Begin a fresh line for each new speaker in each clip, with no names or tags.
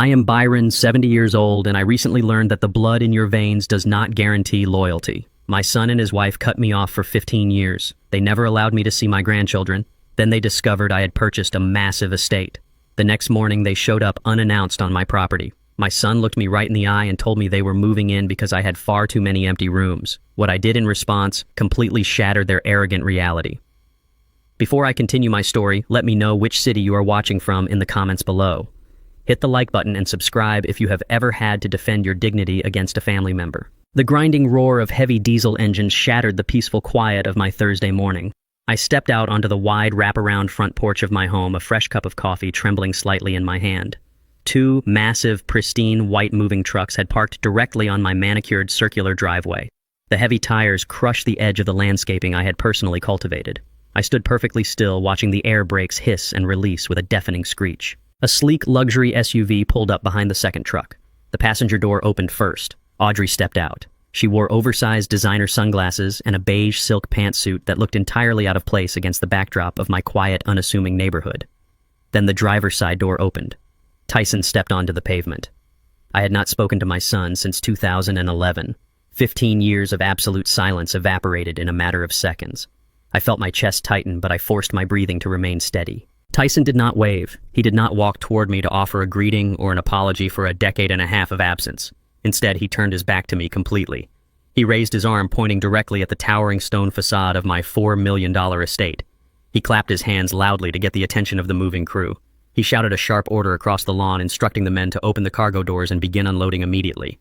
I am Byron, 70 years old, and I recently learned that the blood in your veins does not guarantee loyalty. My son and his wife cut me off for 15 years. They never allowed me to see my grandchildren. Then they discovered I had purchased a massive estate. The next morning, they showed up unannounced on my property. My son looked me right in the eye and told me they were moving in because I had far too many empty rooms. What I did in response completely shattered their arrogant reality. Before I continue my story, let me know which city you are watching from in the comments below. Hit the like button and subscribe if you have ever had to defend your dignity against a family member. The grinding roar of heavy diesel engines shattered the peaceful quiet of my Thursday morning. I stepped out onto the wide wraparound front porch of my home, a fresh cup of coffee trembling slightly in my hand. Two massive, pristine, white moving trucks had parked directly on my manicured circular driveway. The heavy tires crushed the edge of the landscaping I had personally cultivated. I stood perfectly still, watching the air brakes hiss and release with a deafening screech. A sleek luxury SUV pulled up behind the second truck. The passenger door opened first. Audrey stepped out. She wore oversized designer sunglasses and a beige silk pantsuit that looked entirely out of place against the backdrop of my quiet, unassuming neighborhood. Then the driver's side door opened. Tyson stepped onto the pavement. I had not spoken to my son since 2011. 15 years of absolute silence evaporated in a matter of seconds. I felt my chest tighten, but I forced my breathing to remain steady. Tyson did not wave. He did not walk toward me to offer a greeting or an apology for a decade and a half of absence. Instead, he turned his back to me completely. He raised his arm, pointing directly at the towering stone facade of my $4 million estate. He clapped his hands loudly to get the attention of the moving crew. He shouted a sharp order across the lawn, instructing the men to open the cargo doors and begin unloading immediately.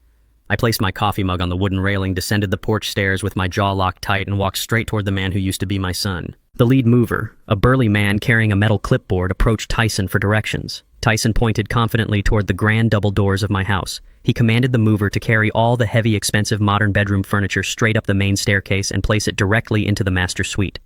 I placed my coffee mug on the wooden railing, descended the porch stairs with my jaw locked tight, and walked straight toward the man who used to be my son. The lead mover, a burly man carrying a metal clipboard, approached Tyson for directions. Tyson pointed confidently toward the grand double doors of my house. He commanded the mover to carry all the heavy, expensive modern bedroom furniture straight up the main staircase and place it directly into the master suite.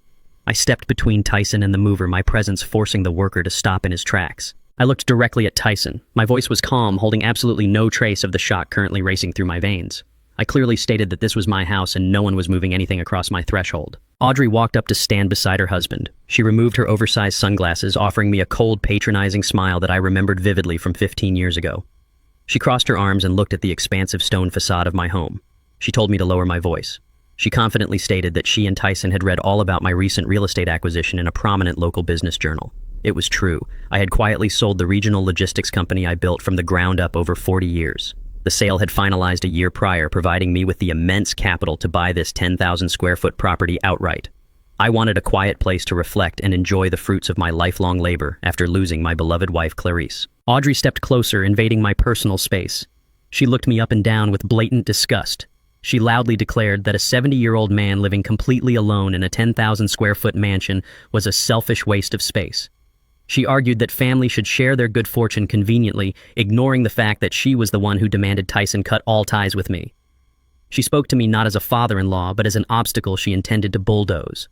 I stepped between Tyson and the mover, my presence forcing the worker to stop in his tracks. I looked directly at Tyson. My voice was calm, holding absolutely no trace of the shock currently racing through my veins. I clearly stated that this was my house and no one was moving anything across my threshold. Audrey walked up to stand beside her husband. She removed her oversized sunglasses, offering me a cold, patronizing smile that I remembered vividly from 15 years ago. She crossed her arms and looked at the expansive stone facade of my home. She told me to lower my voice. She confidently stated that she and Tyson had read all about my recent real estate acquisition in a prominent local business journal. It was true. I had quietly sold the regional logistics company I built from the ground up over 40 years. The sale had finalized a year prior, providing me with the immense capital to buy this 10,000 square foot property outright. I wanted a quiet place to reflect and enjoy the fruits of my lifelong labor after losing my beloved wife, Clarice. Audrey stepped closer, invading my personal space. She looked me up and down with blatant disgust. She loudly declared that a 70-year-old man living completely alone in a 10,000 square foot mansion was a selfish waste of space. She argued that family should share their good fortune conveniently, ignoring the fact that she was the one who demanded Tyson cut all ties with me. She spoke to me not as a father-in-law, but as an obstacle she intended to bulldoze.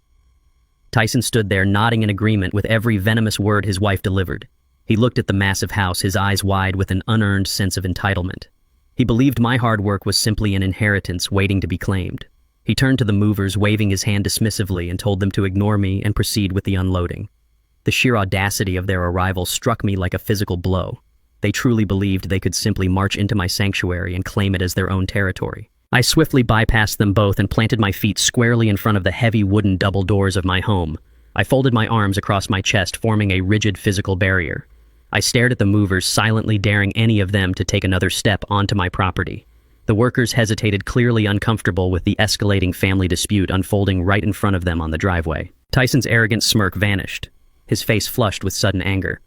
Tyson stood there, nodding in agreement with every venomous word his wife delivered. He looked at the massive house, his eyes wide with an unearned sense of entitlement. He believed my hard work was simply an inheritance waiting to be claimed. He turned to the movers, waving his hand dismissively, and told them to ignore me and proceed with the unloading. The sheer audacity of their arrival struck me like a physical blow. They truly believed they could simply march into my sanctuary and claim it as their own territory. I swiftly bypassed them both and planted my feet squarely in front of the heavy wooden double doors of my home. I folded my arms across my chest, forming a rigid physical barrier. I stared at the movers, silently daring any of them to take another step onto my property. The workers hesitated, clearly uncomfortable with the escalating family dispute unfolding right in front of them on the driveway. Tyson's arrogant smirk vanished, his face flushed with sudden anger.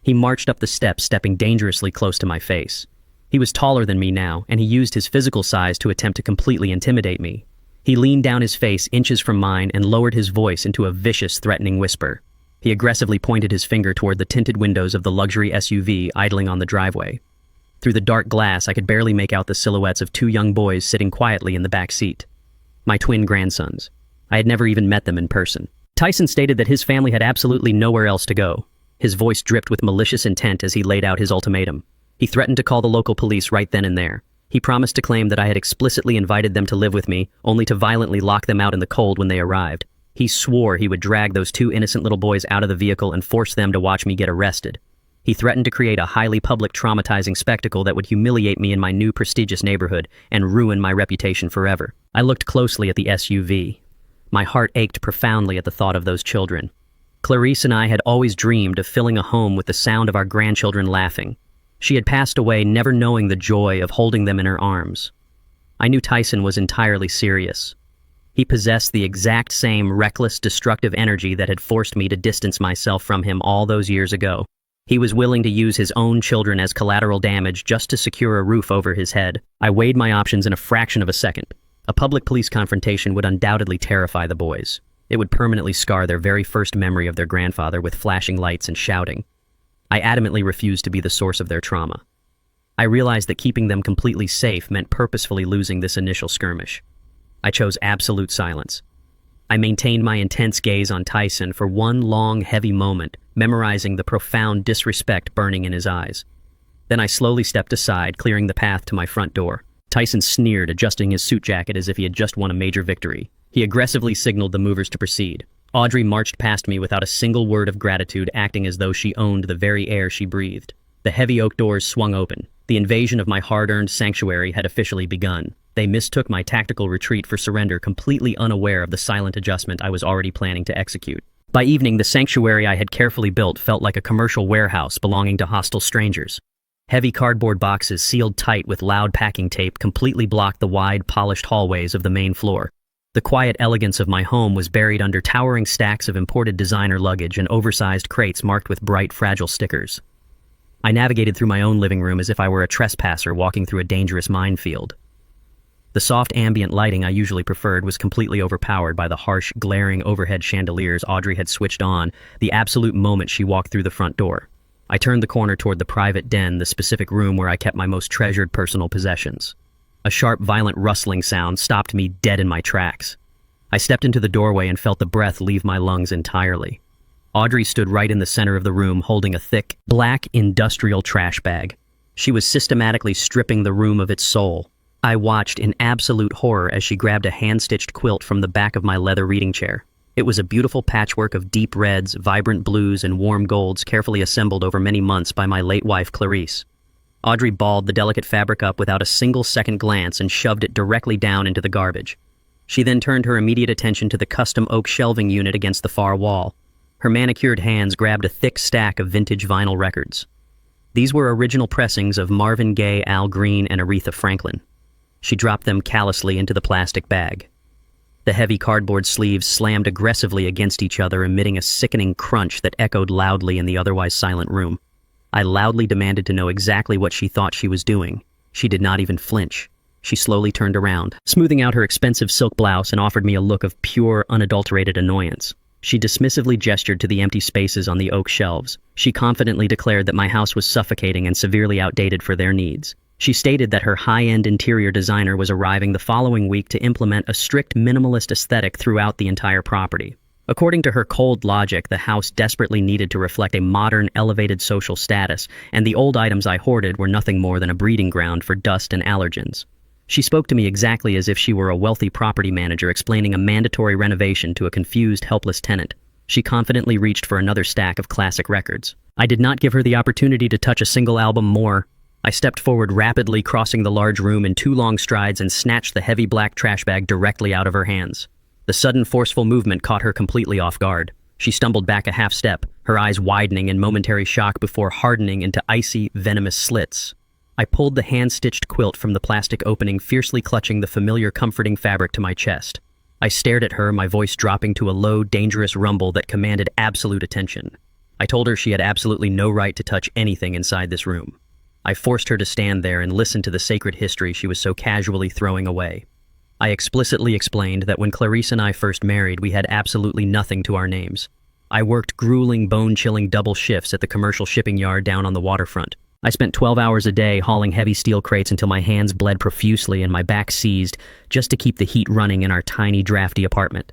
He marched up the steps, stepping dangerously close to my face. He was taller than me now, and he used his physical size to attempt to completely intimidate me. He leaned down his face inches from mine and lowered his voice into a vicious, threatening whisper. He aggressively pointed his finger toward the tinted windows of the luxury SUV idling on the driveway. Through the dark glass, I could barely make out the silhouettes of two young boys sitting quietly in the back seat. My twin grandsons. I had never even met them in person. Tyson stated that his family had absolutely nowhere else to go. His voice dripped with malicious intent as he laid out his ultimatum. He threatened to call the local police right then and there. He promised to claim that I had explicitly invited them to live with me, only to violently lock them out in the cold when they arrived. He swore he would drag those two innocent little boys out of the vehicle and force them to watch me get arrested. He threatened to create a highly public traumatizing spectacle that would humiliate me in my new prestigious neighborhood and ruin my reputation forever. I looked closely at the SUV. My heart ached profoundly at the thought of those children. Clarice and I had always dreamed of filling a home with the sound of our grandchildren laughing. She had passed away never knowing the joy of holding them in her arms. I knew Tyson was entirely serious. He possessed the exact same reckless, destructive energy that had forced me to distance myself from him all those years ago. He was willing to use his own children as collateral damage just to secure a roof over his head. I weighed my options in a fraction of a second. A public police confrontation would undoubtedly terrify the boys. It would permanently scar their very first memory of their grandfather with flashing lights and shouting. I adamantly refused to be the source of their trauma. I realized that keeping them completely safe meant purposefully losing this initial skirmish. I chose absolute silence. I maintained my intense gaze on Tyson for one long, heavy moment, memorizing the profound disrespect burning in his eyes. Then I slowly stepped aside, clearing the path to my front door. Tyson sneered, adjusting his suit jacket as if he had just won a major victory. He aggressively signaled the movers to proceed. Audrey marched past me without a single word of gratitude, acting as though she owned the very air she breathed. The heavy oak doors swung open. The invasion of my hard-earned sanctuary had officially begun. They mistook my tactical retreat for surrender, completely unaware of the silent adjustment I was already planning to execute. By evening, the sanctuary I had carefully built felt like a commercial warehouse belonging to hostile strangers. Heavy cardboard boxes sealed tight with loud packing tape completely blocked the wide, polished hallways of the main floor. The quiet elegance of my home was buried under towering stacks of imported designer luggage and oversized crates marked with bright, fragile stickers. I navigated through my own living room as if I were a trespasser walking through a dangerous minefield. The soft ambient lighting I usually preferred was completely overpowered by the harsh, glaring overhead chandeliers Audrey had switched on the absolute moment she walked through the front door. I turned the corner toward the private den, the specific room where I kept my most treasured personal possessions. A sharp, violent rustling sound stopped me dead in my tracks. I stepped into the doorway and felt the breath leave my lungs entirely. Audrey stood right in the center of the room, holding a thick, black, industrial trash bag. She was systematically stripping the room of its soul. I watched in absolute horror as she grabbed a hand-stitched quilt from the back of my leather reading chair. It was a beautiful patchwork of deep reds, vibrant blues, and warm golds carefully assembled over many months by my late wife, Clarice. Audrey balled the delicate fabric up without a single second glance and shoved it directly down into the garbage. She then turned her immediate attention to the custom oak shelving unit against the far wall. Her manicured hands grabbed a thick stack of vintage vinyl records. These were original pressings of Marvin Gaye, Al Green, and Aretha Franklin. She dropped them callously into the plastic bag. The heavy cardboard sleeves slammed aggressively against each other, emitting a sickening crunch that echoed loudly in the otherwise silent room. I loudly demanded to know exactly what she thought she was doing. She did not even flinch. She slowly turned around, smoothing out her expensive silk blouse, and offered me a look of pure, unadulterated annoyance. She dismissively gestured to the empty spaces on the oak shelves. She confidently declared that my house was suffocating and severely outdated for their needs. She stated that her high-end interior designer was arriving the following week to implement a strict minimalist aesthetic throughout the entire property. According to her cold logic, the house desperately needed to reflect a modern, elevated social status, and the old items I hoarded were nothing more than a breeding ground for dust and allergens. She spoke to me exactly as if she were a wealthy property manager explaining a mandatory renovation to a confused, helpless tenant. She confidently reached for another stack of classic records. I did not give her the opportunity to touch a single album more. I stepped forward rapidly, crossing the large room in 2 long strides, and snatched the heavy black trash bag directly out of her hands. The sudden, forceful movement caught her completely off guard. She stumbled back a half step, her eyes widening in momentary shock before hardening into icy, venomous slits. I pulled the hand-stitched quilt from the plastic opening, fiercely clutching the familiar, comforting fabric to my chest. I stared at her, my voice dropping to a low, dangerous rumble that commanded absolute attention. I told her she had absolutely no right to touch anything inside this room. I forced her to stand there and listen to the sacred history she was so casually throwing away. I explicitly explained that when Clarice and I first married, we had absolutely nothing to our names. I worked grueling, bone-chilling double shifts at the commercial shipping yard down on the waterfront. I spent 12 hours a day hauling heavy steel crates until my hands bled profusely and my back seized just to keep the heat running in our tiny, drafty apartment.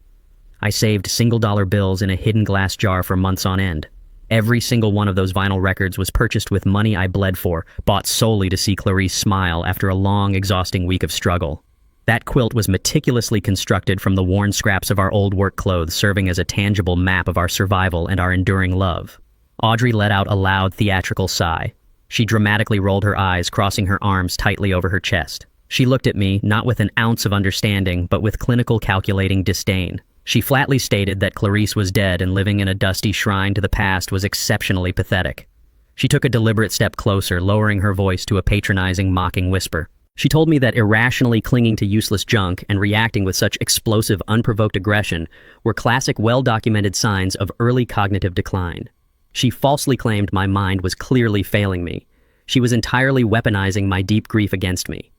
I saved single-dollar bills in a hidden glass jar for months on end. Every single one of those vinyl records was purchased with money I bled for, bought solely to see Clarice smile after a long, exhausting week of struggle. That quilt was meticulously constructed from the worn scraps of our old work clothes, serving as a tangible map of our survival and our enduring love. Audrey let out a loud, theatrical sigh. She dramatically rolled her eyes, crossing her arms tightly over her chest. She looked at me, not with an ounce of understanding, but with clinical calculating disdain. She flatly stated that Clarice was dead and living in a dusty shrine to the past was exceptionally pathetic. She took a deliberate step closer, lowering her voice to a patronizing, mocking whisper. She told me that irrationally clinging to useless junk and reacting with such explosive, unprovoked aggression were classic, well-documented signs of early cognitive decline. She falsely claimed my mind was clearly failing me. She was entirely weaponizing my deep grief against me.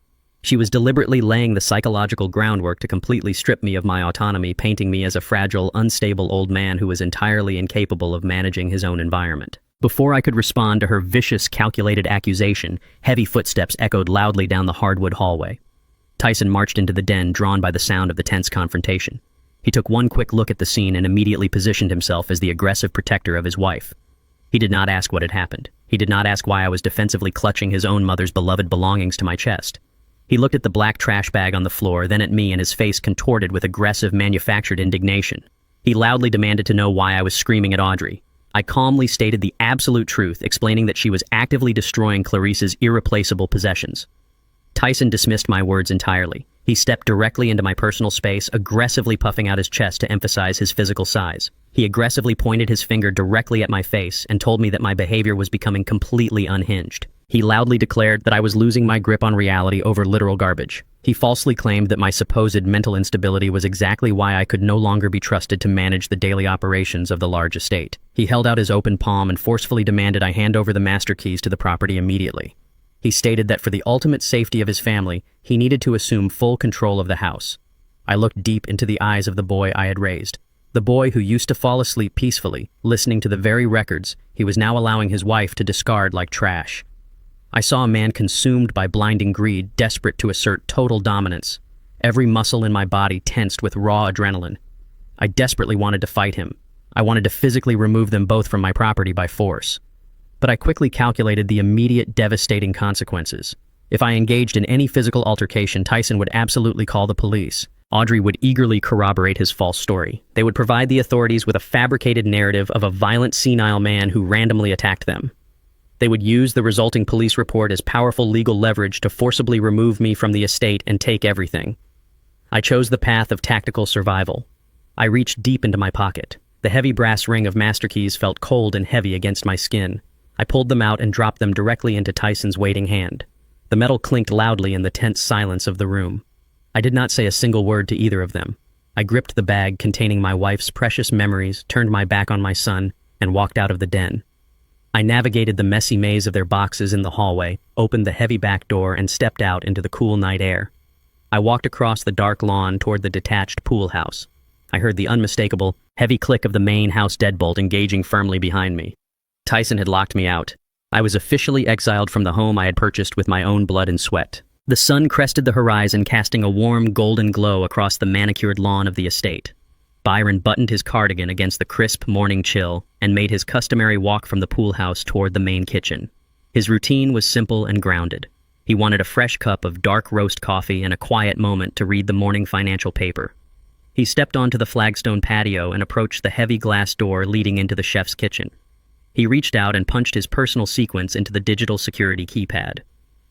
She was deliberately laying the psychological groundwork to completely strip me of my autonomy, painting me as a fragile, unstable old man who was entirely incapable of managing his own environment. Before I could respond to her vicious, calculated accusation, heavy footsteps echoed loudly down the hardwood hallway. Tyson marched into the den, drawn by the sound of the tense confrontation. He took one quick look at the scene and immediately positioned himself as the aggressive protector of his wife. He did not ask what had happened. He did not ask why I was defensively clutching his own mother's beloved belongings to my chest. He looked at the black trash bag on the floor, then at me, and his face contorted with aggressive, manufactured indignation. He loudly demanded to know why I was screaming at Audrey. I calmly stated the absolute truth, explaining that she was actively destroying Clarice's irreplaceable possessions. Tyson dismissed my words entirely. He stepped directly into my personal space, aggressively puffing out his chest to emphasize his physical size. He aggressively pointed his finger directly at my face and told me that my behavior was becoming completely unhinged. He loudly declared that I was losing my grip on reality over literal garbage. He falsely claimed that my supposed mental instability was exactly why I could no longer be trusted to manage the daily operations of the large estate. He held out his open palm and forcefully demanded I hand over the master keys to the property immediately. He stated that for the ultimate safety of his family, he needed to assume full control of the house. I looked deep into the eyes of the boy I had raised. The boy who used to fall asleep peacefully, listening to the very records he was now allowing his wife to discard like trash. I saw a man consumed by blinding greed, desperate to assert total dominance. Every muscle in my body tensed with raw adrenaline. I desperately wanted to fight him. I wanted to physically remove them both from my property by force. But I quickly calculated the immediate devastating consequences. If I engaged in any physical altercation, Tyson would absolutely call the police. Audrey would eagerly corroborate his false story. They would provide the authorities with a fabricated narrative of a violent, senile man who randomly attacked them. They would use the resulting police report as powerful legal leverage to forcibly remove me from the estate and take everything. I chose the path of tactical survival. I reached deep into my pocket. The heavy brass ring of master keys felt cold and heavy against my skin. I pulled them out and dropped them directly into Tyson's waiting hand. The metal clinked loudly in the tense silence of the room. I did not say a single word to either of them. I gripped the bag containing my wife's precious memories, turned my back on my son, and walked out of the den. I navigated the messy maze of their boxes in the hallway, opened the heavy back door, and stepped out into the cool night air. I walked across the dark lawn toward the detached pool house. I heard the unmistakable, heavy click of the main house deadbolt engaging firmly behind me. Tyson had locked me out. I was officially exiled from the home I had purchased with my own blood and sweat. The sun crested the horizon, casting a warm, golden glow across the manicured lawn of the estate. Byron buttoned his cardigan against the crisp morning chill and made his customary walk from the pool house toward the main kitchen. His routine was simple and grounded. He wanted a fresh cup of dark roast coffee and a quiet moment to read the morning financial paper. He stepped onto the flagstone patio and approached the heavy glass door leading into the chef's kitchen. He reached out and punched his personal sequence into the digital security keypad.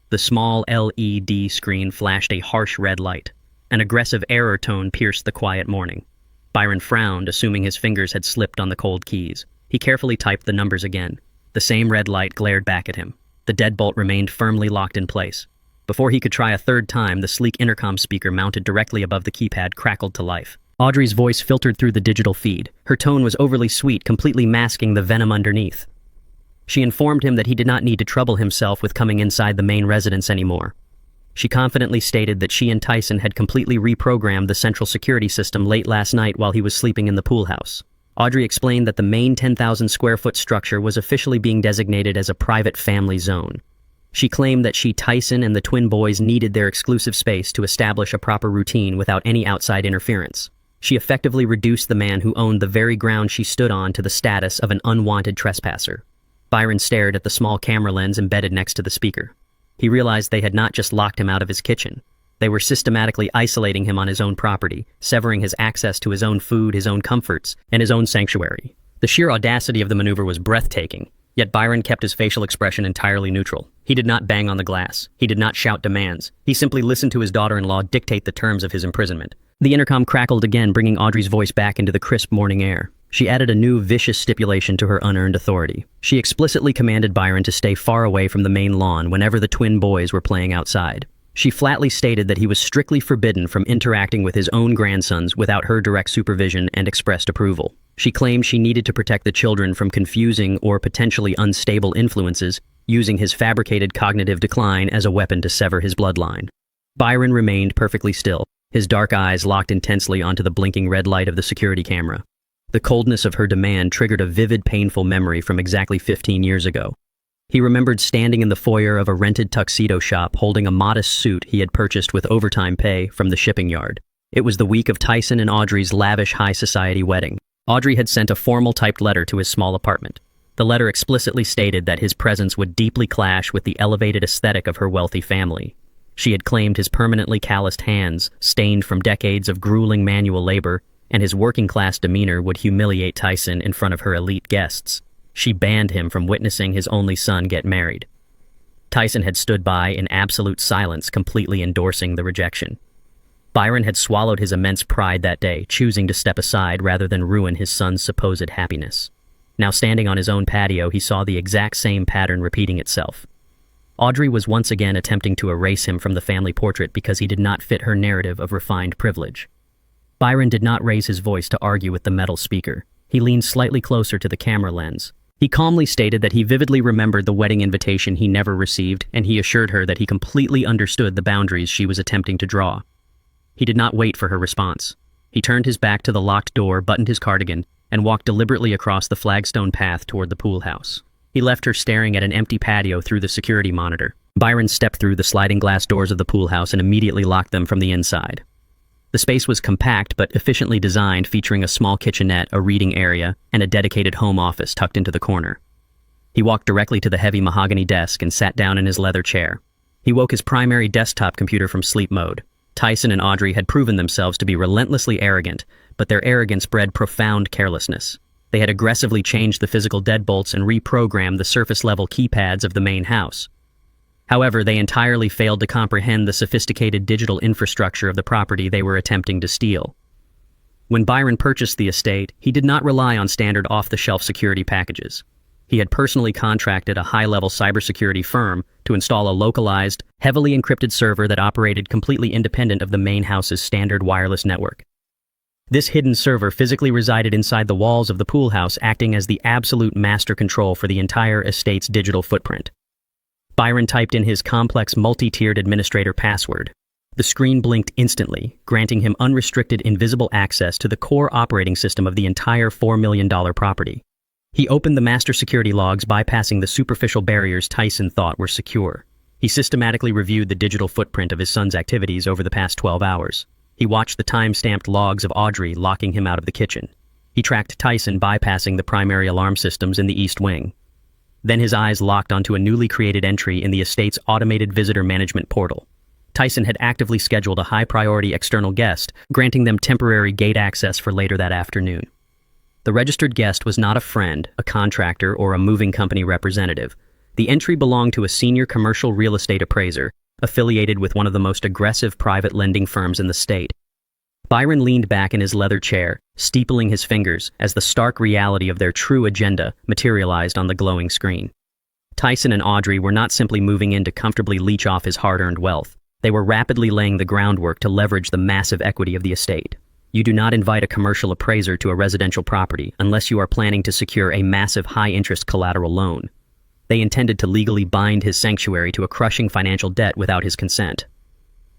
The small LED screen flashed a harsh red light. An aggressive error tone pierced the quiet morning. Byron frowned, assuming his fingers had slipped on the cold keys. He carefully typed the numbers again. The same red light glared back at him. The deadbolt remained firmly locked in place. Before he could try a third time, the sleek intercom speaker mounted directly above the keypad crackled to life. Audrey's voice filtered through the digital feed. Her tone was overly sweet, completely masking the venom underneath. She informed him that he did not need to trouble himself with coming inside the main residence anymore. She confidently stated that she and Tyson had completely reprogrammed the central security system late last night while he was sleeping in the pool house. Audrey explained that the main 10,000-square-foot structure was officially being designated as a private family zone. She claimed that she, Tyson, and the twin boys needed their exclusive space to establish a proper routine without any outside interference. She effectively reduced the man who owned the very ground she stood on to the status of an unwanted trespasser. Byron stared at the small camera lens embedded next to the speaker. He realized they had not just locked him out of his kitchen. They were systematically isolating him on his own property, severing his access to his own food, his own comforts, and his own sanctuary. The sheer audacity of the maneuver was breathtaking, yet Byron kept his facial expression entirely neutral. He did not bang on the glass. He did not shout demands. He simply listened to his daughter-in-law dictate the terms of his imprisonment. The intercom crackled again, bringing Audrey's voice back into the crisp morning air. She added a new vicious stipulation to her unearned authority. She explicitly commanded Byron to stay far away from the main lawn whenever the twin boys were playing outside. She flatly stated that he was strictly forbidden from interacting with his own grandsons without her direct supervision and expressed approval. She claimed she needed to protect the children from confusing or potentially unstable influences, using his fabricated cognitive decline as a weapon to sever his bloodline. Byron remained perfectly still, his dark eyes locked intensely onto the blinking red light of the security camera. The coldness of her demand triggered a vivid, painful memory from exactly 15 years ago. He remembered standing in the foyer of a rented tuxedo shop holding a modest suit he had purchased with overtime pay from the shipping yard. It was the week of Tyson and Audrey's lavish high society wedding. Audrey had sent a formal typed letter to his small apartment. The letter explicitly stated that his presence would deeply clash with the elevated aesthetic of her wealthy family. She had claimed his permanently calloused hands, stained from decades of grueling manual labor, and his working-class demeanor would humiliate Tyson in front of her elite guests. She banned him from witnessing his only son get married. Tyson had stood by in absolute silence, completely endorsing the rejection. Byron had swallowed his immense pride that day, choosing to step aside rather than ruin his son's supposed happiness. Now standing on his own patio, he saw the exact same pattern repeating itself. Audrey was once again attempting to erase him from the family portrait because he did not fit her narrative of refined privilege. Byron did not raise his voice to argue with the metal speaker. He leaned slightly closer to the camera lens. He calmly stated that he vividly remembered the wedding invitation he never received, and he assured her that he completely understood the boundaries she was attempting to draw. He did not wait for her response. He turned his back to the locked door, buttoned his cardigan, and walked deliberately across the flagstone path toward the pool house. He left her staring at an empty patio through the security monitor. Byron stepped through the sliding glass doors of the pool house and immediately locked them from the inside. The space was compact but efficiently designed, featuring a small kitchenette, a reading area, and a dedicated home office tucked into the corner. He walked directly to the heavy mahogany desk and sat down in his leather chair. He woke his primary desktop computer from sleep mode. Tyson and Audrey had proven themselves to be relentlessly arrogant, but their arrogance bred profound carelessness. They had aggressively changed the physical deadbolts and reprogrammed the surface-level keypads of the main house. However, they entirely failed to comprehend the sophisticated digital infrastructure of the property they were attempting to steal. When Byron purchased the estate, he did not rely on standard off-the-shelf security packages. He had personally contracted a high-level cybersecurity firm to install a localized, heavily encrypted server that operated completely independent of the main house's standard wireless network. This hidden server physically resided inside the walls of the pool house, acting as the absolute master control for the entire estate's digital footprint. Byron typed in his complex multi-tiered administrator password. The screen blinked instantly, granting him unrestricted invisible access to the core operating system of the entire $4 million property. He opened the master security logs, bypassing the superficial barriers Tyson thought were secure. He systematically reviewed the digital footprint of his son's activities over the past 12 hours. He watched the time-stamped logs of Audrey locking him out of the kitchen. He tracked Tyson bypassing the primary alarm systems in the East Wing. Then his eyes locked onto a newly created entry in the estate's automated visitor management portal. Tyson had actively scheduled a high-priority external guest, granting them temporary gate access for later that afternoon. The registered guest was not a friend, a contractor, or a moving company representative. The entry belonged to a senior commercial real estate appraiser, affiliated with one of the most aggressive private lending firms in the state. Byron leaned back in his leather chair, steepling his fingers as the stark reality of their true agenda materialized on the glowing screen. Tyson and Audrey were not simply moving in to comfortably leech off his hard-earned wealth. They were rapidly laying the groundwork to leverage the massive equity of the estate. You do not invite a commercial appraiser to a residential property unless you are planning to secure a massive high-interest collateral loan. They intended to legally bind his sanctuary to a crushing financial debt without his consent.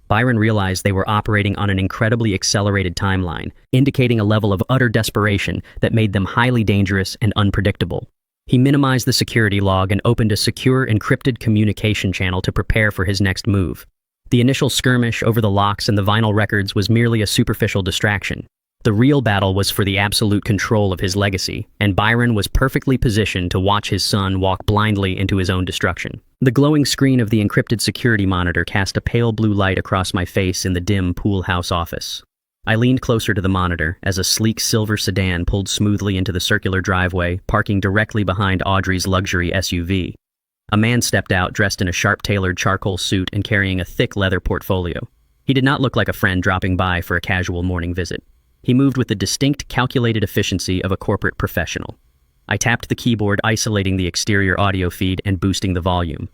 Byron realized they were operating on an incredibly accelerated timeline, indicating a level of utter desperation that made them highly dangerous and unpredictable. He minimized the security log and opened a secure, encrypted communication channel to prepare for his next move. The initial skirmish over the locks and the vinyl records was merely a superficial distraction. The real battle was for the absolute control of his legacy, and Byron was perfectly positioned to watch his son walk blindly into his own destruction. The glowing screen of the encrypted security monitor cast a pale blue light across my face in the dim pool house office. I leaned closer to the monitor as a sleek silver sedan pulled smoothly into the circular driveway, parking directly behind Audrey's luxury SUV. A man stepped out dressed in a sharp-tailored charcoal suit and carrying a thick leather portfolio. He did not look like a friend dropping by for a casual morning visit. He moved with the distinct, calculated efficiency of a corporate professional. I tapped the keyboard, isolating the exterior audio feed and boosting the volume.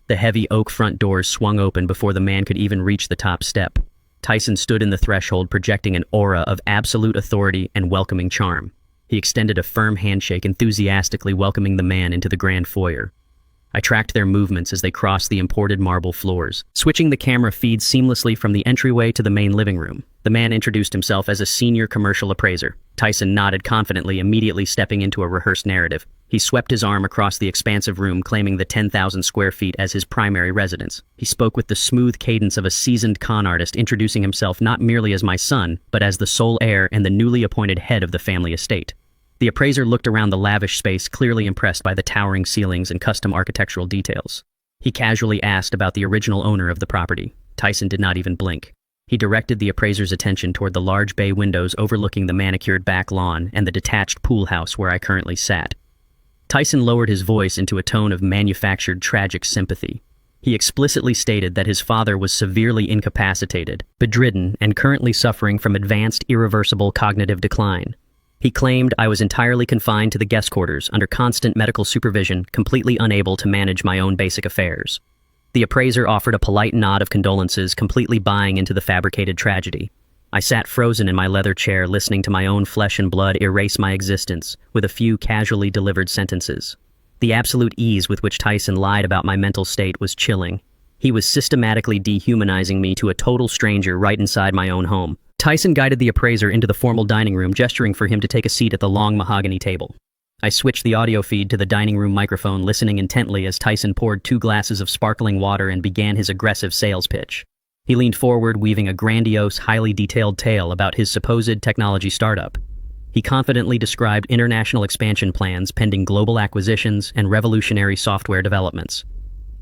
The heavy oak front doors swung open before the man could even reach the top step. Tyson stood in the threshold, projecting an aura of absolute authority and welcoming charm. He extended a firm handshake, enthusiastically welcoming the man into the grand foyer. I tracked their movements as they crossed the imported marble floors, switching the camera feed seamlessly from the entryway to the main living room. The man introduced himself as a senior commercial appraiser. Tyson nodded confidently, immediately stepping into a rehearsed narrative. He swept his arm across the expansive room, claiming the 10,000 square feet as his primary residence. He spoke with the smooth cadence of a seasoned con artist, introducing himself not merely as my son, but as the sole heir and the newly appointed head of the family estate. The appraiser looked around the lavish space, clearly impressed by the towering ceilings and custom architectural details. He casually asked about the original owner of the property. Tyson did not even blink. He directed the appraiser's attention toward the large bay windows overlooking the manicured back lawn and the detached pool house where I currently sat. Tyson lowered his voice into a tone of manufactured tragic sympathy. He explicitly stated that his father was severely incapacitated, bedridden, and currently suffering from advanced irreversible cognitive decline. He claimed I was entirely confined to the guest quarters under constant medical supervision, completely unable to manage my own basic affairs. The appraiser offered a polite nod of condolences, completely buying into the fabricated tragedy. I sat frozen in my leather chair, listening to my own flesh and blood erase my existence with a few casually delivered sentences. The absolute ease with which Tyson lied about my mental state was chilling. He was systematically dehumanizing me to a total stranger right inside my own home. Tyson guided the appraiser into the formal dining room, gesturing for him to take a seat at the long mahogany table. I switched the audio feed to the dining room microphone, listening intently as Tyson poured 2 glasses of sparkling water and began his aggressive sales pitch. He leaned forward, weaving a grandiose, highly detailed tale about his supposed technology startup. He confidently described international expansion plans pending global acquisitions and revolutionary software developments.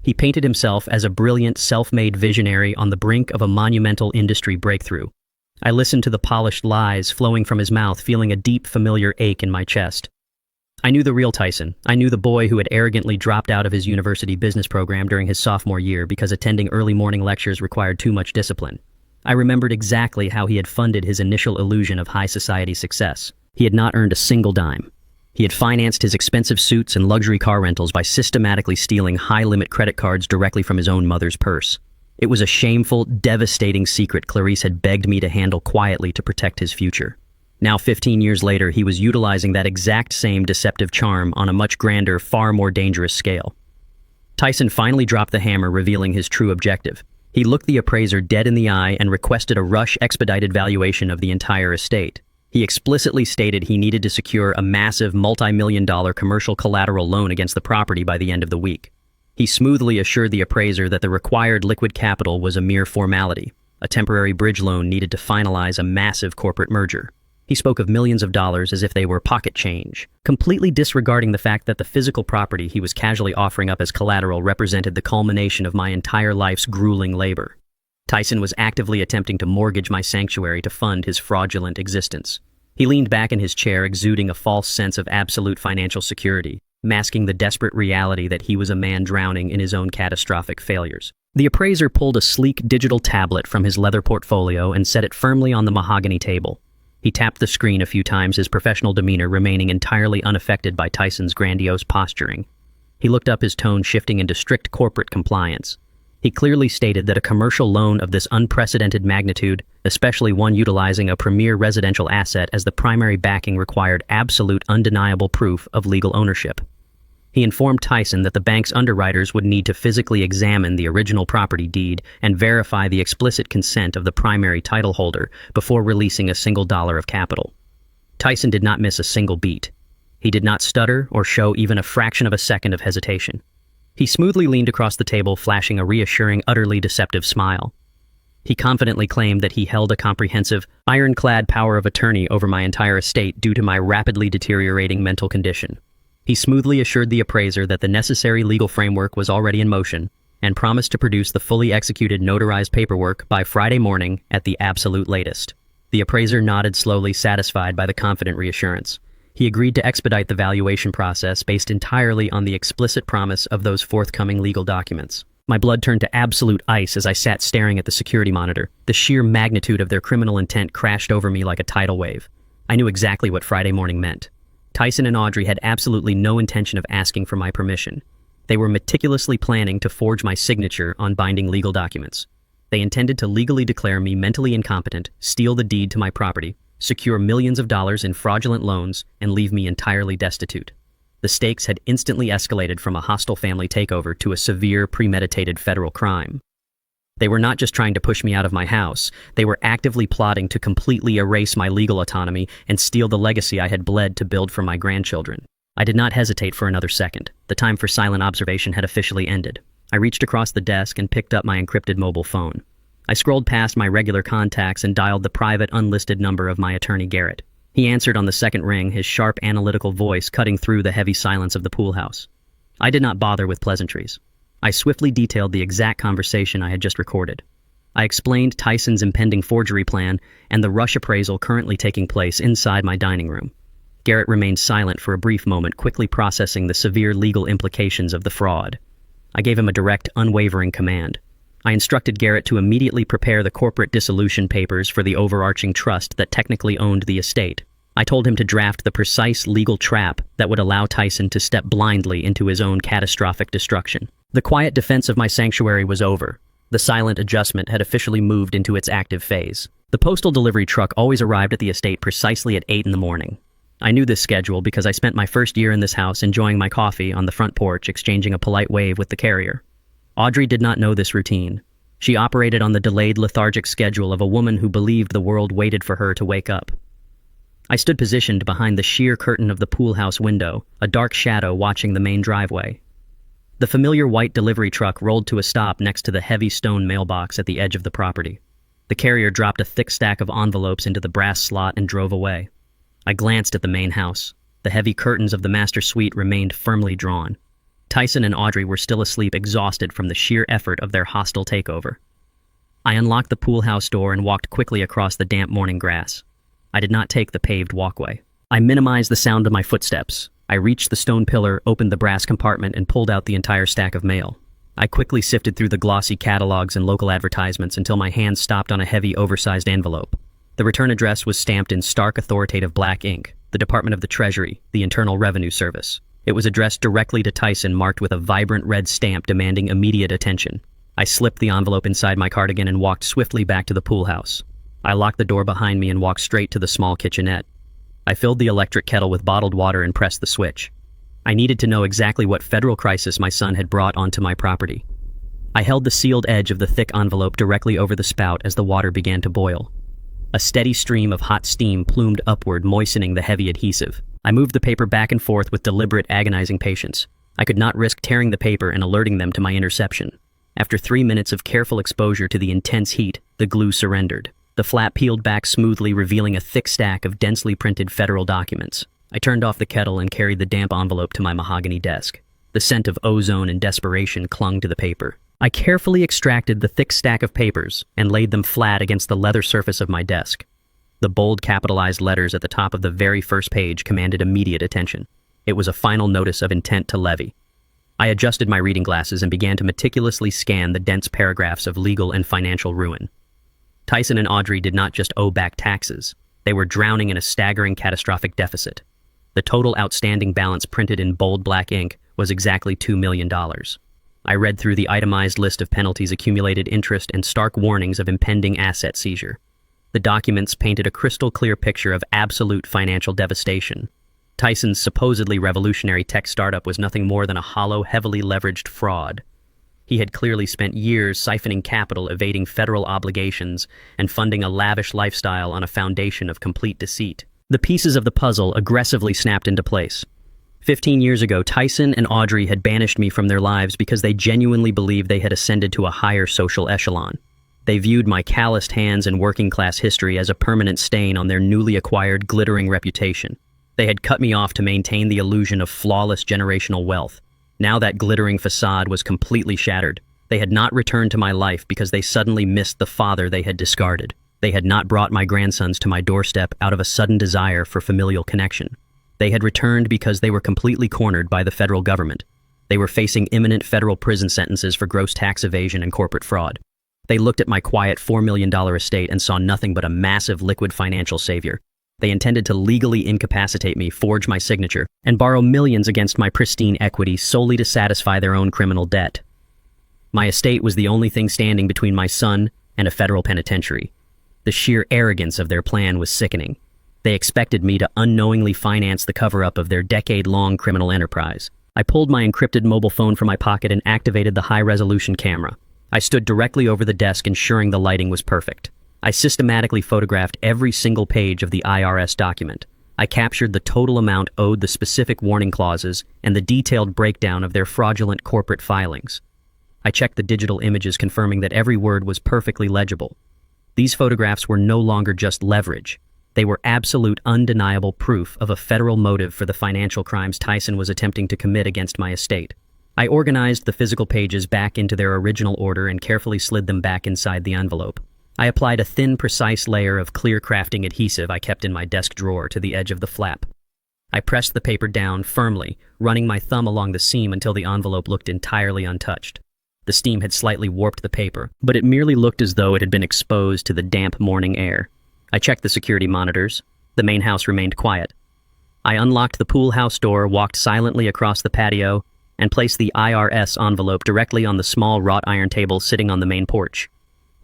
He painted himself as a brilliant, self-made visionary on the brink of a monumental industry breakthrough. I listened to the polished lies flowing from his mouth, feeling a deep, familiar ache in my chest. I knew the real Tyson. I knew the boy who had arrogantly dropped out of his university business program during his sophomore year because attending early morning lectures required too much discipline. I remembered exactly how he had funded his initial illusion of high society success. He had not earned a single dime. He had financed his expensive suits and luxury car rentals by systematically stealing high-limit credit cards directly from his own mother's purse. It was a shameful, devastating secret Clarice had begged me to handle quietly to protect his future. Now, 15 years later, he was utilizing that exact same deceptive charm on a much grander, far more dangerous scale. Tyson finally dropped the hammer, revealing his true objective. He looked the appraiser dead in the eye and requested a rush expedited valuation of the entire estate. He explicitly stated he needed to secure a massive multi-million-dollar commercial collateral loan against the property by the end of the week. He smoothly assured the appraiser that the required liquid capital was a mere formality, a temporary bridge loan needed to finalize a massive corporate merger. He spoke of millions of dollars as if they were pocket change, completely disregarding the fact that the physical property he was casually offering up as collateral represented the culmination of my entire life's grueling labor. Tyson was actively attempting to mortgage my sanctuary to fund his fraudulent existence. He leaned back in his chair, exuding a false sense of absolute financial security, masking the desperate reality that he was a man drowning in his own catastrophic failures. The appraiser pulled a sleek digital tablet from his leather portfolio and set it firmly on the mahogany table. He tapped the screen a few times, his professional demeanor remaining entirely unaffected by Tyson's grandiose posturing. He looked up, his tone shifting into strict corporate compliance. He clearly stated that a commercial loan of this unprecedented magnitude, especially one utilizing a premier residential asset as the primary backing, required absolute, undeniable proof of legal ownership. He informed Tyson that the bank's underwriters would need to physically examine the original property deed and verify the explicit consent of the primary title holder before releasing a single dollar of capital. Tyson did not miss a single beat. He did not stutter or show even a fraction of a second of hesitation. He smoothly leaned across the table, flashing a reassuring, utterly deceptive smile. He confidently claimed that he held a comprehensive, ironclad power of attorney over my entire estate due to my rapidly deteriorating mental condition. He smoothly assured the appraiser that the necessary legal framework was already in motion and promised to produce the fully executed notarized paperwork by Friday morning at the absolute latest. The appraiser nodded slowly, satisfied by the confident reassurance. He agreed to expedite the valuation process based entirely on the explicit promise of those forthcoming legal documents. My blood turned to absolute ice as I sat staring at the security monitor. The sheer magnitude of their criminal intent crashed over me like a tidal wave. I knew exactly what Friday morning meant. Tyson and Audrey had absolutely no intention of asking for my permission. They were meticulously planning to forge my signature on binding legal documents. They intended to legally declare me mentally incompetent, steal the deed to my property, secure millions of dollars in fraudulent loans, and leave me entirely destitute. The stakes had instantly escalated from a hostile family takeover to a severe, premeditated federal crime. They were not just trying to push me out of my house, they were actively plotting to completely erase my legal autonomy and steal the legacy I had bled to build for my grandchildren. I did not hesitate for another second. The time for silent observation had officially ended. I reached across the desk and picked up my encrypted mobile phone. I scrolled past my regular contacts and dialed the private, unlisted number of my attorney, Garrett. He answered on the second ring, his sharp, analytical voice cutting through the heavy silence of the pool house. I did not bother with pleasantries. I swiftly detailed the exact conversation I had just recorded. I explained Tyson's impending forgery plan and the rush appraisal currently taking place inside my dining room. Garrett remained silent for a brief moment, quickly processing the severe legal implications of the fraud. I gave him a direct, unwavering command. I instructed Garrett to immediately prepare the corporate dissolution papers for the overarching trust that technically owned the estate. I told him to draft the precise legal trap that would allow Tyson to step blindly into his own catastrophic destruction. The quiet defense of my sanctuary was over. The silent adjustment had officially moved into its active phase. The postal delivery truck always arrived at the estate precisely at 8 in the morning. I knew this schedule because I spent my first year in this house enjoying my coffee on the front porch, exchanging a polite wave with the carrier. Audrey did not know this routine. She operated on the delayed, lethargic schedule of a woman who believed the world waited for her to wake up. I stood positioned behind the sheer curtain of the pool house window, a dark shadow watching the main driveway. The familiar white delivery truck rolled to a stop next to the heavy stone mailbox at the edge of the property. The carrier dropped a thick stack of envelopes into the brass slot and drove away. I glanced at the main house. The heavy curtains of the master suite remained firmly drawn. Tyson and Audrey were still asleep, exhausted from the sheer effort of their hostile takeover. I unlocked the pool house door and walked quickly across the damp morning grass. I did not take the paved walkway. I minimized the sound of my footsteps. I reached the stone pillar, opened the brass compartment, and pulled out the entire stack of mail. I quickly sifted through the glossy catalogs and local advertisements until my hand stopped on a heavy, oversized envelope. The return address was stamped in stark, authoritative black ink, the Department of the Treasury, the Internal Revenue Service. It was addressed directly to Tyson, marked with a vibrant red stamp demanding immediate attention. I slipped the envelope inside my cardigan and walked swiftly back to the pool house. I locked the door behind me and walked straight to the small kitchenette. I filled the electric kettle with bottled water and pressed the switch. I needed to know exactly what federal crisis my son had brought onto my property. I held the sealed edge of the thick envelope directly over the spout as the water began to boil. A steady stream of hot steam plumed upward, moistening the heavy adhesive. I moved the paper back and forth with deliberate, agonizing patience. I could not risk tearing the paper and alerting them to my interception. After 3 minutes of careful exposure to the intense heat, the glue surrendered. The flap peeled back smoothly, revealing a thick stack of densely printed federal documents. I turned off the kettle and carried the damp envelope to my mahogany desk. The scent of ozone and desperation clung to the paper. I carefully extracted the thick stack of papers and laid them flat against the leather surface of my desk. The bold capitalized letters at the top of the very first page commanded immediate attention. It was a final notice of intent to levy. I adjusted my reading glasses and began to meticulously scan the dense paragraphs of legal and financial ruin. Tyson and Audrey did not just owe back taxes. They were drowning in a staggering, catastrophic deficit. The total outstanding balance, printed in bold black ink, was exactly $2 million. I read through the itemized list of penalties, accumulated interest, and stark warnings of impending asset seizure. The documents painted a crystal-clear picture of absolute financial devastation. Tyson's supposedly revolutionary tech startup was nothing more than a hollow, heavily leveraged fraud. He had clearly spent years siphoning capital, evading federal obligations, and funding a lavish lifestyle on a foundation of complete deceit. The pieces of the puzzle aggressively snapped into place. 15 years ago, Tyson and Audrey had banished me from their lives because they genuinely believed they had ascended to a higher social echelon. They viewed my calloused hands and working-class history as a permanent stain on their newly acquired glittering reputation. They had cut me off to maintain the illusion of flawless generational wealth. Now that glittering facade was completely shattered. They had not returned to my life because they suddenly missed the father they had discarded. They had not brought my grandsons to my doorstep out of a sudden desire for familial connection. They had returned because they were completely cornered by the federal government. They were facing imminent federal prison sentences for gross tax evasion and corporate fraud. They looked at my quiet $4 million estate and saw nothing but a massive liquid financial savior. They intended to legally incapacitate me, forge my signature, and borrow millions against my pristine equity solely to satisfy their own criminal debt. My estate was the only thing standing between my son and a federal penitentiary. The sheer arrogance of their plan was sickening. They expected me to unknowingly finance the cover-up of their decade-long criminal enterprise. I pulled my encrypted mobile phone from my pocket and activated the high-resolution camera. I stood directly over the desk, ensuring the lighting was perfect. I systematically photographed every single page of the IRS document. I captured the total amount owed, the specific warning clauses, and the detailed breakdown of their fraudulent corporate filings. I checked the digital images, confirming that every word was perfectly legible. These photographs were no longer just leverage. They were absolute, undeniable proof of a federal motive for the financial crimes Tyson was attempting to commit against my estate. I organized the physical pages back into their original order and carefully slid them back inside the envelope. I applied a thin, precise layer of clear crafting adhesive I kept in my desk drawer to the edge of the flap. I pressed the paper down firmly, running my thumb along the seam until the envelope looked entirely untouched. The steam had slightly warped the paper, but it merely looked as though it had been exposed to the damp morning air. I checked the security monitors. The main house remained quiet. I unlocked the pool house door, walked silently across the patio, and placed the IRS envelope directly on the small wrought iron table sitting on the main porch.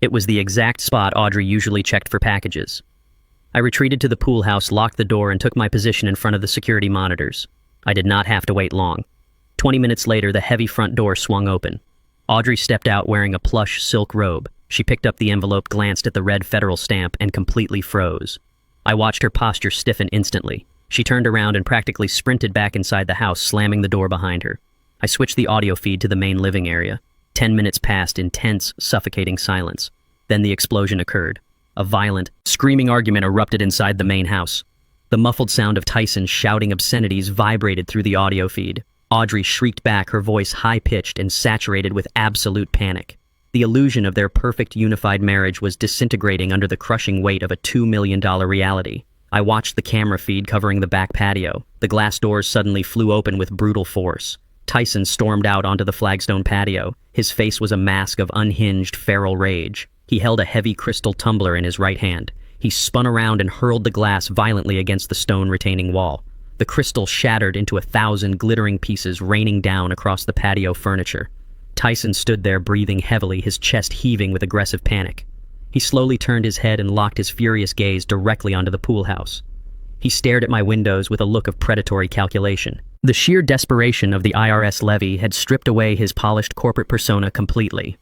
It was the exact spot Audrey usually checked for packages. I retreated to the pool house, locked the door, and took my position in front of the security monitors. I did not have to wait long. 20 minutes later, the heavy front door swung open. Audrey stepped out wearing a plush silk robe. She picked up the envelope, glanced at the red federal stamp, and completely froze. I watched her posture stiffen instantly. She turned around and practically sprinted back inside the house, slamming the door behind her. I switched the audio feed to the main living area. 10 minutes passed in tense, suffocating silence. Then the explosion occurred. A violent, screaming argument erupted inside the main house. The muffled sound of Tyson shouting obscenities vibrated through the audio feed. Audrey shrieked back, her voice high-pitched and saturated with absolute panic. The illusion of their perfect unified marriage was disintegrating under the crushing weight of a $2 million reality. I watched the camera feed covering the back patio. The glass doors suddenly flew open with brutal force. Tyson stormed out onto the flagstone patio. His face was a mask of unhinged, feral rage. He held a heavy crystal tumbler in his right hand. He spun around and hurled the glass violently against the stone retaining wall. The crystal shattered into 1,000 glittering pieces, raining down across the patio furniture. Tyson stood there, breathing heavily, his chest heaving with aggressive panic. He slowly turned his head and locked his furious gaze directly onto the pool house. He stared at my windows with a look of predatory calculation. The sheer desperation of the IRS levy had stripped away his polished corporate persona completely.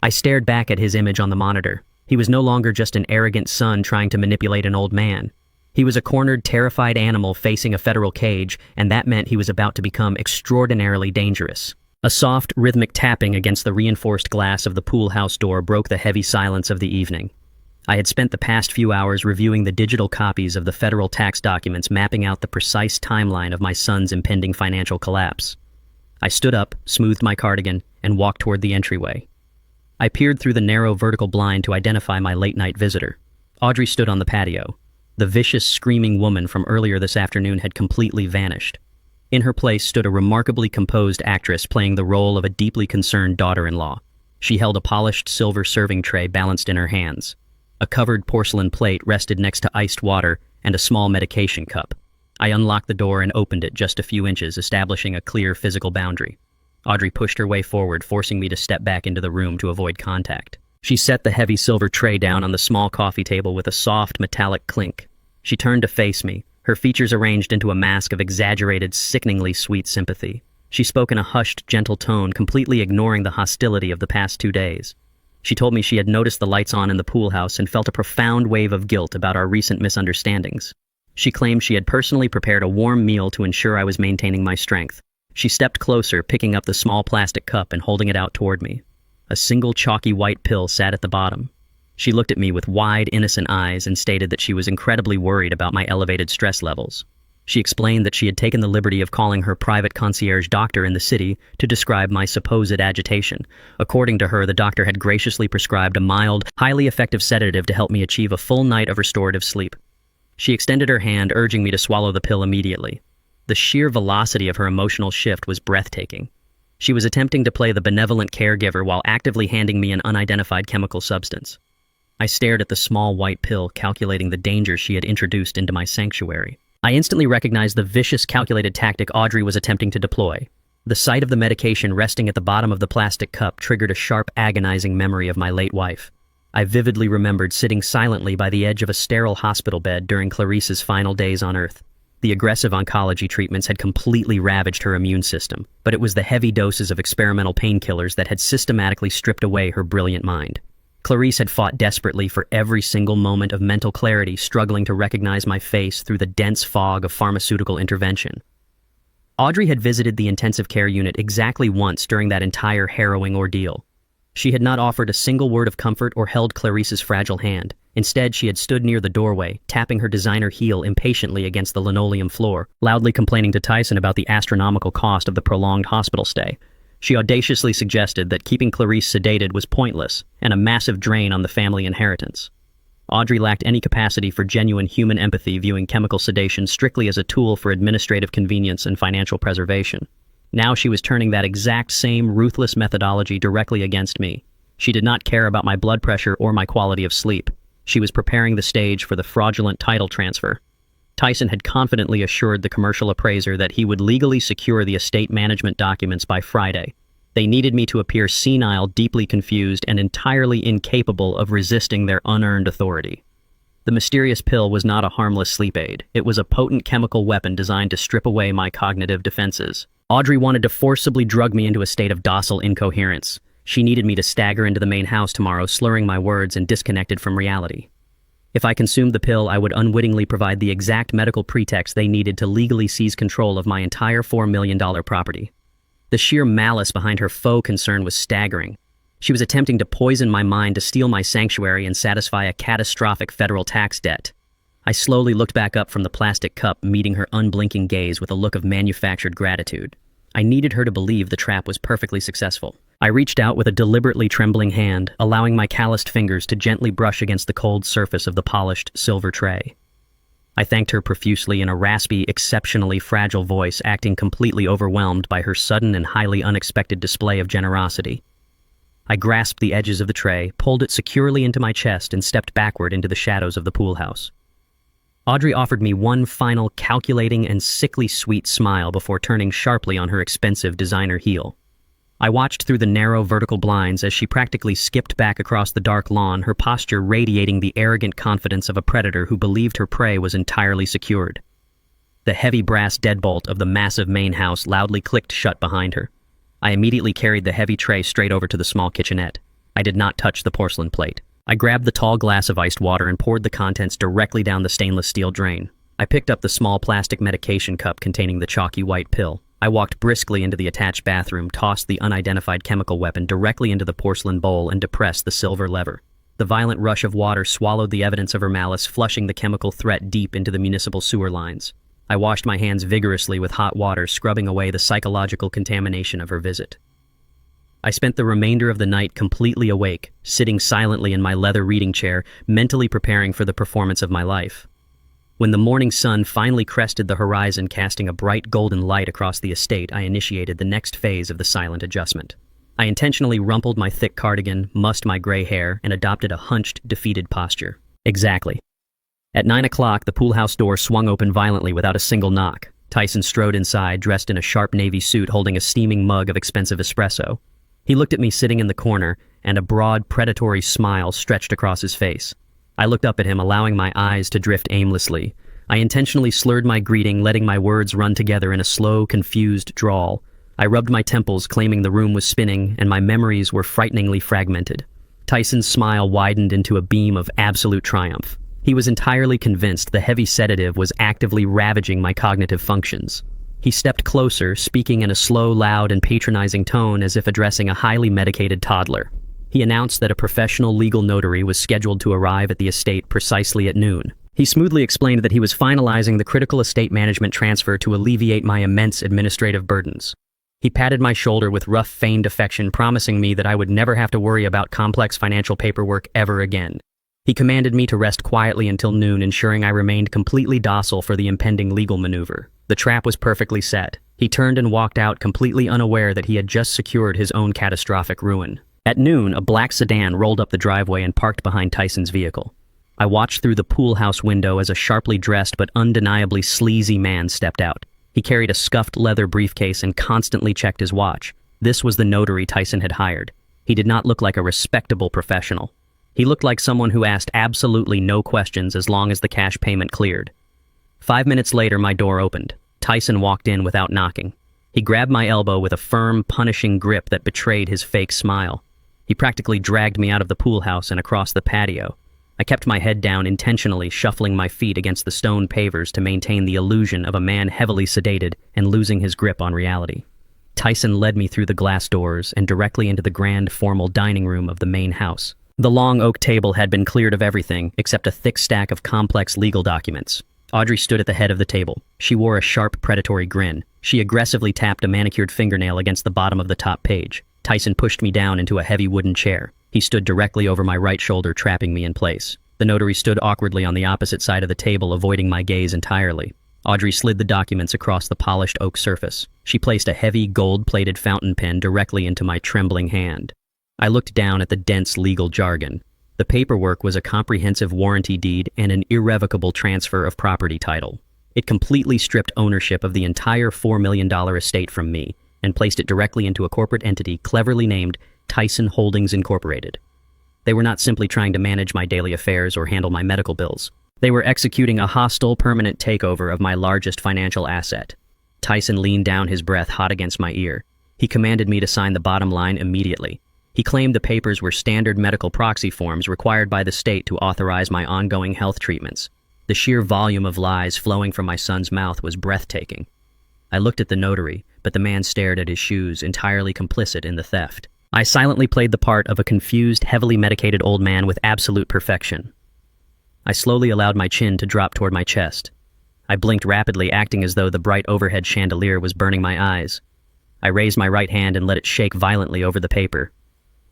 I stared back at his image on the monitor. He was no longer just an arrogant son trying to manipulate an old man. He was a cornered, terrified animal facing a federal cage, and that meant he was about to become extraordinarily dangerous. A soft, rhythmic tapping against the reinforced glass of the pool house door broke the heavy silence of the evening. I had spent the past few hours reviewing the digital copies of the federal tax documents, mapping out the precise timeline of my son's impending financial collapse. I stood up, smoothed my cardigan, and walked toward the entryway. I peered through the narrow vertical blind to identify my late-night visitor. Audrey stood on the patio. The vicious, screaming woman from earlier this afternoon had completely vanished. In her place stood a remarkably composed actress playing the role of a deeply concerned daughter-in-law. She held a polished silver serving tray balanced in her hands. A covered porcelain plate rested next to iced water and a small medication cup. I unlocked the door and opened it just a few inches, establishing a clear physical boundary. Audrey pushed her way forward, forcing me to step back into the room to avoid contact. She set the heavy silver tray down on the small coffee table with a soft, metallic clink. She turned to face me, her features arranged into a mask of exaggerated, sickeningly sweet sympathy. She spoke in a hushed, gentle tone, completely ignoring the hostility of the past 2 days. She told me she had noticed the lights on in the pool house and felt a profound wave of guilt about our recent misunderstandings. She claimed she had personally prepared a warm meal to ensure I was maintaining my strength. She stepped closer, picking up the small plastic cup and holding it out toward me. A single chalky white pill sat at the bottom. She looked at me with wide, innocent eyes and stated that she was incredibly worried about my elevated stress levels. She explained that she had taken the liberty of calling her private concierge doctor in the city to describe my supposed agitation. According to her, the doctor had graciously prescribed a mild, highly effective sedative to help me achieve a full night of restorative sleep. She extended her hand, urging me to swallow the pill immediately. The sheer velocity of her emotional shift was breathtaking. She was attempting to play the benevolent caregiver while actively handing me an unidentified chemical substance. I stared at the small white pill, calculating the danger she had introduced into my sanctuary. I instantly recognized the vicious, calculated tactic Audrey was attempting to deploy. The sight of the medication resting at the bottom of the plastic cup triggered a sharp, agonizing memory of my late wife. I vividly remembered sitting silently by the edge of a sterile hospital bed during Clarice's final days on Earth. The aggressive oncology treatments had completely ravaged her immune system, but it was the heavy doses of experimental painkillers that had systematically stripped away her brilliant mind. Clarice had fought desperately for every single moment of mental clarity, struggling to recognize my face through the dense fog of pharmaceutical intervention. Audrey had visited the intensive care unit exactly once during that entire harrowing ordeal. She had not offered a single word of comfort or held Clarice's fragile hand. Instead, she had stood near the doorway, tapping her designer heel impatiently against the linoleum floor, loudly complaining to Tyson about the astronomical cost of the prolonged hospital stay. She audaciously suggested that keeping Clarice sedated was pointless and a massive drain on the family inheritance. Audrey lacked any capacity for genuine human empathy, viewing chemical sedation strictly as a tool for administrative convenience and financial preservation. Now she was turning that exact same ruthless methodology directly against me. She did not care about my blood pressure or my quality of sleep. She was preparing the stage for the fraudulent title transfer. Tyson had confidently assured the commercial appraiser that he would legally secure the estate management documents by Friday. They needed me to appear senile, deeply confused, and entirely incapable of resisting their unearned authority. The mysterious pill was not a harmless sleep aid. It was a potent chemical weapon designed to strip away my cognitive defenses. Audrey wanted to forcibly drug me into a state of docile incoherence. She needed me to stagger into the main house tomorrow, slurring my words and disconnected from reality. If I consumed the pill, I would unwittingly provide the exact medical pretext they needed to legally seize control of my entire $4 million property. The sheer malice behind her faux concern was staggering. She was attempting to poison my mind to steal my sanctuary and satisfy a catastrophic federal tax debt. I slowly looked back up from the plastic cup, meeting her unblinking gaze with a look of manufactured gratitude. I needed her to believe the trap was perfectly successful. I reached out with a deliberately trembling hand, allowing my calloused fingers to gently brush against the cold surface of the polished silver tray. I thanked her profusely in a raspy, exceptionally fragile voice, acting completely overwhelmed by her sudden and highly unexpected display of generosity. I grasped the edges of the tray, pulled it securely into my chest, and stepped backward into the shadows of the pool house. Audrey offered me one final, calculating and sickly sweet smile before turning sharply on her expensive designer heel. I watched through the narrow vertical blinds as she practically skipped back across the dark lawn, her posture radiating the arrogant confidence of a predator who believed her prey was entirely secured. The heavy brass deadbolt of the massive main house loudly clicked shut behind her. I immediately carried the heavy tray straight over to the small kitchenette. I did not touch the porcelain plate. I grabbed the tall glass of iced water and poured the contents directly down the stainless steel drain. I picked up the small plastic medication cup containing the chalky white pill. I walked briskly into the attached bathroom, tossed the unidentified chemical weapon directly into the porcelain bowl, and depressed the silver lever. The violent rush of water swallowed the evidence of her malice, flushing the chemical threat deep into the municipal sewer lines. I washed my hands vigorously with hot water, scrubbing away the psychological contamination of her visit. I spent the remainder of the night completely awake, sitting silently in my leather reading chair, mentally preparing for the performance of my life. When the morning sun finally crested the horizon, casting a bright golden light across the estate, I initiated the next phase of the silent adjustment. I intentionally rumpled my thick cardigan, mussed my gray hair, and adopted a hunched, defeated posture. Exactly. At 9 o'clock, the pool house door swung open violently without a single knock. Tyson strode inside, dressed in a sharp navy suit, holding a steaming mug of expensive espresso. He looked at me sitting in the corner, and a broad, predatory smile stretched across his face. I looked up at him, allowing my eyes to drift aimlessly. I intentionally slurred my greeting, letting my words run together in a slow, confused drawl. I rubbed my temples, claiming the room was spinning, and my memories were frighteningly fragmented. Tyson's smile widened into a beam of absolute triumph. He was entirely convinced the heavy sedative was actively ravaging my cognitive functions. He stepped closer, speaking in a slow, loud, and patronizing tone as if addressing a highly medicated toddler. He announced that a professional legal notary was scheduled to arrive at the estate precisely at noon. He smoothly explained that he was finalizing the critical estate management transfer to alleviate my immense administrative burdens. He patted my shoulder with rough, feigned affection, promising me that I would never have to worry about complex financial paperwork ever again. He commanded me to rest quietly until noon, ensuring I remained completely docile for the impending legal maneuver. The trap was perfectly set. He turned and walked out, completely unaware that he had just secured his own catastrophic ruin. At noon, a black sedan rolled up the driveway and parked behind Tyson's vehicle. I watched through the pool house window as a sharply dressed but undeniably sleazy man stepped out. He carried a scuffed leather briefcase and constantly checked his watch. This was the notary Tyson had hired. He did not look like a respectable professional. He looked like someone who asked absolutely no questions as long as the cash payment cleared. 5 minutes later, my door opened. Tyson walked in without knocking. He grabbed my elbow with a firm, punishing grip that betrayed his fake smile. He practically dragged me out of the pool house and across the patio. I kept my head down, intentionally shuffling my feet against the stone pavers to maintain the illusion of a man heavily sedated and losing his grip on reality. Tyson led me through the glass doors and directly into the grand, formal dining room of the main house. The long oak table had been cleared of everything except a thick stack of complex legal documents. Audrey stood at the head of the table. She wore a sharp, predatory grin. She aggressively tapped a manicured fingernail against the bottom of the top page. Tyson pushed me down into a heavy wooden chair. He stood directly over my right shoulder, trapping me in place. The notary stood awkwardly on the opposite side of the table, avoiding my gaze entirely. Audrey slid the documents across the polished oak surface. She placed a heavy, gold-plated fountain pen directly into my trembling hand. I looked down at the dense legal jargon. The paperwork was a comprehensive warranty deed and an irrevocable transfer of property title. It completely stripped ownership of the entire $4 million estate from me and placed it directly into a corporate entity cleverly named Tyson Holdings Incorporated. They were not simply trying to manage my daily affairs or handle my medical bills. They were executing a hostile, permanent takeover of my largest financial asset. Tyson leaned down, his breath hot against my ear. He commanded me to sign the bottom line immediately. He claimed the papers were standard medical proxy forms required by the state to authorize my ongoing health treatments. The sheer volume of lies flowing from my son's mouth was breathtaking. I looked at the notary, but the man stared at his shoes, entirely complicit in the theft. I silently played the part of a confused, heavily medicated old man with absolute perfection. I slowly allowed my chin to drop toward my chest. I blinked rapidly, acting as though the bright overhead chandelier was burning my eyes. I raised my right hand and let it shake violently over the paper.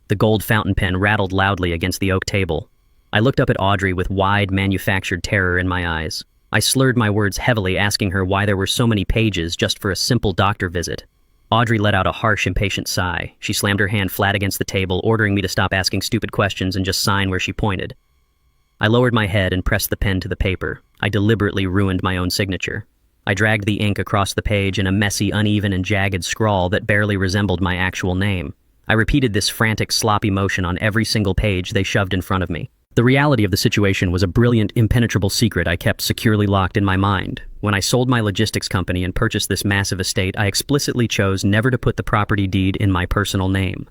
The gold fountain pen rattled loudly against the oak table. I looked up at Audrey with wide, manufactured terror in my eyes. I slurred my words heavily, asking her why there were so many pages just for a simple doctor visit. Audrey let out a harsh, impatient sigh. She slammed her hand flat against the table, ordering me to stop asking stupid questions and just sign where she pointed. I lowered my head and pressed the pen to the paper. I deliberately ruined my own signature. I dragged the ink across the page in a messy, uneven, and jagged scrawl that barely resembled my actual name. I repeated this frantic, sloppy motion on every single page they shoved in front of me. The reality of the situation was a brilliant, impenetrable secret I kept securely locked in my mind. When I sold my logistics company and purchased this massive estate, I explicitly chose never to put the property deed in my personal name.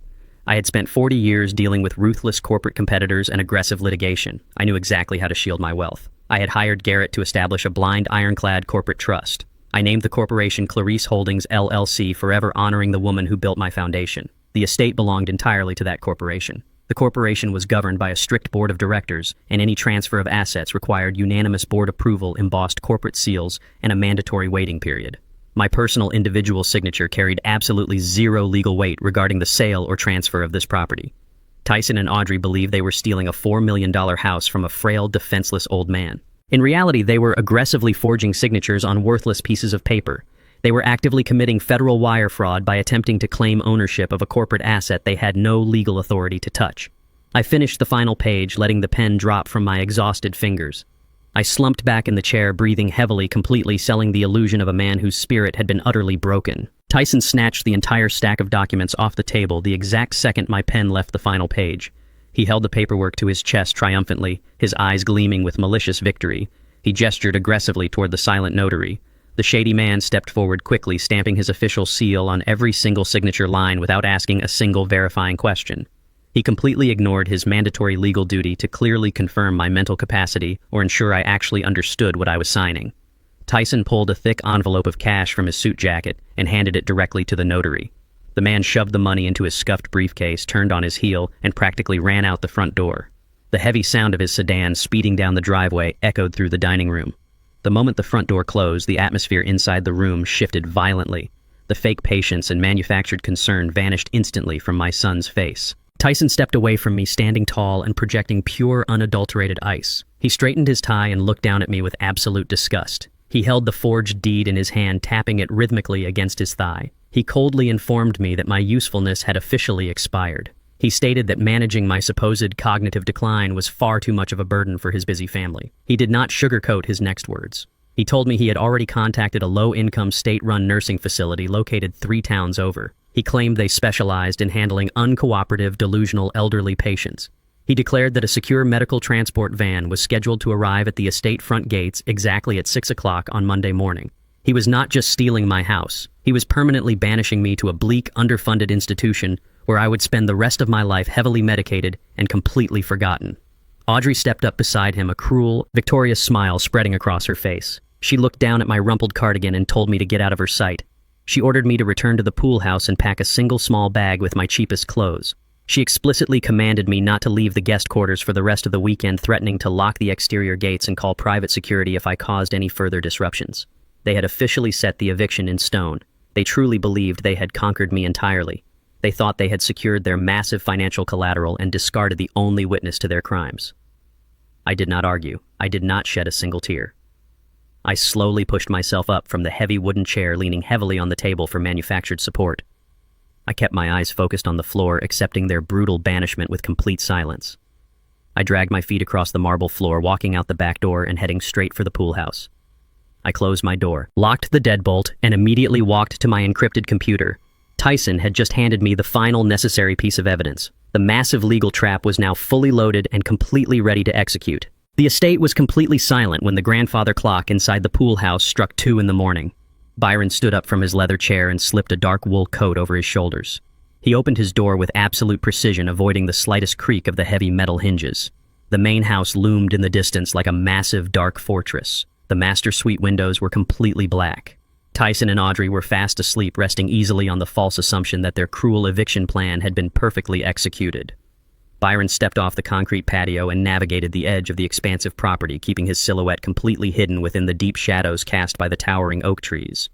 I had spent 40 years dealing with ruthless corporate competitors and aggressive litigation. I knew exactly how to shield my wealth. I had hired Garrett to establish a blind, ironclad corporate trust. I named the corporation Clarice Holdings, LLC, forever honoring the woman who built my foundation. The estate belonged entirely to that corporation. The corporation was governed by a strict board of directors, and any transfer of assets required unanimous board approval, embossed corporate seals, and a mandatory waiting period. My personal individual signature carried absolutely zero legal weight regarding the sale or transfer of this property. Tyson and Audrey believed they were stealing a $4 million house from a frail, defenseless old man. In reality, they were aggressively forging signatures on worthless pieces of paper. They were actively committing federal wire fraud by attempting to claim ownership of a corporate asset they had no legal authority to touch. I finished the final page, letting the pen drop from my exhausted fingers. I slumped back in the chair, breathing heavily, completely selling the illusion of a man whose spirit had been utterly broken. Tyson snatched the entire stack of documents off the table the exact second my pen left the final page. He held the paperwork to his chest triumphantly, his eyes gleaming with malicious victory. He gestured aggressively toward the silent notary. The shady man stepped forward quickly, stamping his official seal on every single signature line without asking a single verifying question. He completely ignored his mandatory legal duty to clearly confirm my mental capacity or ensure I actually understood what I was signing. Tyson pulled a thick envelope of cash from his suit jacket and handed it directly to the notary. The man shoved the money into his scuffed briefcase, turned on his heel, and practically ran out the front door. The heavy sound of his sedan speeding down the driveway echoed through the dining room. The moment the front door closed, the atmosphere inside the room shifted violently. The fake patience and manufactured concern vanished instantly from my son's face. Tyson stepped away from me, standing tall and projecting pure, unadulterated ice. He straightened his tie and looked down at me with absolute disgust. He held the forged deed in his hand, tapping it rhythmically against his thigh. He coldly informed me that my usefulness had officially expired. He stated that managing my supposed cognitive decline was far too much of a burden for his busy family. He did not sugarcoat his next words. He told me he had already contacted a low-income state-run nursing facility located 3 towns over. He claimed they specialized in handling uncooperative, delusional elderly patients. He declared that a secure medical transport van was scheduled to arrive at the estate front gates exactly at 6 o'clock on Monday morning. He was not just stealing my house. He was permanently banishing me to a bleak, underfunded institution where I would spend the rest of my life heavily medicated and completely forgotten. Audrey stepped up beside him, a cruel, victorious smile spreading across her face. She looked down at my rumpled cardigan and told me to get out of her sight. She ordered me to return to the pool house and pack a single small bag with my cheapest clothes. She explicitly commanded me not to leave the guest quarters for the rest of the weekend, threatening to lock the exterior gates and call private security if I caused any further disruptions. They had officially set the eviction in stone. They truly believed they had conquered me entirely. They thought they had secured their massive financial collateral and discarded the only witness to their crimes. I did not argue. I did not shed a single tear. I slowly pushed myself up from the heavy wooden chair, leaning heavily on the table for manufactured support. I kept my eyes focused on the floor, accepting their brutal banishment with complete silence. I dragged my feet across the marble floor, walking out the back door and heading straight for the pool house. I closed my door, locked the deadbolt, and immediately walked to my encrypted computer. Tyson had just handed me the final necessary piece of evidence. The massive legal trap was now fully loaded and completely ready to execute. The estate was completely silent when the grandfather clock inside the pool house struck 2 in the morning. Byron stood up from his leather chair and slipped a dark wool coat over his shoulders. He opened his door with absolute precision, avoiding the slightest creak of the heavy metal hinges. The main house loomed in the distance like a massive, dark fortress. The master suite windows were completely black. Tyson and Audrey were fast asleep, resting easily on the false assumption that their cruel eviction plan had been perfectly executed. Byron stepped off the concrete patio and navigated the edge of the expansive property, keeping his silhouette completely hidden within the deep shadows cast by the towering oak trees.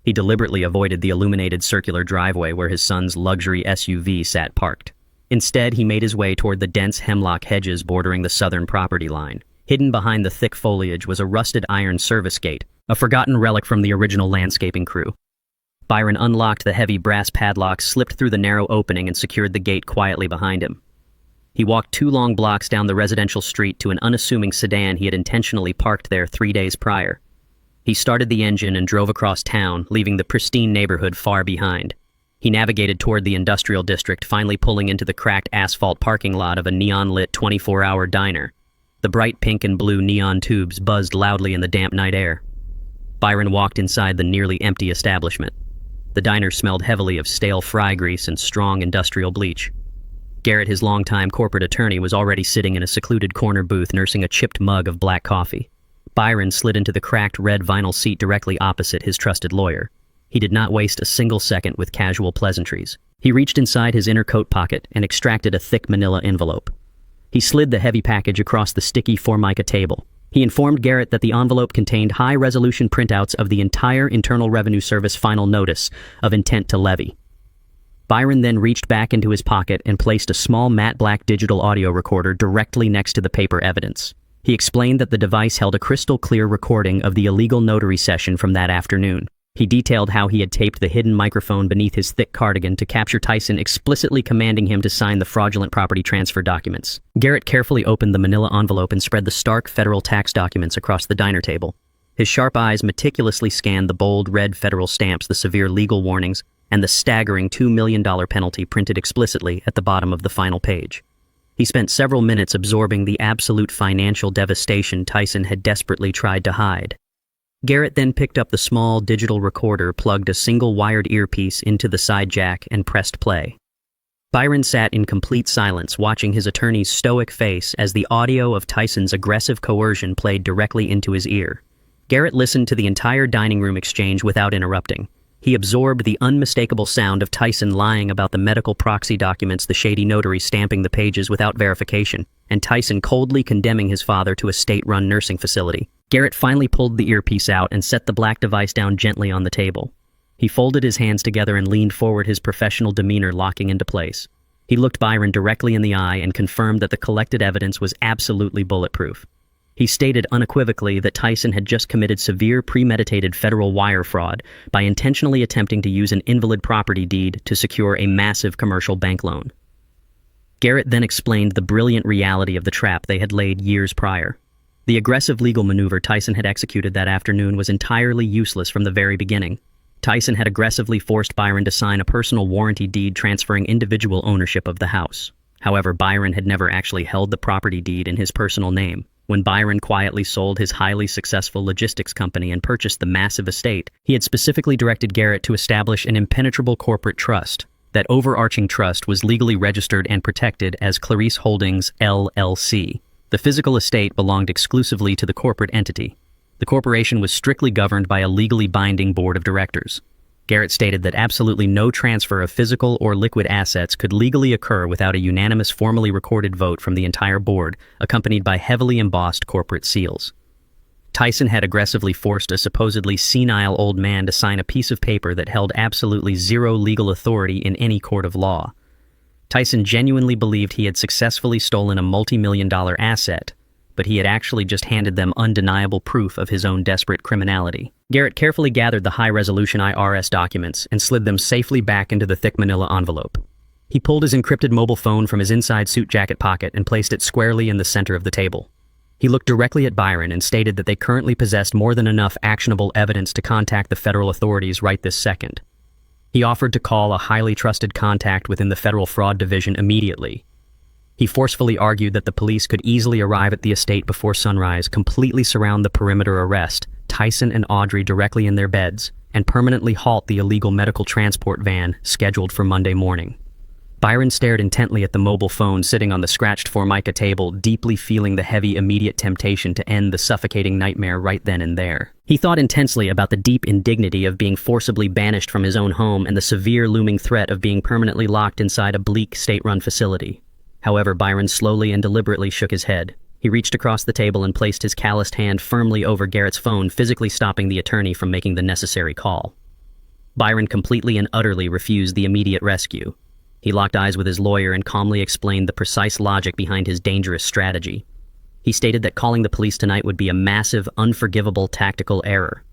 He deliberately avoided the illuminated circular driveway where his son's luxury SUV sat parked. Instead, he made his way toward the dense hemlock hedges bordering the southern property line. Hidden behind the thick foliage was a rusted iron service gate, a forgotten relic from the original landscaping crew. Byron unlocked the heavy brass padlock, slipped through the narrow opening, and secured the gate quietly behind him. He walked 2 long blocks down the residential street to an unassuming sedan he had intentionally parked there 3 days prior. He started the engine and drove across town, leaving the pristine neighborhood far behind. He navigated toward the industrial district, finally pulling into the cracked asphalt parking lot of a neon-lit 24-hour diner. The bright pink and blue neon tubes buzzed loudly in the damp night air. Byron walked inside the nearly empty establishment. The diner smelled heavily of stale fry grease and strong industrial bleach. Garrett, his longtime corporate attorney, was already sitting in a secluded corner booth nursing a chipped mug of black coffee. Byron slid into the cracked red vinyl seat directly opposite his trusted lawyer. He did not waste a single second with casual pleasantries. He reached inside his inner coat pocket and extracted a thick manila envelope. He slid the heavy package across the sticky Formica table. He informed Garrett that the envelope contained high-resolution printouts of the entire Internal Revenue Service final notice of intent to levy. Byron then reached back into his pocket and placed a small matte black digital audio recorder directly next to the paper evidence. He explained that the device held a crystal-clear recording of the illegal notary session from that afternoon. He detailed how he had taped the hidden microphone beneath his thick cardigan to capture Tyson, explicitly commanding him to sign the fraudulent property transfer documents. Garrett carefully opened the manila envelope and spread the stark federal tax documents across the diner table. His sharp eyes meticulously scanned the bold red federal stamps, the severe legal warnings, and the staggering $2 million penalty printed explicitly at the bottom of the final page. He spent several minutes absorbing the absolute financial devastation Tyson had desperately tried to hide. Garrett then picked up the small digital recorder, plugged a single wired earpiece into the side jack, and pressed play. Byron sat in complete silence, watching his attorney's stoic face as the audio of Tyson's aggressive coercion played directly into his ear. Garrett listened to the entire dining room exchange without interrupting. He absorbed the unmistakable sound of Tyson lying about the medical proxy documents, the shady notary stamping the pages without verification, and Tyson coldly condemning his father to a state-run nursing facility. Garrett finally pulled the earpiece out and set the black device down gently on the table. He folded his hands together and leaned forward, his professional demeanor locking into place. He looked Byron directly in the eye and confirmed that the collected evidence was absolutely bulletproof. He stated unequivocally that Tyson had just committed severe premeditated federal wire fraud by intentionally attempting to use an invalid property deed to secure a massive commercial bank loan. Garrett then explained the brilliant reality of the trap they had laid years prior. The aggressive legal maneuver Tyson had executed that afternoon was entirely useless from the very beginning. Tyson had aggressively forced Byron to sign a personal warranty deed transferring individual ownership of the house. However, Byron had never actually held the property deed in his personal name. When Byron quietly sold his highly successful logistics company and purchased the massive estate, he had specifically directed Garrett to establish an impenetrable corporate trust. That overarching trust was legally registered and protected as Clarice Holdings, LLC. The physical estate belonged exclusively to the corporate entity. The corporation was strictly governed by a legally binding board of directors. Garrett stated that absolutely no transfer of physical or liquid assets could legally occur without a unanimous formally recorded vote from the entire board, accompanied by heavily embossed corporate seals. Tyson had aggressively forced a supposedly senile old man to sign a piece of paper that held absolutely zero legal authority in any court of law. Tyson genuinely believed he had successfully stolen a multi-million-dollar asset, but he had actually just handed them undeniable proof of his own desperate criminality. Garrett carefully gathered the high-resolution IRS documents and slid them safely back into the thick manila envelope. He pulled his encrypted mobile phone from his inside suit jacket pocket and placed it squarely in the center of the table. He looked directly at Byron and stated that they currently possessed more than enough actionable evidence to contact the federal authorities right this second. He offered to call a highly trusted contact within the Federal Fraud Division immediately. He forcefully argued that the police could easily arrive at the estate before sunrise, completely surround the perimeter, arrest Tyson and Audrey directly in their beds, and permanently halt the illegal medical transport van scheduled for Monday morning. Byron stared intently at the mobile phone sitting on the scratched formica table, deeply feeling the heavy, immediate temptation to end the suffocating nightmare right then and there. He thought intensely about the deep indignity of being forcibly banished from his own home and the severe looming threat of being permanently locked inside a bleak, state-run facility. However, Byron slowly and deliberately shook his head. He reached across the table and placed his calloused hand firmly over Garrett's phone, physically stopping the attorney from making the necessary call. Byron completely and utterly refused the immediate rescue. He locked eyes with his lawyer and calmly explained the precise logic behind his dangerous strategy. He stated that calling the police tonight would be a massive, unforgivable tactical error.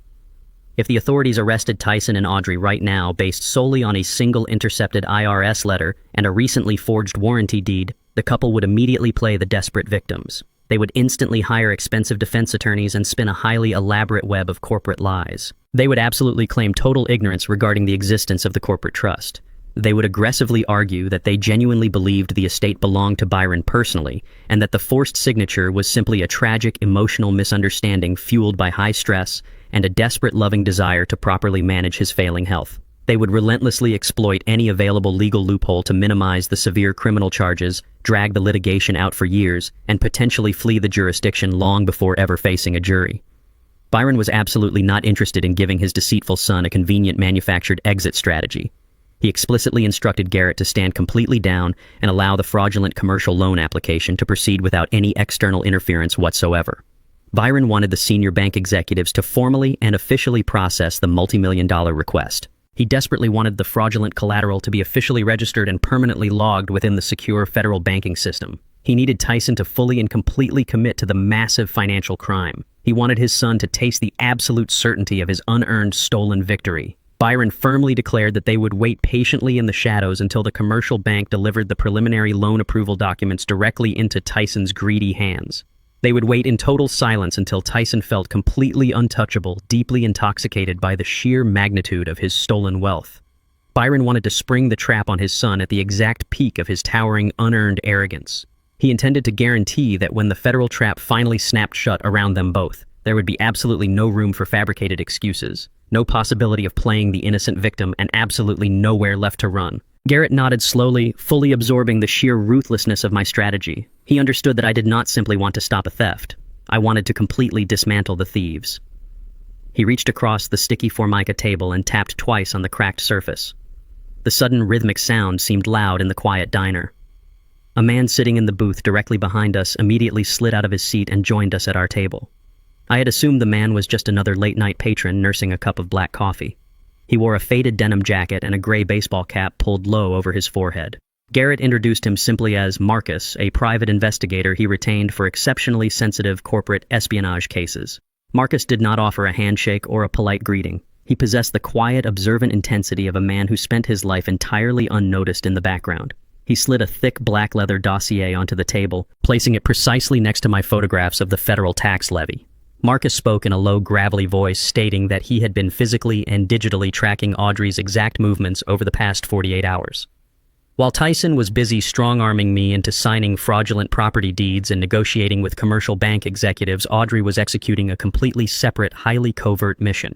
If the authorities arrested Tyson and Audrey right now based solely on a single intercepted IRS letter and a recently forged warranty deed, the couple would immediately play the desperate victims. They would instantly hire expensive defense attorneys and spin a highly elaborate web of corporate lies. They would absolutely claim total ignorance regarding the existence of the corporate trust. They would aggressively argue that they genuinely believed the estate belonged to Byron personally, and that the forced signature was simply a tragic emotional misunderstanding fueled by high stress and a desperate loving desire to properly manage his failing health. They would relentlessly exploit any available legal loophole to minimize the severe criminal charges, drag the litigation out for years, and potentially flee the jurisdiction long before ever facing a jury. Byron was absolutely not interested in giving his deceitful son a convenient manufactured exit strategy. He explicitly instructed Garrett to stand completely down and allow the fraudulent commercial loan application to proceed without any external interference whatsoever. Byron wanted the senior bank executives to formally and officially process the multi-million-dollar request. He desperately wanted the fraudulent collateral to be officially registered and permanently logged within the secure federal banking system. He needed Tyson to fully and completely commit to the massive financial crime. He wanted his son to taste the absolute certainty of his unearned stolen victory. Byron firmly declared that they would wait patiently in the shadows until the commercial bank delivered the preliminary loan approval documents directly into Tyson's greedy hands. They would wait in total silence until Tyson felt completely untouchable, deeply intoxicated by the sheer magnitude of his stolen wealth. Byron wanted to spring the trap on his son at the exact peak of his towering, unearned arrogance. He intended to guarantee that when the federal trap finally snapped shut around them both, there would be absolutely no room for fabricated excuses, no possibility of playing the innocent victim, and absolutely nowhere left to run. Garrett nodded slowly, fully absorbing the sheer ruthlessness of my strategy. He understood that I did not simply want to stop a theft. I wanted to completely dismantle the thieves. He reached across the sticky formica table and tapped twice on the cracked surface. The sudden rhythmic sound seemed loud in the quiet diner. A man sitting in the booth directly behind us immediately slid out of his seat and joined us at our table. I had assumed the man was just another late-night patron nursing a cup of black coffee. He wore a faded denim jacket and a gray baseball cap pulled low over his forehead. Garrett introduced him simply as Marcus, a private investigator he retained for exceptionally sensitive corporate espionage cases. Marcus did not offer a handshake or a polite greeting. He possessed the quiet, observant intensity of a man who spent his life entirely unnoticed in the background. He slid a thick black leather dossier onto the table, placing it precisely next to my photographs of the federal tax levy. Marcus spoke in a low, gravelly voice, stating that he had been physically and digitally tracking Audrey's exact movements over the past 48 hours. While Tyson was busy strong-arming me into signing fraudulent property deeds and negotiating with commercial bank executives, Audrey was executing a completely separate, highly covert mission.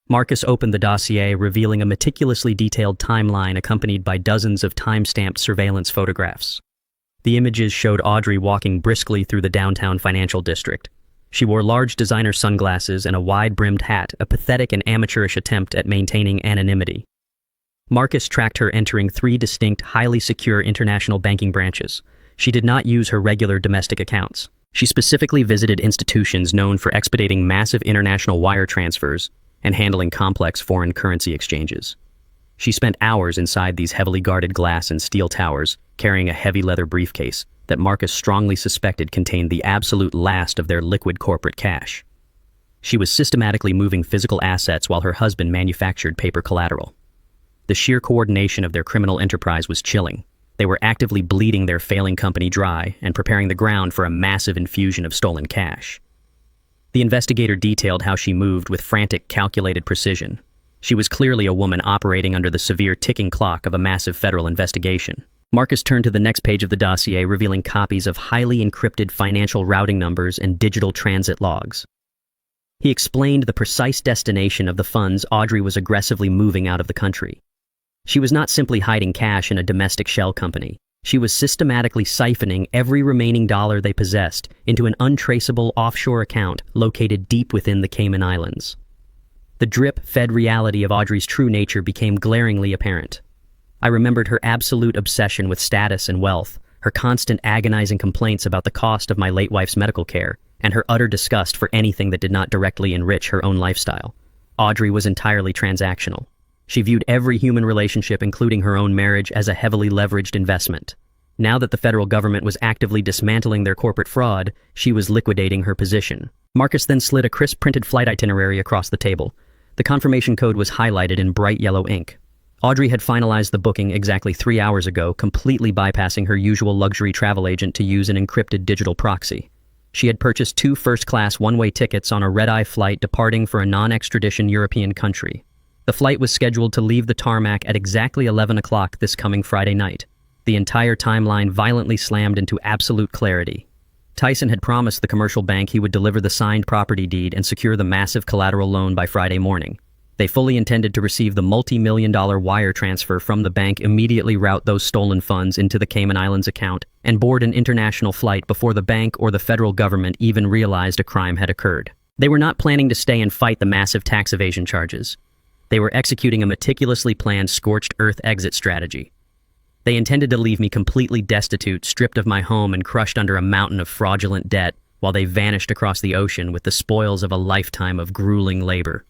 Marcus opened the dossier, revealing a meticulously detailed timeline accompanied by dozens of time-stamped surveillance photographs. The images showed Audrey walking briskly through the downtown financial district. She wore large designer sunglasses and a wide-brimmed hat, a pathetic and amateurish attempt at maintaining anonymity. Marcus tracked her entering 3 distinct, highly secure international banking branches. She did not use her regular domestic accounts. She specifically visited institutions known for expediting massive international wire transfers and handling complex foreign currency exchanges. She spent hours inside these heavily guarded glass and steel towers, carrying a heavy leather briefcase that Marcus strongly suspected contained the absolute last of their liquid corporate cash. She was systematically moving physical assets while her husband manufactured paper collateral. The sheer coordination of their criminal enterprise was chilling. They were actively bleeding their failing company dry and preparing the ground for a massive infusion of stolen cash. The investigator detailed how she moved with frantic, calculated precision. She was clearly a woman operating under the severe ticking clock of a massive federal investigation. Marcus turned to the next page of the dossier, revealing copies of highly encrypted financial routing numbers and digital transit logs. He explained the precise destination of the funds Audrey was aggressively moving out of the country. She was not simply hiding cash in a domestic shell company. She was systematically siphoning every remaining dollar they possessed into an untraceable offshore account located deep within the Cayman Islands. The drip-fed reality of Audrey's true nature became glaringly apparent. I remembered her absolute obsession with status and wealth, her constant agonizing complaints about the cost of my late wife's medical care, and her utter disgust for anything that did not directly enrich her own lifestyle. Audrey was entirely transactional. She viewed every human relationship, including her own marriage, as a heavily leveraged investment. Now that the federal government was actively dismantling their corporate fraud, she was liquidating her position. Marcus then slid a crisp printed flight itinerary across the table. The confirmation code was highlighted in bright yellow ink. Audrey had finalized the booking exactly 3 hours ago, completely bypassing her usual luxury travel agent to use an encrypted digital proxy. She had purchased 2 first-class one-way tickets on a red-eye flight departing for a non-extradition European country. The flight was scheduled to leave the tarmac at exactly 11 o'clock this coming Friday night. The entire timeline violently slammed into absolute clarity. Tyson had promised the commercial bank he would deliver the signed property deed and secure the massive collateral loan by Friday morning. They fully intended to receive the multi-million-dollar wire transfer from the bank, immediately route those stolen funds into the Cayman Islands account, and board an international flight before the bank or the federal government even realized a crime had occurred. They were not planning to stay and fight the massive tax evasion charges. They were executing a meticulously planned scorched earth exit strategy. They intended to leave me completely destitute, stripped of my home and crushed under a mountain of fraudulent debt, while they vanished across the ocean with the spoils of a lifetime of grueling labor.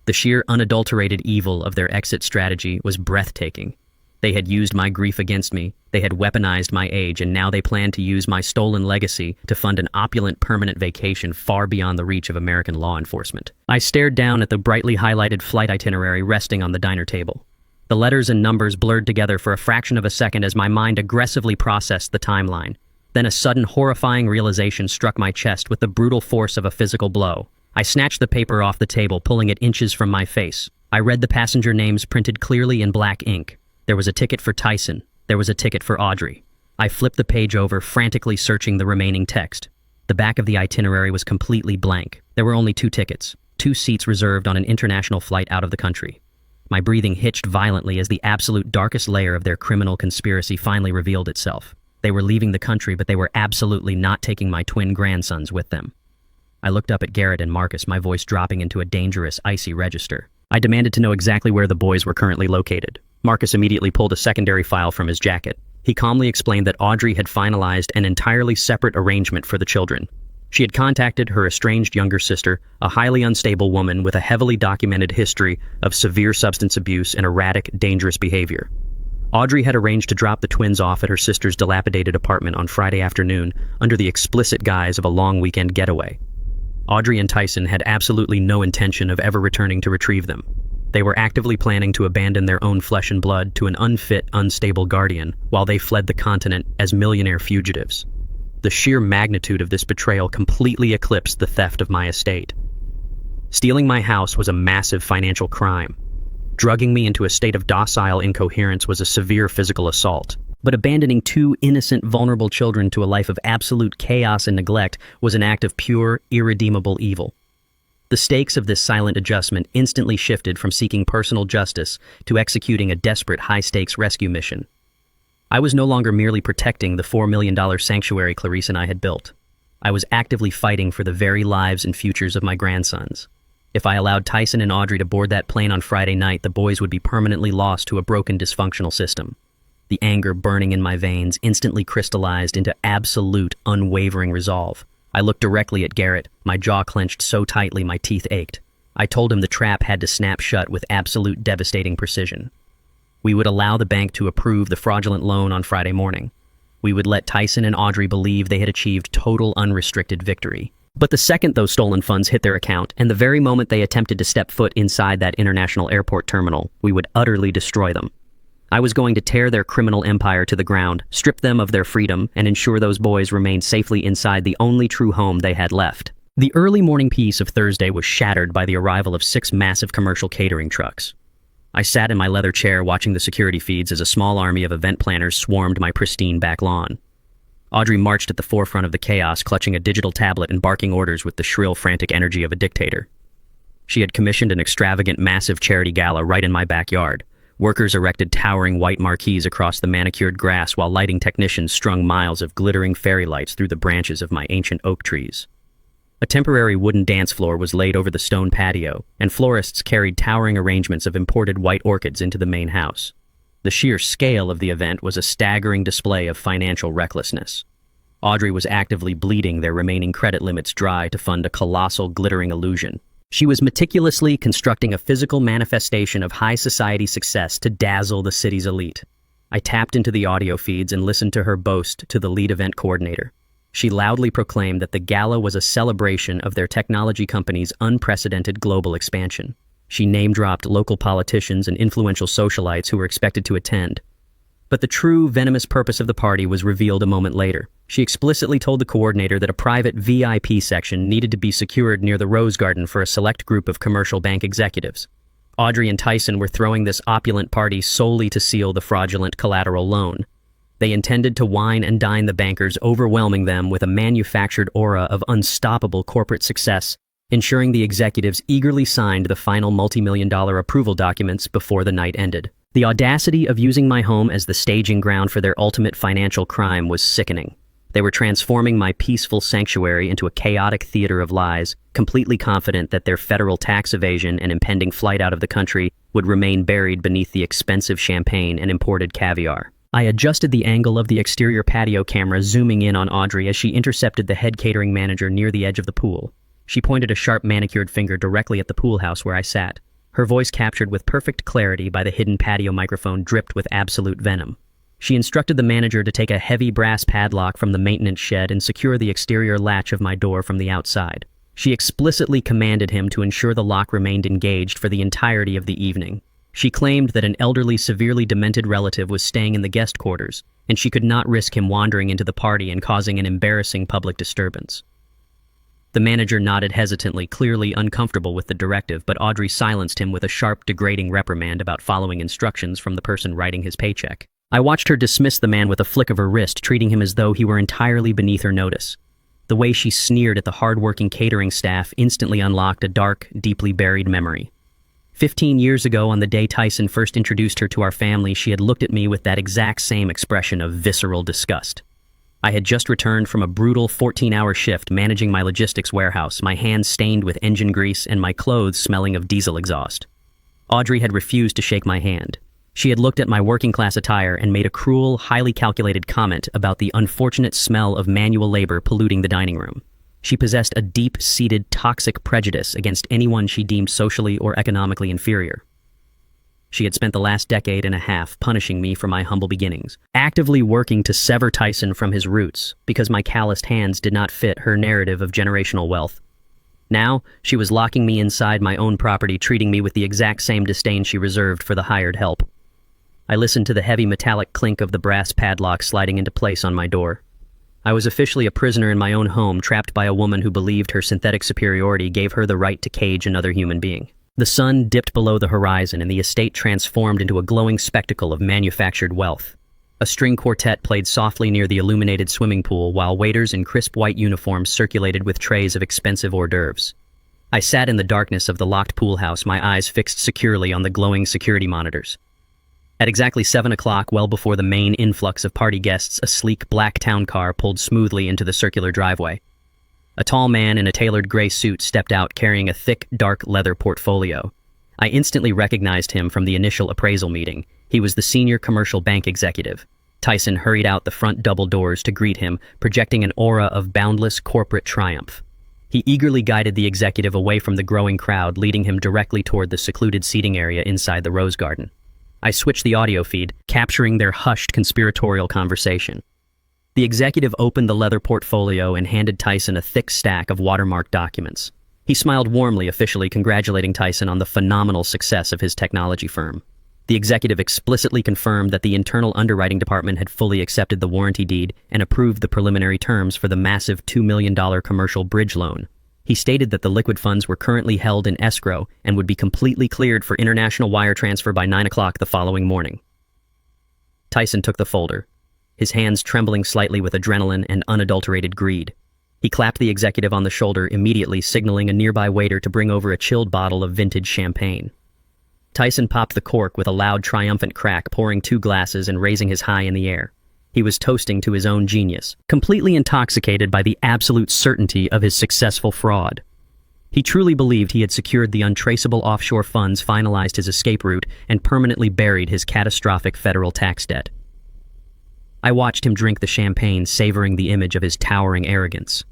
The sheer unadulterated evil of their exit strategy was breathtaking. They had used my grief against me, they had weaponized my age, and now they planned to use my stolen legacy to fund an opulent permanent vacation far beyond the reach of American law enforcement. I stared down at the brightly highlighted flight itinerary resting on the diner table. The letters and numbers blurred together for a fraction of a second as my mind aggressively processed the timeline. Then a sudden horrifying realization struck my chest with the brutal force of a physical blow. I snatched the paper off the table, pulling it inches from my face. I read the passenger names printed clearly in black ink. There was a ticket for Tyson. There was a ticket for Audrey. I flipped the page over, frantically searching the remaining text. The back of the itinerary was completely blank. There were only 2 tickets, 2 seats reserved on an international flight out of the country. My breathing hitched violently as the absolute darkest layer of their criminal conspiracy finally revealed itself. They were leaving the country, but they were absolutely not taking my twin grandsons with them. I looked up at Garrett and Marcus, my voice dropping into a dangerous, icy register. I demanded to know exactly where the boys were currently located. Marcus immediately pulled a secondary file from his jacket. He calmly explained that Audrey had finalized an entirely separate arrangement for the children. She had contacted her estranged younger sister, a highly unstable woman with a heavily documented history of severe substance abuse and erratic, dangerous behavior. Audrey had arranged to drop the twins off at her sister's dilapidated apartment on Friday afternoon under the explicit guise of a long weekend getaway. Audrey and Tyson had absolutely no intention of ever returning to retrieve them. They were actively planning to abandon their own flesh and blood to an unfit, unstable guardian while they fled the continent as millionaire fugitives. The sheer magnitude of this betrayal completely eclipsed the theft of my estate. Stealing my house was a massive financial crime. Drugging me into a state of docile incoherence was a severe physical assault. But abandoning two innocent, vulnerable children to a life of absolute chaos and neglect was an act of pure, irredeemable evil. The stakes of this silent adjustment instantly shifted from seeking personal justice to executing a desperate high-stakes rescue mission. I was no longer merely protecting the $4 million sanctuary Clarice and I had built. I was actively fighting for the very lives and futures of my grandsons. If I allowed Tyson and Audrey to board that plane on Friday night, the boys would be permanently lost to a broken, dysfunctional system. The anger burning in my veins instantly crystallized into absolute, unwavering resolve. I looked directly at Garrett, my jaw clenched so tightly my teeth ached. I told him the trap had to snap shut with absolute devastating precision. We would allow the bank to approve the fraudulent loan on Friday morning. We would let Tyson and Audrey believe they had achieved total unrestricted victory. But the second those stolen funds hit their account, and the very moment they attempted to step foot inside that international airport terminal, we would utterly destroy them. I was going to tear their criminal empire to the ground, strip them of their freedom, and ensure those boys remained safely inside the only true home they had left. The early morning peace of Thursday was shattered by the arrival of 6 massive commercial catering trucks. I sat in my leather chair watching the security feeds as a small army of event planners swarmed my pristine back lawn. Audrey marched at the forefront of the chaos, clutching a digital tablet and barking orders with the shrill, frantic energy of a dictator. She had commissioned an extravagant, massive charity gala right in my backyard. Workers erected towering white marquees across the manicured grass while lighting technicians strung miles of glittering fairy lights through the branches of my ancient oak trees. A temporary wooden dance floor was laid over the stone patio, and florists carried towering arrangements of imported white orchids into the main house. The sheer scale of the event was a staggering display of financial recklessness. Audrey was actively bleeding their remaining credit limits dry to fund a colossal, glittering illusion. She was meticulously constructing a physical manifestation of high society success to dazzle the city's elite. I tapped into the audio feeds and listened to her boast to the lead event coordinator. She loudly proclaimed that the gala was a celebration of their technology company's unprecedented global expansion. She name-dropped local politicians and influential socialites who were expected to attend. But the true, venomous purpose of the party was revealed a moment later. She explicitly told the coordinator that a private VIP section needed to be secured near the Rose Garden for a select group of commercial bank executives. Audrey and Tyson were throwing this opulent party solely to seal the fraudulent collateral loan. They intended to wine and dine the bankers, overwhelming them with a manufactured aura of unstoppable corporate success, ensuring the executives eagerly signed the final multi-million-dollar approval documents before the night ended. The audacity of using my home as the staging ground for their ultimate financial crime was sickening. They were transforming my peaceful sanctuary into a chaotic theater of lies, completely confident that their federal tax evasion and impending flight out of the country would remain buried beneath the expensive champagne and imported caviar. I adjusted the angle of the exterior patio camera, zooming in on Audrey as she intercepted the head catering manager near the edge of the pool. She pointed a sharp manicured finger directly at the pool house where I sat. Her voice captured with perfect clarity by the hidden patio microphone dripped with absolute venom. She instructed the manager to take a heavy brass padlock from the maintenance shed and secure the exterior latch of my door from the outside. She explicitly commanded him to ensure the lock remained engaged for the entirety of the evening. She claimed that an elderly, severely demented relative was staying in the guest quarters, and she could not risk him wandering into the party and causing an embarrassing public disturbance. The manager nodded hesitantly, clearly uncomfortable with the directive, but Audrey silenced him with a sharp, degrading reprimand about following instructions from the person writing his paycheck. I watched her dismiss the man with a flick of her wrist, treating him as though he were entirely beneath her notice. The way she sneered at the hard-working catering staff instantly unlocked a dark, deeply buried memory. 15 years ago, on the day Tyson first introduced her to our family, she had looked at me with that exact same expression of visceral disgust. I had just returned from a brutal 14-hour shift managing my logistics warehouse, my hands stained with engine grease and my clothes smelling of diesel exhaust. Audrey had refused to shake my hand. She had looked at my working-class attire and made a cruel, highly calculated comment about the unfortunate smell of manual labor polluting the dining room. She possessed a deep-seated toxic prejudice against anyone she deemed socially or economically inferior. She had spent the last decade and a half punishing me for my humble beginnings, actively working to sever Tyson from his roots because my calloused hands did not fit her narrative of generational wealth. Now, she was locking me inside my own property, treating me with the exact same disdain she reserved for the hired help. I listened to the heavy metallic clink of the brass padlock sliding into place on my door. I was officially a prisoner in my own home, trapped by a woman who believed her synthetic superiority gave her the right to cage another human being. The sun dipped below the horizon and the estate transformed into a glowing spectacle of manufactured wealth. A string quartet played softly near the illuminated swimming pool while waiters in crisp white uniforms circulated with trays of expensive hors d'oeuvres. I sat in the darkness of the locked pool house, my eyes fixed securely on the glowing security monitors. At exactly 7 o'clock, well before the main influx of party guests, a sleek black town car pulled smoothly into the circular driveway. A tall man in a tailored gray suit stepped out carrying a thick, dark leather portfolio. I instantly recognized him from the initial appraisal meeting. He was the senior commercial bank executive. Tyson hurried out the front double doors to greet him, projecting an aura of boundless corporate triumph. He eagerly guided the executive away from the growing crowd, leading him directly toward the secluded seating area inside the rose garden. I switched the audio feed, capturing their hushed conspiratorial conversation. The executive opened the leather portfolio and handed Tyson a thick stack of watermarked documents. He smiled warmly, officially congratulating Tyson on the phenomenal success of his technology firm. The executive explicitly confirmed that the internal underwriting department had fully accepted the warranty deed and approved the preliminary terms for the massive $2 million commercial bridge loan. He stated that the liquid funds were currently held in escrow and would be completely cleared for international wire transfer by 9 o'clock the following morning. Tyson took the folder, his hands trembling slightly with adrenaline and unadulterated greed. He clapped the executive on the shoulder, immediately signaling a nearby waiter to bring over a chilled bottle of vintage champagne. Tyson popped the cork with a loud, triumphant crack, pouring 2 glasses and raising his high in the air. He was toasting to his own genius, completely intoxicated by the absolute certainty of his successful fraud. He truly believed he had secured the untraceable offshore funds, finalized his escape route, and permanently buried his catastrophic federal tax debt. I watched him drink the champagne, savoring the image of his towering arrogance.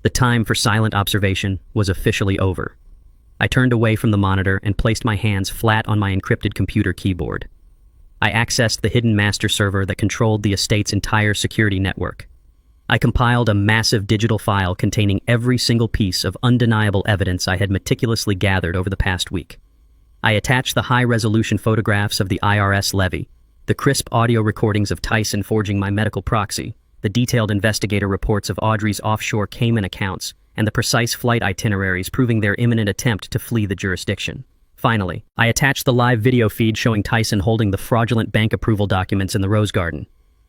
The time for silent observation was officially over. I turned away from the monitor and placed my hands flat on my encrypted computer keyboard. I accessed the hidden master server that controlled the estate's entire security network. I compiled a massive digital file containing every single piece of undeniable evidence I had meticulously gathered over the past week. I attached the high-resolution photographs of the IRS levy, the crisp audio recordings of Tyson forging my medical proxy, the detailed investigator reports of Audrey's offshore Cayman accounts, and the precise flight itineraries proving their imminent attempt to flee the jurisdiction. Finally, I attached the live video feed showing Tyson holding the fraudulent bank approval documents in the Rose Garden.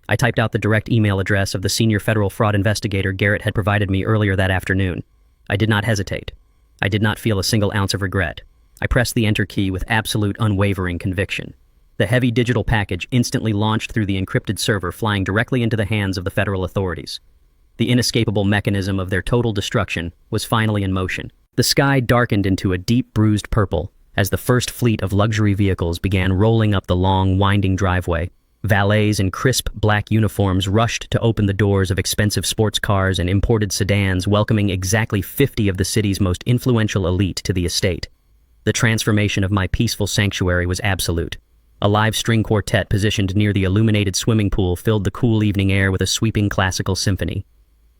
I typed out the direct email address of the senior federal fraud investigator Garrett had provided me earlier that afternoon. I did not hesitate. I did not feel a single ounce of regret. I pressed the enter key with absolute unwavering conviction. The heavy digital package instantly launched through the encrypted server, flying directly into the hands of the federal authorities. The inescapable mechanism of their total destruction was finally in motion. The sky darkened into a deep bruised purple as the first fleet of luxury vehicles began rolling up the long, winding driveway. Valets in crisp black uniforms rushed to open the doors of expensive sports cars and imported sedans, welcoming exactly 50 of the city's most influential elite to the estate. The transformation of my peaceful sanctuary was absolute. A live string quartet positioned near the illuminated swimming pool filled the cool evening air with a sweeping classical symphony.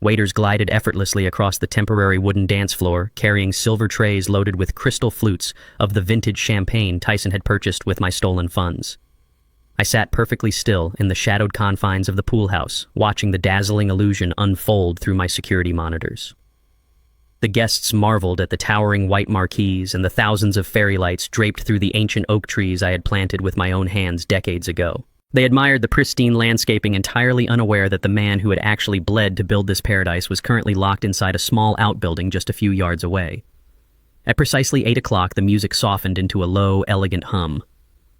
Waiters glided effortlessly across the temporary wooden dance floor, carrying silver trays loaded with crystal flutes of the vintage champagne Tyson had purchased with my stolen funds. I sat perfectly still in the shadowed confines of the pool house, watching the dazzling illusion unfold through my security monitors. The guests marveled at the towering white marquees and the thousands of fairy lights draped through the ancient oak trees I had planted with my own hands decades ago. They admired the pristine landscaping, entirely unaware that the man who had actually bled to build this paradise was currently locked inside a small outbuilding just a few yards away. At precisely 8 o'clock, the music softened into a low, elegant hum.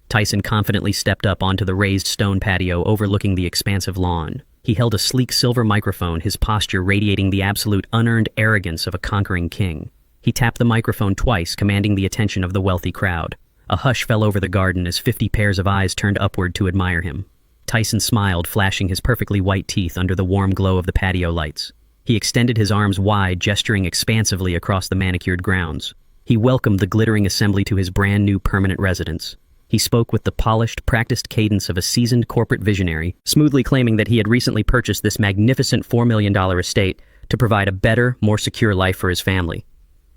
Tyson confidently stepped up onto the raised stone patio overlooking the expansive lawn. He held a sleek silver microphone, his posture radiating the absolute unearned arrogance of a conquering king. He tapped the microphone twice, commanding the attention of the wealthy crowd. A hush fell over the garden as 50 pairs of eyes turned upward to admire him. Tyson smiled, flashing his perfectly white teeth under the warm glow of the patio lights. He extended his arms wide, gesturing expansively across the manicured grounds. He welcomed the glittering assembly to his brand-new permanent residence. He spoke with the polished, practiced cadence of a seasoned corporate visionary, smoothly claiming that he had recently purchased this magnificent $4 million estate to provide a better, more secure life for his family.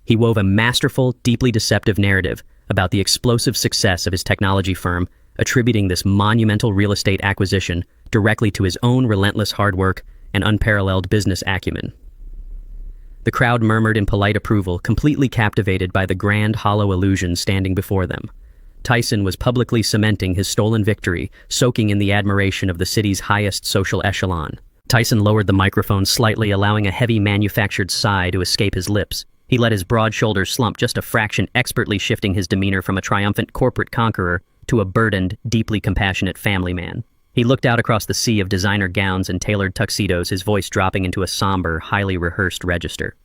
He wove a masterful, deeply deceptive narrative about the explosive success of his technology firm, attributing this monumental real estate acquisition directly to his own relentless hard work and unparalleled business acumen. The crowd murmured in polite approval, completely captivated by the grand, hollow illusion standing before them. Tyson was publicly cementing his stolen victory, soaking in the admiration of the city's highest social echelon. Tyson lowered the microphone slightly, allowing a heavy manufactured sigh to escape his lips. He let his broad shoulders slump just a fraction, expertly shifting his demeanor from a triumphant corporate conqueror to a burdened, deeply compassionate family man. He looked out across the sea of designer gowns and tailored tuxedos, his voice dropping into a somber, highly rehearsed register.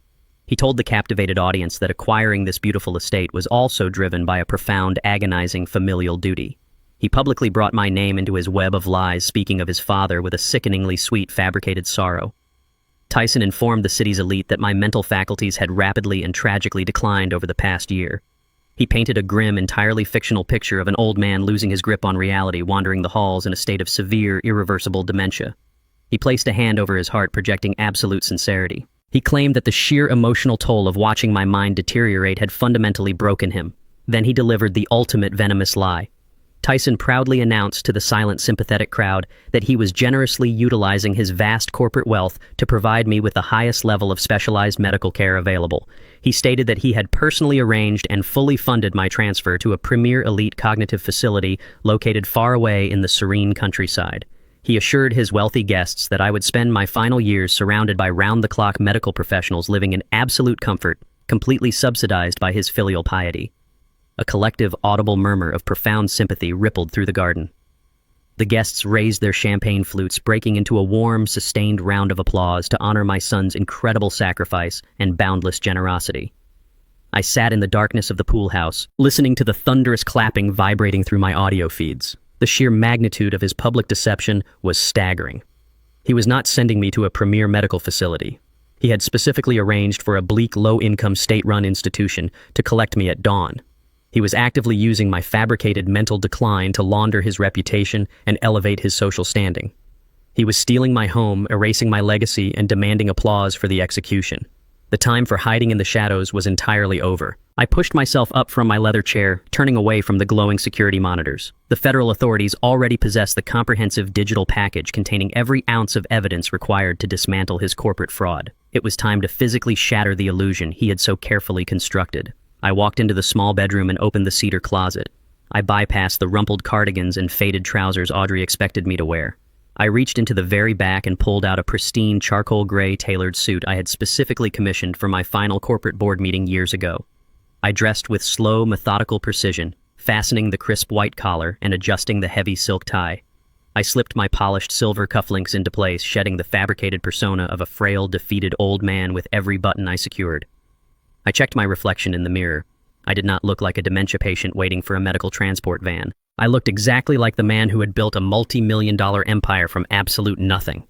He told the captivated audience that acquiring this beautiful estate was also driven by a profound, agonizing familial duty. He publicly brought my name into his web of lies, speaking of his father with a sickeningly sweet, fabricated sorrow. Tyson informed the city's elite that my mental faculties had rapidly and tragically declined over the past year. He painted a grim, entirely fictional picture of an old man losing his grip on reality, wandering the halls in a state of severe, irreversible dementia. He placed a hand over his heart, projecting absolute sincerity. He claimed that the sheer emotional toll of watching my mind deteriorate had fundamentally broken him. Then he delivered the ultimate venomous lie. Tyson proudly announced to the silent, sympathetic crowd that he was generously utilizing his vast corporate wealth to provide me with the highest level of specialized medical care available. He stated that he had personally arranged and fully funded my transfer to a premier elite cognitive facility located far away in the serene countryside. He assured his wealthy guests that I would spend my final years surrounded by round-the-clock medical professionals living in absolute comfort, completely subsidized by his filial piety. A collective, audible murmur of profound sympathy rippled through the garden. The guests raised their champagne flutes, breaking into a warm, sustained round of applause to honor my son's incredible sacrifice and boundless generosity. I sat in the darkness of the pool house, listening to the thunderous clapping vibrating through my audio feeds. The sheer magnitude of his public deception was staggering. He was not sending me to a premier medical facility. He had specifically arranged for a bleak, low-income state-run institution to collect me at dawn. He was actively using my fabricated mental decline to launder his reputation and elevate his social standing. He was stealing my home, erasing my legacy, and demanding applause for the execution. The time for hiding in the shadows was entirely over. I pushed myself up from my leather chair, turning away from the glowing security monitors. The federal authorities already possessed the comprehensive digital package containing every ounce of evidence required to dismantle his corporate fraud. It was time to physically shatter the illusion he had so carefully constructed. I walked into the small bedroom and opened the cedar closet. I bypassed the rumpled cardigans and faded trousers Audrey expected me to wear. I reached into the very back and pulled out a pristine charcoal gray tailored suit I had specifically commissioned for my final corporate board meeting years ago. I dressed with slow, methodical precision, fastening the crisp white collar and adjusting the heavy silk tie. I slipped my polished silver cufflinks into place, shedding the fabricated persona of a frail, defeated old man with every button I secured. I checked my reflection in the mirror. I did not look like a dementia patient waiting for a medical transport van. I looked exactly like the man who had built a multi-million-dollar empire from absolute nothing.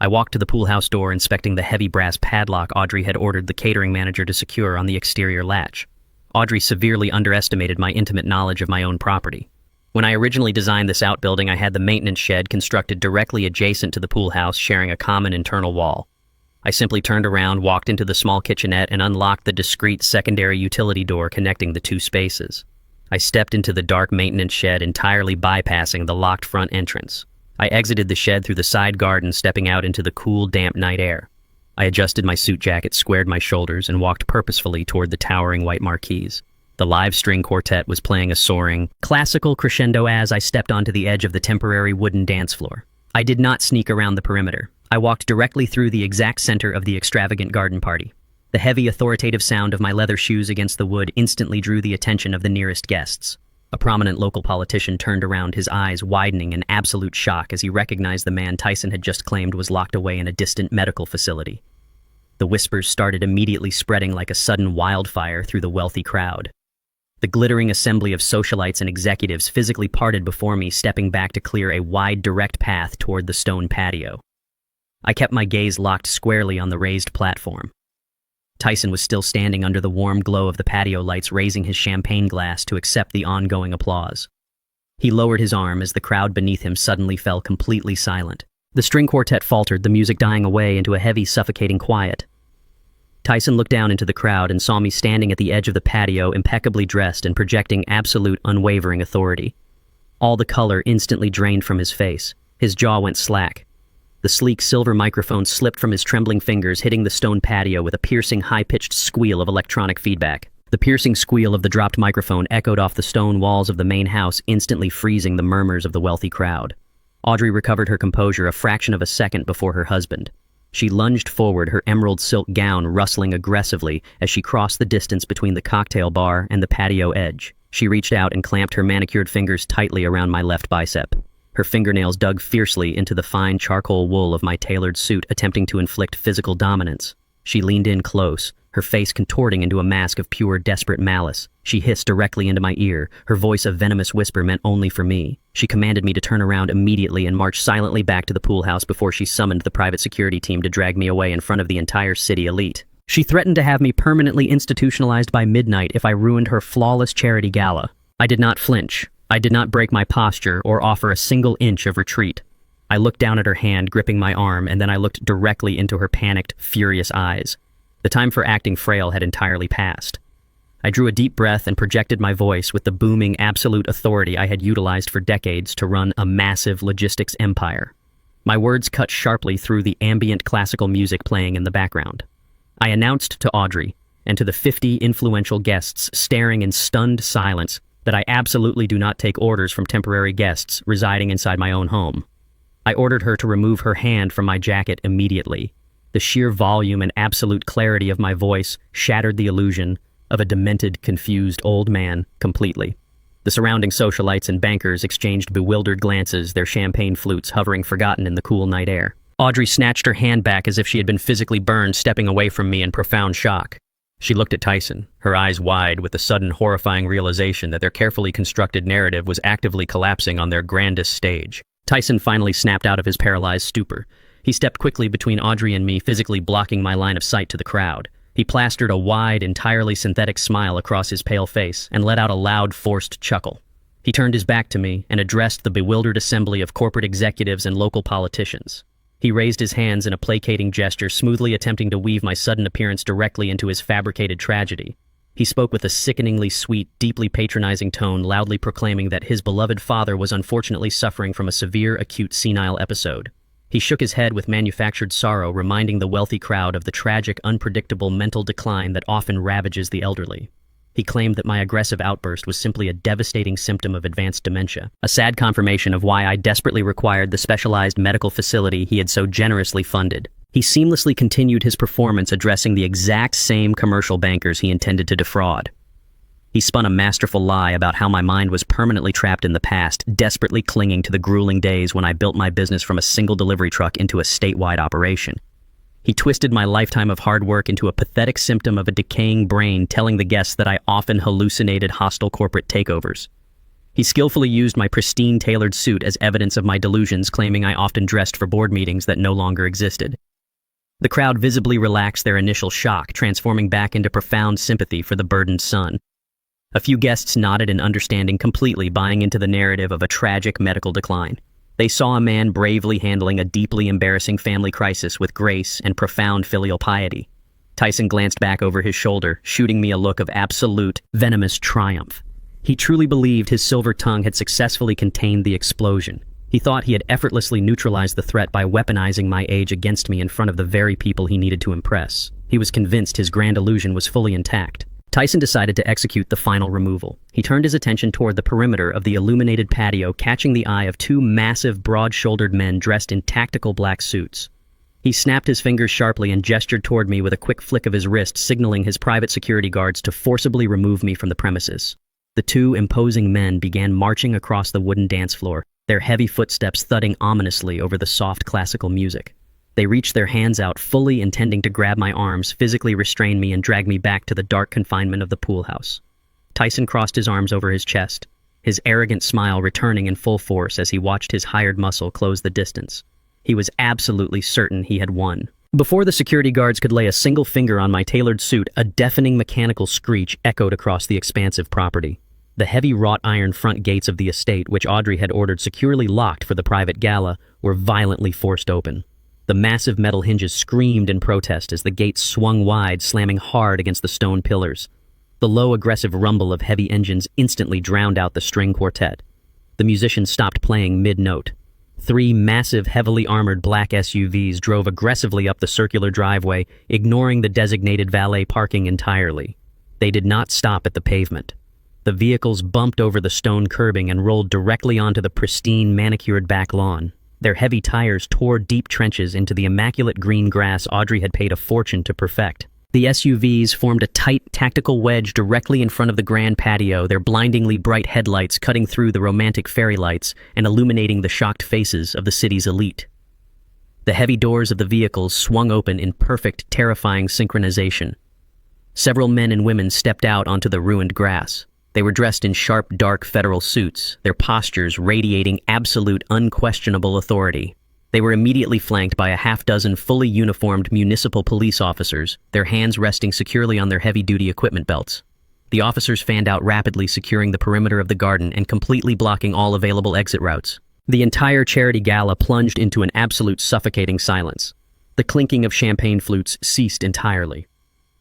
I walked to the pool house door, inspecting the heavy brass padlock Audrey had ordered the catering manager to secure on the exterior latch. Audrey severely underestimated my intimate knowledge of my own property. When I originally designed this outbuilding, I had the maintenance shed constructed directly adjacent to the pool house, sharing a common internal wall. I simply turned around, walked into the small kitchenette, and unlocked the discreet secondary utility door connecting the two spaces. I stepped into the dark maintenance shed, entirely bypassing the locked front entrance. I exited the shed through the side garden, stepping out into the cool, damp night air. I adjusted my suit jacket, squared my shoulders, and walked purposefully toward the towering white marquise. The live string quartet was playing a soaring, classical crescendo as I stepped onto the edge of the temporary wooden dance floor. I did not sneak around the perimeter. I walked directly through the exact center of the extravagant garden party. The heavy, authoritative sound of my leather shoes against the wood instantly drew the attention of the nearest guests. A prominent local politician turned around, his eyes widening in absolute shock as he recognized the man Tyson had just claimed was locked away in a distant medical facility. The whispers started immediately spreading like a sudden wildfire through the wealthy crowd. The glittering assembly of socialites and executives physically parted before me, stepping back to clear a wide, direct path toward the stone patio. I kept my gaze locked squarely on the raised platform. Tyson was still standing under the warm glow of the patio lights, raising his champagne glass to accept the ongoing applause. He lowered his arm as the crowd beneath him suddenly fell completely silent. The string quartet faltered, the music dying away into a heavy, suffocating quiet. Tyson looked down into the crowd and saw me standing at the edge of the patio, impeccably dressed and projecting absolute, unwavering authority. All the color instantly drained from his face. His jaw went slack. The sleek silver microphone slipped from his trembling fingers, hitting the stone patio with a piercing, high-pitched squeal of electronic feedback. The piercing squeal of the dropped microphone echoed off the stone walls of the main house, instantly freezing the murmurs of the wealthy crowd. Audrey recovered her composure a fraction of a second before her husband. She lunged forward, her emerald silk gown rustling aggressively as she crossed the distance between the cocktail bar and the patio edge. She reached out and clamped her manicured fingers tightly around my left bicep. Her fingernails dug fiercely into the fine charcoal wool of my tailored suit, attempting to inflict physical dominance. She leaned in close, her face contorting into a mask of pure, desperate malice. She hissed directly into my ear, her voice a venomous whisper meant only for me. She commanded me to turn around immediately and march silently back to the pool house before she summoned the private security team to drag me away in front of the entire city elite. She threatened to have me permanently institutionalized by midnight if I ruined her flawless charity gala. I did not flinch. I did not break my posture or offer a single inch of retreat. I looked down at her hand, gripping my arm, and then I looked directly into her panicked, furious eyes. The time for acting frail had entirely passed. I drew a deep breath and projected my voice with the booming, absolute authority I had utilized for decades to run a massive logistics empire. My words cut sharply through the ambient classical music playing in the background. I announced to Audrey, and to the 50 influential guests staring in stunned silence, that I absolutely do not take orders from temporary guests residing inside my own home. I ordered her to remove her hand from my jacket immediately. The sheer volume and absolute clarity of my voice shattered the illusion of a demented, confused old man completely. The surrounding socialites and bankers exchanged bewildered glances, their champagne flutes hovering forgotten in the cool night air. Audrey snatched her hand back as if she had been physically burned, stepping away from me in profound shock. She looked at Tyson, her eyes wide with the sudden horrifying realization that their carefully constructed narrative was actively collapsing on their grandest stage. Tyson finally snapped out of his paralyzed stupor. He stepped quickly between Audrey and me, physically blocking my line of sight to the crowd. He plastered a wide, entirely synthetic smile across his pale face and let out a loud, forced chuckle. He turned his back to me and addressed the bewildered assembly of corporate executives and local politicians. He raised his hands in a placating gesture, smoothly attempting to weave my sudden appearance directly into his fabricated tragedy. He spoke with a sickeningly sweet, deeply patronizing tone, loudly proclaiming that his beloved father was unfortunately suffering from a severe, acute senile episode. He shook his head with manufactured sorrow, reminding the wealthy crowd of the tragic, unpredictable mental decline that often ravages the elderly. He claimed that my aggressive outburst was simply a devastating symptom of advanced dementia, a sad confirmation of why I desperately required the specialized medical facility he had so generously funded. He seamlessly continued his performance, addressing the exact same commercial bankers he intended to defraud. He spun a masterful lie about how my mind was permanently trapped in the past, desperately clinging to the grueling days when I built my business from a single delivery truck into a statewide operation. He twisted my lifetime of hard work into a pathetic symptom of a decaying brain, telling the guests that I often hallucinated hostile corporate takeovers. He skillfully used my pristine tailored suit as evidence of my delusions, claiming I often dressed for board meetings that no longer existed. The crowd visibly relaxed their initial shock, transforming back into profound sympathy for the burdened son. A few guests nodded in understanding, completely buying into the narrative of a tragic medical decline. They saw a man bravely handling a deeply embarrassing family crisis with grace and profound filial piety. Tyson glanced back over his shoulder, shooting me a look of absolute, venomous triumph. He truly believed his silver tongue had successfully contained the explosion. He thought he had effortlessly neutralized the threat by weaponizing my age against me in front of the very people he needed to impress. He was convinced his grand illusion was fully intact. Tyson decided to execute the final removal. He turned his attention toward the perimeter of the illuminated patio, catching the eye of two massive, broad-shouldered men dressed in tactical black suits. He snapped his fingers sharply and gestured toward me with a quick flick of his wrist, signaling his private security guards to forcibly remove me from the premises. The two imposing men began marching across the wooden dance floor, their heavy footsteps thudding ominously over the soft classical music. They reached their hands out, fully intending to grab my arms, physically restrain me, and drag me back to the dark confinement of the pool house. Tyson crossed his arms over his chest, his arrogant smile returning in full force as he watched his hired muscle close the distance. He was absolutely certain he had won. Before the security guards could lay a single finger on my tailored suit, a deafening mechanical screech echoed across the expansive property. The heavy wrought iron front gates of the estate, which Audrey had ordered securely locked for the private gala, were violently forced open. The massive metal hinges screamed in protest as the gates swung wide, slamming hard against the stone pillars. The low, aggressive rumble of heavy engines instantly drowned out the string quartet. The musicians stopped playing mid-note. 3 massive, heavily armored black SUVs drove aggressively up the circular driveway, ignoring the designated valet parking entirely. They did not stop at the pavement. The vehicles bumped over the stone curbing and rolled directly onto the pristine, manicured back lawn. Their heavy tires tore deep trenches into the immaculate green grass Audrey had paid a fortune to perfect. The SUVs formed a tight, tactical wedge directly in front of the grand patio, their blindingly bright headlights cutting through the romantic fairy lights and illuminating the shocked faces of the city's elite. The heavy doors of the vehicles swung open in perfect, terrifying synchronization. Several men and women stepped out onto the ruined grass. They were dressed in sharp, dark federal suits, their postures radiating absolute, unquestionable authority. They were immediately flanked by a half-dozen fully uniformed municipal police officers, their hands resting securely on their heavy-duty equipment belts. The officers fanned out rapidly, securing the perimeter of the garden and completely blocking all available exit routes. The entire charity gala plunged into an absolute suffocating silence. The clinking of champagne flutes ceased entirely.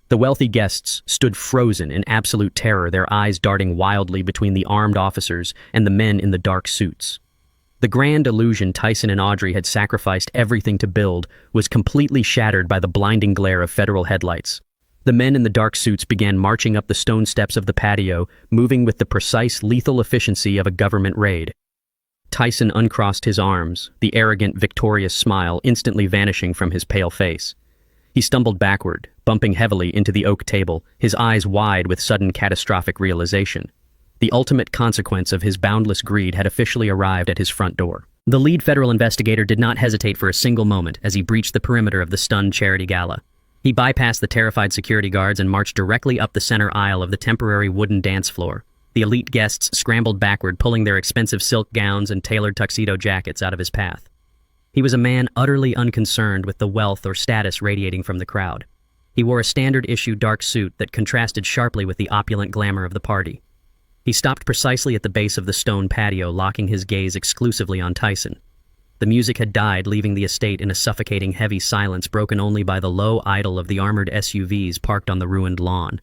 The wealthy guests stood frozen in absolute terror, their eyes darting wildly between the armed officers and the men in the dark suits. The grand illusion Tyson and Audrey had sacrificed everything to build was completely shattered by the blinding glare of federal headlights. The men in the dark suits began marching up the stone steps of the patio, moving with the precise, lethal efficiency of a government raid. Tyson uncrossed his arms, the arrogant, victorious smile instantly vanishing from his pale face. He stumbled backward, bumping heavily into the oak table, his eyes wide with sudden catastrophic realization. The ultimate consequence of his boundless greed had officially arrived at his front door. The lead federal investigator did not hesitate for a single moment as he breached the perimeter of the stunned charity gala. He bypassed the terrified security guards and marched directly up the center aisle of the temporary wooden dance floor. The elite guests scrambled backward, pulling their expensive silk gowns and tailored tuxedo jackets out of his path. He was a man utterly unconcerned with the wealth or status radiating from the crowd. He wore a standard-issue dark suit that contrasted sharply with the opulent glamour of the party. He stopped precisely at the base of the stone patio, locking his gaze exclusively on Tyson. The music had died, leaving the estate in a suffocating heavy silence broken only by the low idle of the armored SUVs parked on the ruined lawn.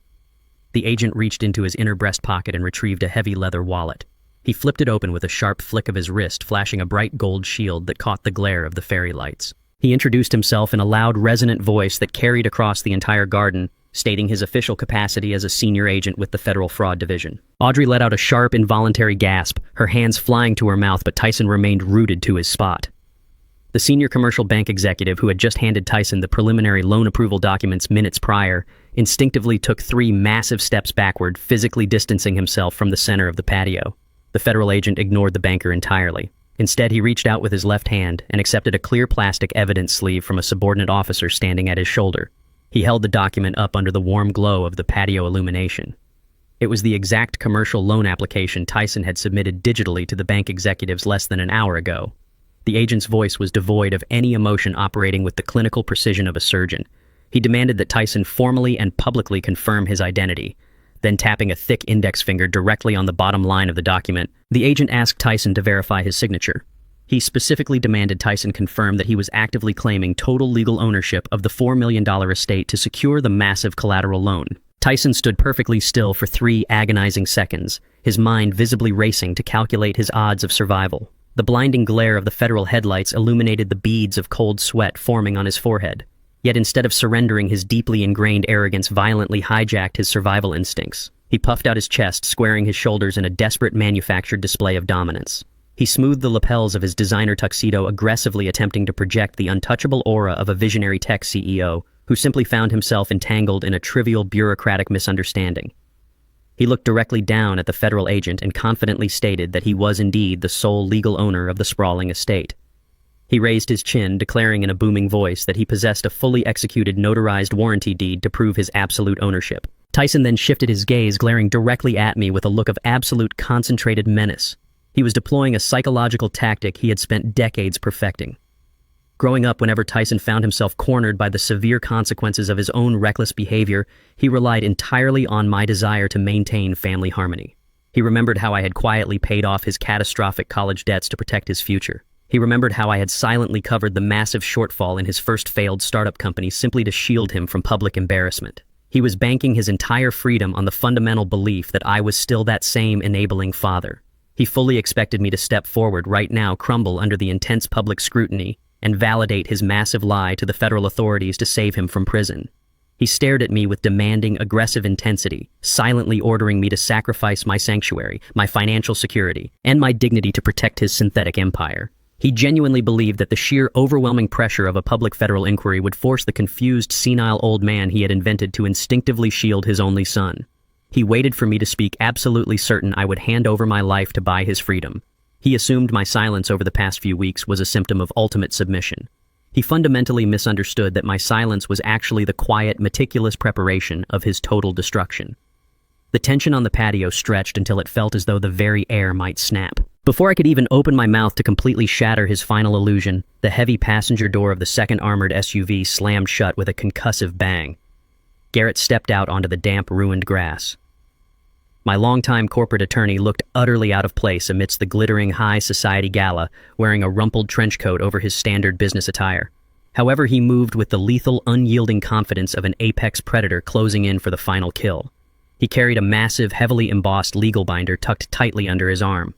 The agent reached into his inner breast pocket and retrieved a heavy leather wallet. He flipped it open with a sharp flick of his wrist, flashing a bright gold shield that caught the glare of the fairy lights. He introduced himself in a loud, resonant voice that carried across the entire garden, stating his official capacity as a senior agent with the Federal Fraud Division. Audrey let out a sharp, involuntary gasp, her hands flying to her mouth, but Tyson remained rooted to his spot. The senior commercial bank executive, who had just handed Tyson the preliminary loan approval documents minutes prior, instinctively took 3 massive steps backward, physically distancing himself from the center of the patio. The federal agent ignored the banker entirely. Instead, he reached out with his left hand and accepted a clear plastic evidence sleeve from a subordinate officer standing at his shoulder. He held the document up under the warm glow of the patio illumination. It was the exact commercial loan application Tyson had submitted digitally to the bank executives less than an hour ago. The agent's voice was devoid of any emotion, operating with the clinical precision of a surgeon. He demanded that Tyson formally and publicly confirm his identity. Then, tapping a thick index finger directly on the bottom line of the document, the agent asked Tyson to verify his signature. He specifically demanded Tyson confirm that he was actively claiming total legal ownership of the $4 million estate to secure the massive collateral loan. Tyson stood perfectly still for 3 agonizing seconds, his mind visibly racing to calculate his odds of survival. The blinding glare of the federal headlights illuminated the beads of cold sweat forming on his forehead. Yet instead of surrendering, his deeply ingrained arrogance violently hijacked his survival instincts. He puffed out his chest, squaring his shoulders in a desperate manufactured display of dominance. He smoothed the lapels of his designer tuxedo, aggressively attempting to project the untouchable aura of a visionary tech CEO who simply found himself entangled in a trivial bureaucratic misunderstanding. He looked directly down at the federal agent and confidently stated that he was indeed the sole legal owner of the sprawling estate. He raised his chin, declaring in a booming voice that he possessed a fully executed notarized warranty deed to prove his absolute ownership. Tyson then shifted his gaze, glaring directly at me with a look of absolute concentrated menace. He was deploying a psychological tactic he had spent decades perfecting. Growing up, whenever Tyson found himself cornered by the severe consequences of his own reckless behavior, he relied entirely on my desire to maintain family harmony. He remembered how I had quietly paid off his catastrophic college debts to protect his future. He remembered how I had silently covered the massive shortfall in his first failed startup company simply to shield him from public embarrassment. He was banking his entire freedom on the fundamental belief that I was still that same enabling father. He fully expected me to step forward right now, crumble under the intense public scrutiny, and validate his massive lie to the federal authorities to save him from prison. He stared at me with demanding, aggressive intensity, silently ordering me to sacrifice my sanctuary, my financial security, and my dignity to protect his synthetic empire. He genuinely believed that the sheer overwhelming pressure of a public federal inquiry would force the confused, senile old man he had invented to instinctively shield his only son. He waited for me to speak, absolutely certain I would hand over my life to buy his freedom. He assumed my silence over the past few weeks was a symptom of ultimate submission. He fundamentally misunderstood that my silence was actually the quiet, meticulous preparation of his total destruction. The tension on the patio stretched until it felt as though the very air might snap. Before I could even open my mouth to completely shatter his final illusion, the heavy passenger door of the second armored SUV slammed shut with a concussive bang. Garrett stepped out onto the damp, ruined grass. My longtime corporate attorney looked utterly out of place amidst the glittering high society gala, wearing a rumpled trench coat over his standard business attire. However, he moved with the lethal, unyielding confidence of an apex predator closing in for the final kill. He carried a massive, heavily embossed legal binder tucked tightly under his arm.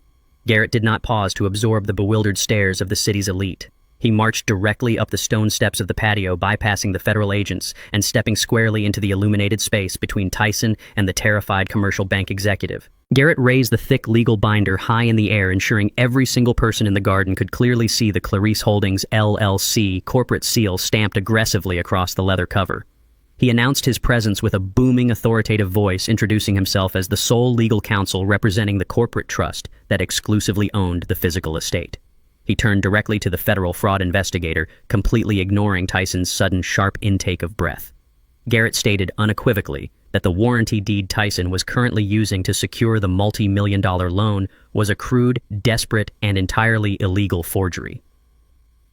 Garrett did not pause to absorb the bewildered stares of the city's elite. He marched directly up the stone steps of the patio, bypassing the federal agents and stepping squarely into the illuminated space between Tyson and the terrified commercial bank executive. Garrett raised the thick legal binder high in the air, ensuring every single person in the garden could clearly see the Clarice Holdings LLC corporate seal stamped aggressively across the leather cover. He announced his presence with a booming, authoritative voice, introducing himself as the sole legal counsel representing the corporate trust that exclusively owned the physical estate. He turned directly to the federal fraud investigator, completely ignoring Tyson's sudden, sharp intake of breath. Garrett stated unequivocally that the warranty deed Tyson was currently using to secure the multi-million-dollar loan was a crude, desperate, and entirely illegal forgery.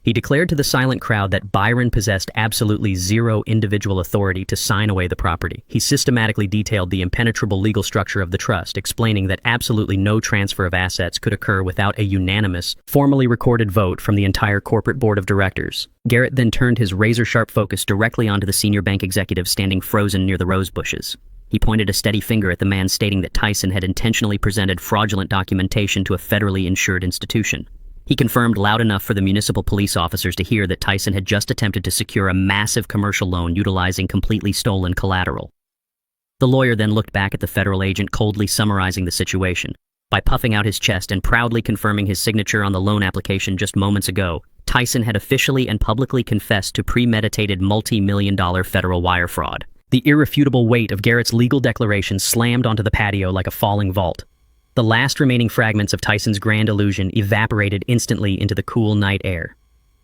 He declared to the silent crowd that Byron possessed absolutely zero individual authority to sign away the property. He systematically detailed the impenetrable legal structure of the trust, explaining that absolutely no transfer of assets could occur without a unanimous, formally recorded vote from the entire corporate board of directors. Garrett then turned his razor-sharp focus directly onto the senior bank executive standing frozen near the rose bushes. He pointed a steady finger at the man, stating that Tyson had intentionally presented fraudulent documentation to a federally insured institution. He confirmed loud enough for the municipal police officers to hear that Tyson had just attempted to secure a massive commercial loan utilizing completely stolen collateral. The lawyer then looked back at the federal agent, coldly summarizing the situation. By puffing out his chest and proudly confirming his signature on the loan application just moments ago, Tyson had officially and publicly confessed to premeditated multi-million-dollar federal wire fraud. The irrefutable weight of Garrett's legal declaration slammed onto the patio like a falling vault. The last remaining fragments of Tyson's grand illusion evaporated instantly into the cool night air.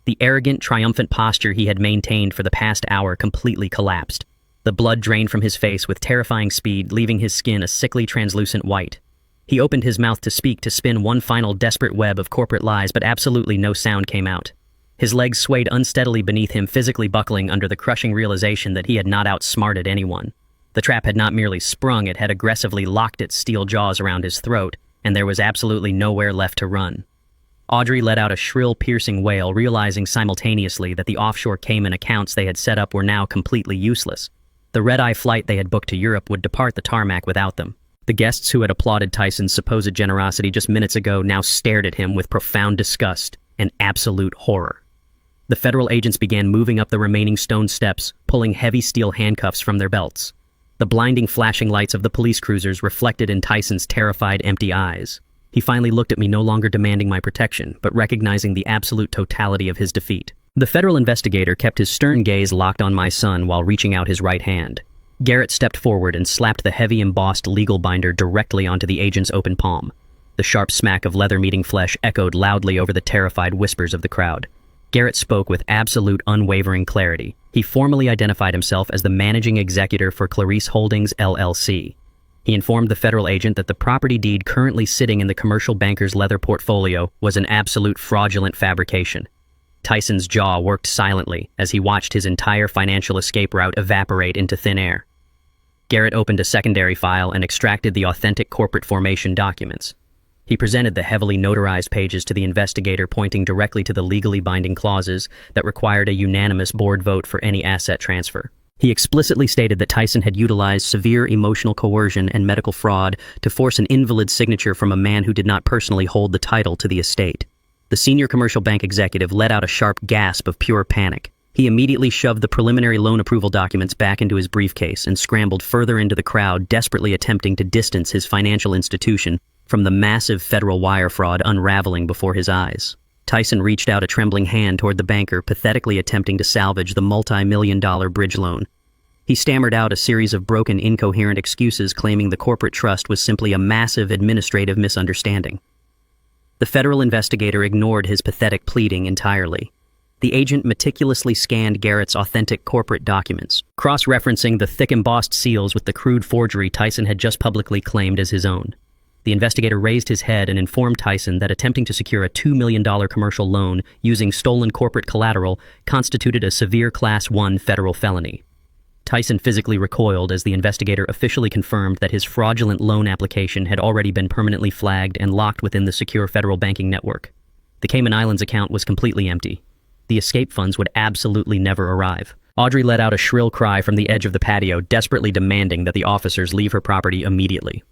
The arrogant, triumphant posture he had maintained for the past hour completely collapsed. The blood drained from his face with terrifying speed, leaving his skin a sickly, translucent white. He opened his mouth to speak, to spin one final desperate web of corporate lies, but absolutely no sound came out. His legs swayed unsteadily beneath him, physically buckling under the crushing realization that he had not outsmarted anyone. The trap had not merely sprung, it had aggressively locked its steel jaws around his throat, and there was absolutely nowhere left to run. Audrey let out a shrill, piercing wail, realizing simultaneously that the offshore Cayman accounts they had set up were now completely useless. The red-eye flight they had booked to Europe would depart the tarmac without them. The guests who had applauded Tyson's supposed generosity just minutes ago now stared at him with profound disgust and absolute horror. The federal agents began moving up the remaining stone steps, pulling heavy steel handcuffs from their belts. The blinding flashing lights of the police cruisers reflected in Tyson's terrified, empty eyes. He finally looked at me, no longer demanding my protection, but recognizing the absolute totality of his defeat. The federal investigator kept his stern gaze locked on my son while reaching out his right hand. Garrett stepped forward and slapped the heavy embossed legal binder directly onto the agent's open palm. The sharp smack of leather meeting flesh echoed loudly over the terrified whispers of the crowd. Garrett spoke with absolute unwavering clarity. He formally identified himself as the managing executor for Clarice Holdings, LLC. He informed the federal agent that the property deed currently sitting in the commercial banker's leather portfolio was an absolute fraudulent fabrication. Tyson's jaw worked silently as he watched his entire financial escape route evaporate into thin air. Garrett opened a secondary file and extracted the authentic corporate formation documents. He presented the heavily notarized pages to the investigator, pointing directly to the legally binding clauses that required a unanimous board vote for any asset transfer. He explicitly stated that Tyson had utilized severe emotional coercion and medical fraud to force an invalid signature from a man who did not personally hold the title to the estate. The senior commercial bank executive let out a sharp gasp of pure panic. He immediately shoved the preliminary loan approval documents back into his briefcase and scrambled further into the crowd, desperately attempting to distance his financial institution from the massive federal wire fraud unraveling before his eyes. Tyson reached out a trembling hand toward the banker, pathetically attempting to salvage the multi-million-dollar bridge loan. He stammered out a series of broken, incoherent excuses, claiming the corporate trust was simply a massive administrative misunderstanding. The federal investigator ignored his pathetic pleading entirely. The agent meticulously scanned Garrett's authentic corporate documents, cross-referencing the thick embossed seals with the crude forgery Tyson had just publicly claimed as his own. The investigator raised his head and informed Tyson that attempting to secure a $2 million commercial loan using stolen corporate collateral constituted a severe Class 1 federal felony. Tyson physically recoiled as the investigator officially confirmed that his fraudulent loan application had already been permanently flagged and locked within the secure federal banking network. The Cayman Islands account was completely empty. The escape funds would absolutely never arrive. Audrey let out a shrill cry from the edge of the patio, desperately demanding that the officers leave her property immediately.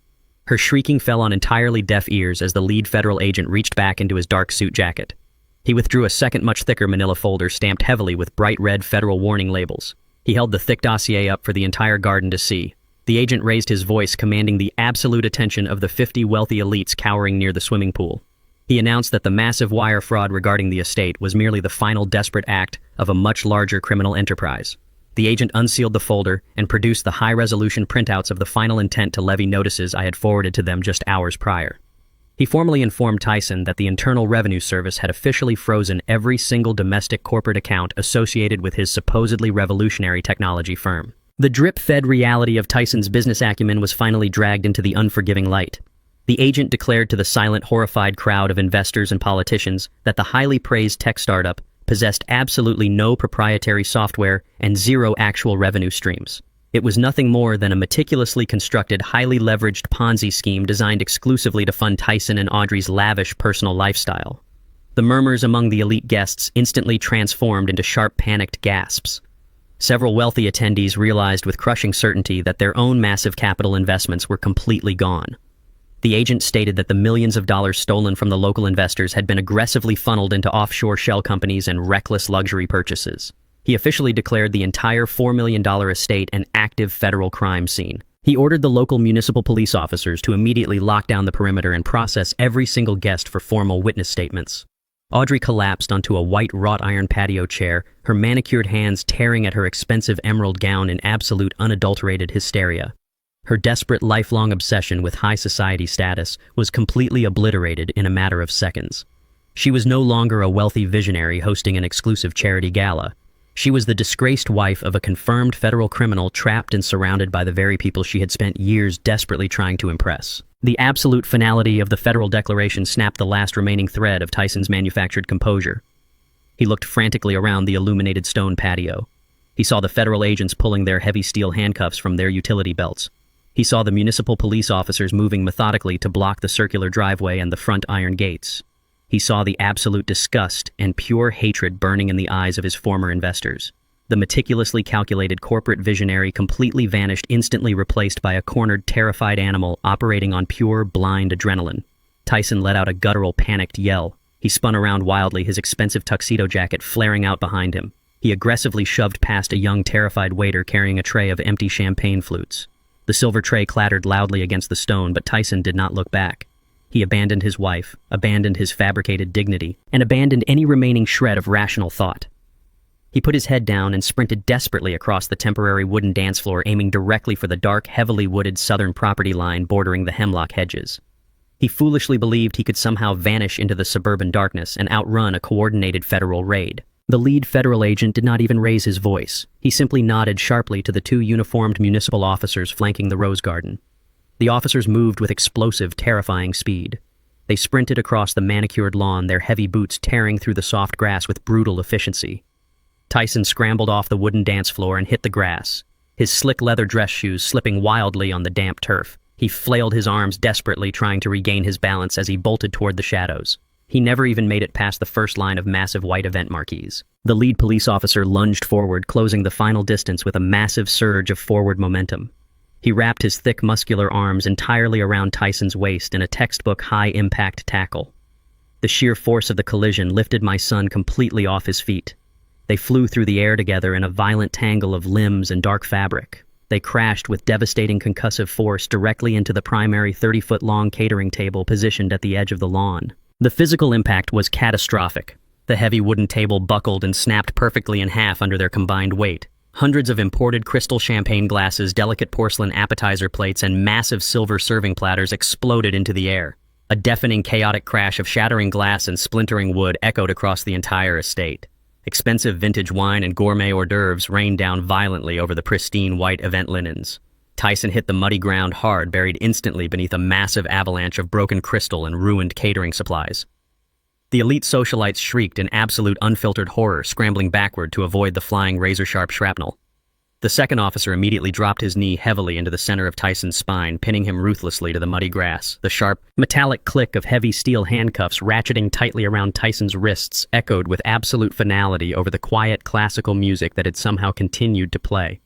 Her shrieking fell on entirely deaf ears as the lead federal agent reached back into his dark suit jacket. He withdrew a second, much thicker manila folder stamped heavily with bright red federal warning labels. He held the thick dossier up for the entire garden to see. The agent raised his voice, commanding the absolute attention of the 50 wealthy elites cowering near the swimming pool. He announced that the massive wire fraud regarding the estate was merely the final desperate act of a much larger criminal enterprise. The agent unsealed the folder and produced the high-resolution printouts of the final intent to levy notices I had forwarded to them just hours prior. He formally informed Tyson that the Internal Revenue Service had officially frozen every single domestic corporate account associated with his supposedly revolutionary technology firm. The drip-fed reality of Tyson's business acumen was finally dragged into the unforgiving light. The agent declared to the silent, horrified crowd of investors and politicians that the highly praised tech startup possessed absolutely no proprietary software and zero actual revenue streams. It was nothing more than a meticulously constructed, highly leveraged Ponzi scheme designed exclusively to fund Tyson and Audrey's lavish personal lifestyle. The murmurs among the elite guests instantly transformed into sharp, panicked gasps. Several wealthy attendees realized with crushing certainty that their own massive capital investments were completely gone. The agent stated that the millions of dollars stolen from the local investors had been aggressively funneled into offshore shell companies and reckless luxury purchases. He officially declared the entire $4 million estate an active federal crime scene. He ordered the local municipal police officers to immediately lock down the perimeter and process every single guest for formal witness statements. Audrey collapsed onto a white wrought iron patio chair, her manicured hands tearing at her expensive emerald gown in absolute unadulterated hysteria. Her desperate lifelong obsession with high society status was completely obliterated in a matter of seconds. She was no longer a wealthy visionary hosting an exclusive charity gala. She was the disgraced wife of a confirmed federal criminal, trapped and surrounded by the very people she had spent years desperately trying to impress. The absolute finality of the federal declaration snapped the last remaining thread of Tyson's manufactured composure. He looked frantically around the illuminated stone patio. He saw the federal agents pulling their heavy steel handcuffs from their utility belts. He saw the municipal police officers moving methodically to block the circular driveway and the front iron gates. He saw the absolute disgust and pure hatred burning in the eyes of his former investors. The meticulously calculated corporate visionary completely vanished, instantly replaced by a cornered, terrified animal operating on pure, blind adrenaline. Tyson let out a guttural, panicked yell. He spun around wildly, his expensive tuxedo jacket flaring out behind him. He aggressively shoved past a young, terrified waiter carrying a tray of empty champagne flutes. The silver tray clattered loudly against the stone, but Tyson did not look back. He abandoned his wife, abandoned his fabricated dignity, and abandoned any remaining shred of rational thought. He put his head down and sprinted desperately across the temporary wooden dance floor, aiming directly for the dark, heavily wooded southern property line bordering the hemlock hedges. He foolishly believed he could somehow vanish into the suburban darkness and outrun a coordinated federal raid. The lead federal agent did not even raise his voice. He simply nodded sharply to the two uniformed municipal officers flanking the rose garden. The officers moved with explosive, terrifying speed. They sprinted across the manicured lawn, their heavy boots tearing through the soft grass with brutal efficiency. Tyson scrambled off the wooden dance floor and hit the grass, his slick leather dress shoes slipping wildly on the damp turf. He flailed his arms desperately, trying to regain his balance as he bolted toward the shadows. He never even made it past the first line of massive white event marquees. The lead police officer lunged forward, closing the final distance with a massive surge of forward momentum. He wrapped his thick, muscular arms entirely around Tyson's waist in a textbook high-impact tackle. The sheer force of the collision lifted my son completely off his feet. They flew through the air together in a violent tangle of limbs and dark fabric. They crashed with devastating concussive force directly into the primary 30-foot-long catering table positioned at the edge of the lawn. The physical impact was catastrophic. The heavy wooden table buckled and snapped perfectly in half under their combined weight. Hundreds of imported crystal champagne glasses, delicate porcelain appetizer plates, and massive silver serving platters exploded into the air. A deafening, chaotic crash of shattering glass and splintering wood echoed across the entire estate. Expensive vintage wine and gourmet hors d'oeuvres rained down violently over the pristine white event linens. Tyson hit the muddy ground hard, buried instantly beneath a massive avalanche of broken crystal and ruined catering supplies. The elite socialites shrieked in absolute unfiltered horror, scrambling backward to avoid the flying razor-sharp shrapnel. The second officer immediately dropped his knee heavily into the center of Tyson's spine, pinning him ruthlessly to the muddy grass. The sharp, metallic click of heavy steel handcuffs ratcheting tightly around Tyson's wrists echoed with absolute finality over the quiet, classical music that had somehow continued to play.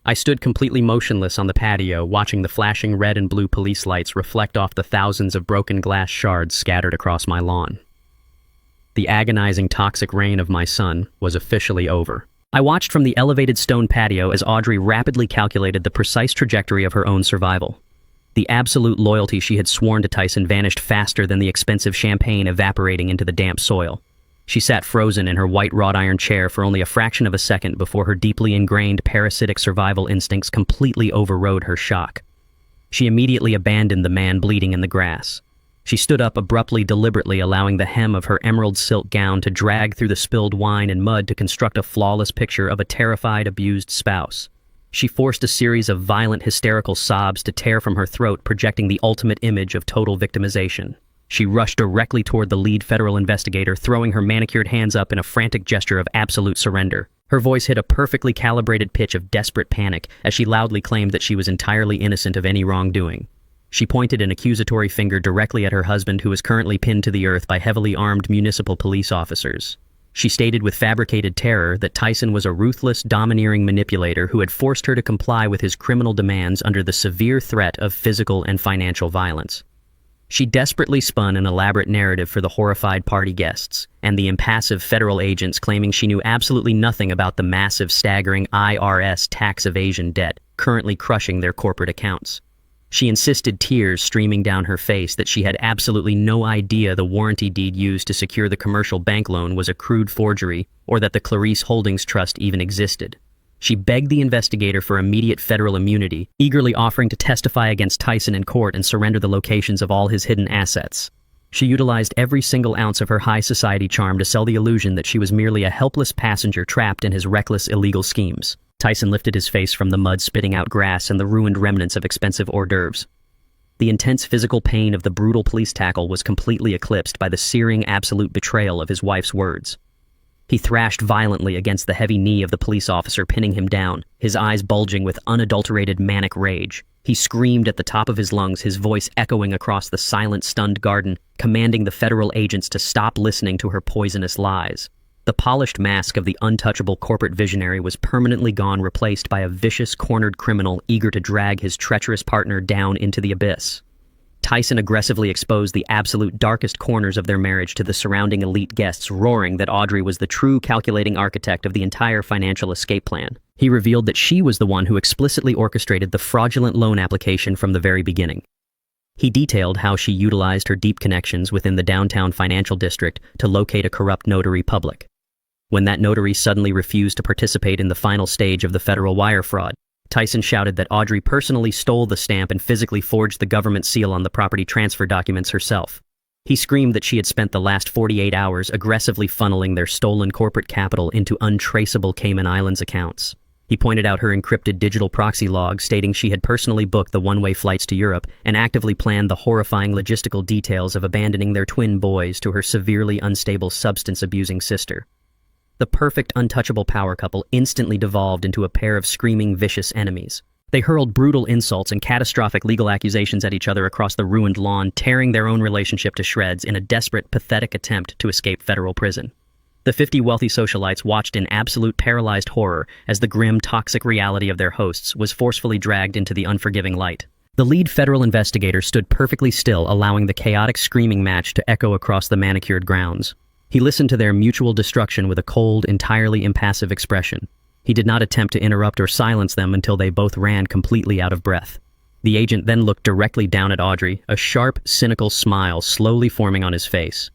I stood completely motionless on the patio, watching the flashing red and blue police lights reflect off the thousands of broken glass shards scattered across my lawn. The agonizing, toxic reign of my son was officially over. I watched from the elevated stone patio as Audrey rapidly calculated the precise trajectory of her own survival. The absolute loyalty she had sworn to Tyson vanished faster than the expensive champagne evaporating into the damp soil. She sat frozen in her white wrought iron chair for only a fraction of a second before her deeply ingrained parasitic survival instincts completely overrode her shock. She immediately abandoned the man bleeding in the grass. She stood up abruptly, deliberately allowing the hem of her emerald silk gown to drag through the spilled wine and mud to construct a flawless picture of a terrified, abused spouse. She forced a series of violent, hysterical sobs to tear from her throat, projecting the ultimate image of total victimization. She rushed directly toward the lead federal investigator, throwing her manicured hands up in a frantic gesture of absolute surrender. Her voice hit a perfectly calibrated pitch of desperate panic as she loudly claimed that she was entirely innocent of any wrongdoing. She pointed an accusatory finger directly at her husband, who was currently pinned to the earth by heavily armed municipal police officers. She stated with fabricated terror that Tyson was a ruthless, domineering manipulator who had forced her to comply with his criminal demands under the severe threat of physical and financial violence. She desperately spun an elaborate narrative for the horrified party guests and the impassive federal agents, claiming she knew absolutely nothing about the massive, staggering IRS tax evasion debt currently crushing their corporate accounts. She insisted, tears streaming down her face, that she had absolutely no idea the warranty deed used to secure the commercial bank loan was a crude forgery, or that the Clarice Holdings Trust even existed. She begged the investigator for immediate federal immunity, eagerly offering to testify against Tyson in court and surrender the locations of all his hidden assets. She utilized every single ounce of her high society charm to sell the illusion that she was merely a helpless passenger trapped in his reckless, illegal schemes. Tyson lifted his face from the mud, spitting out grass and the ruined remnants of expensive hors d'oeuvres. The intense physical pain of the brutal police tackle was completely eclipsed by the searing, absolute betrayal of his wife's words. He thrashed violently against the heavy knee of the police officer, pinning him down, his eyes bulging with unadulterated manic rage. He screamed at the top of his lungs, his voice echoing across the silent, stunned garden, commanding the federal agents to stop listening to her poisonous lies. The polished mask of the untouchable corporate visionary was permanently gone, replaced by a vicious, cornered criminal eager to drag his treacherous partner down into the abyss. Tyson aggressively exposed the absolute darkest corners of their marriage to the surrounding elite guests, roaring that Audrey was the true calculating architect of the entire financial escape plan. He revealed that she was the one who explicitly orchestrated the fraudulent loan application from the very beginning. He detailed how she utilized her deep connections within the downtown financial district to locate a corrupt notary public. when that notary suddenly refused to participate in the final stage of the federal wire fraud. Tyson shouted that Audrey personally stole the stamp and physically forged the government seal on the property transfer documents herself. He screamed that she had spent the last 48 hours aggressively funneling their stolen corporate capital into untraceable Cayman Islands accounts. He pointed out her encrypted digital proxy log stating she had personally booked the one-way flights to Europe and actively planned the horrifying logistical details of abandoning their twin boys to her severely unstable substance-abusing sister. The perfect, untouchable power couple instantly devolved into a pair of screaming, vicious enemies. They hurled brutal insults and catastrophic legal accusations at each other across the ruined lawn, tearing their own relationship to shreds in a desperate, pathetic attempt to escape federal prison. The 50 wealthy socialites watched in absolute paralyzed horror as the grim, toxic reality of their hosts was forcefully dragged into the unforgiving light. The lead federal investigator stood perfectly still, allowing the chaotic screaming match to echo across the manicured grounds. He listened to their mutual destruction with a cold, entirely impassive expression. He did not attempt to interrupt or silence them until they both ran completely out of breath. The agent then looked directly down at Audrey, a sharp, cynical smile slowly forming on his face.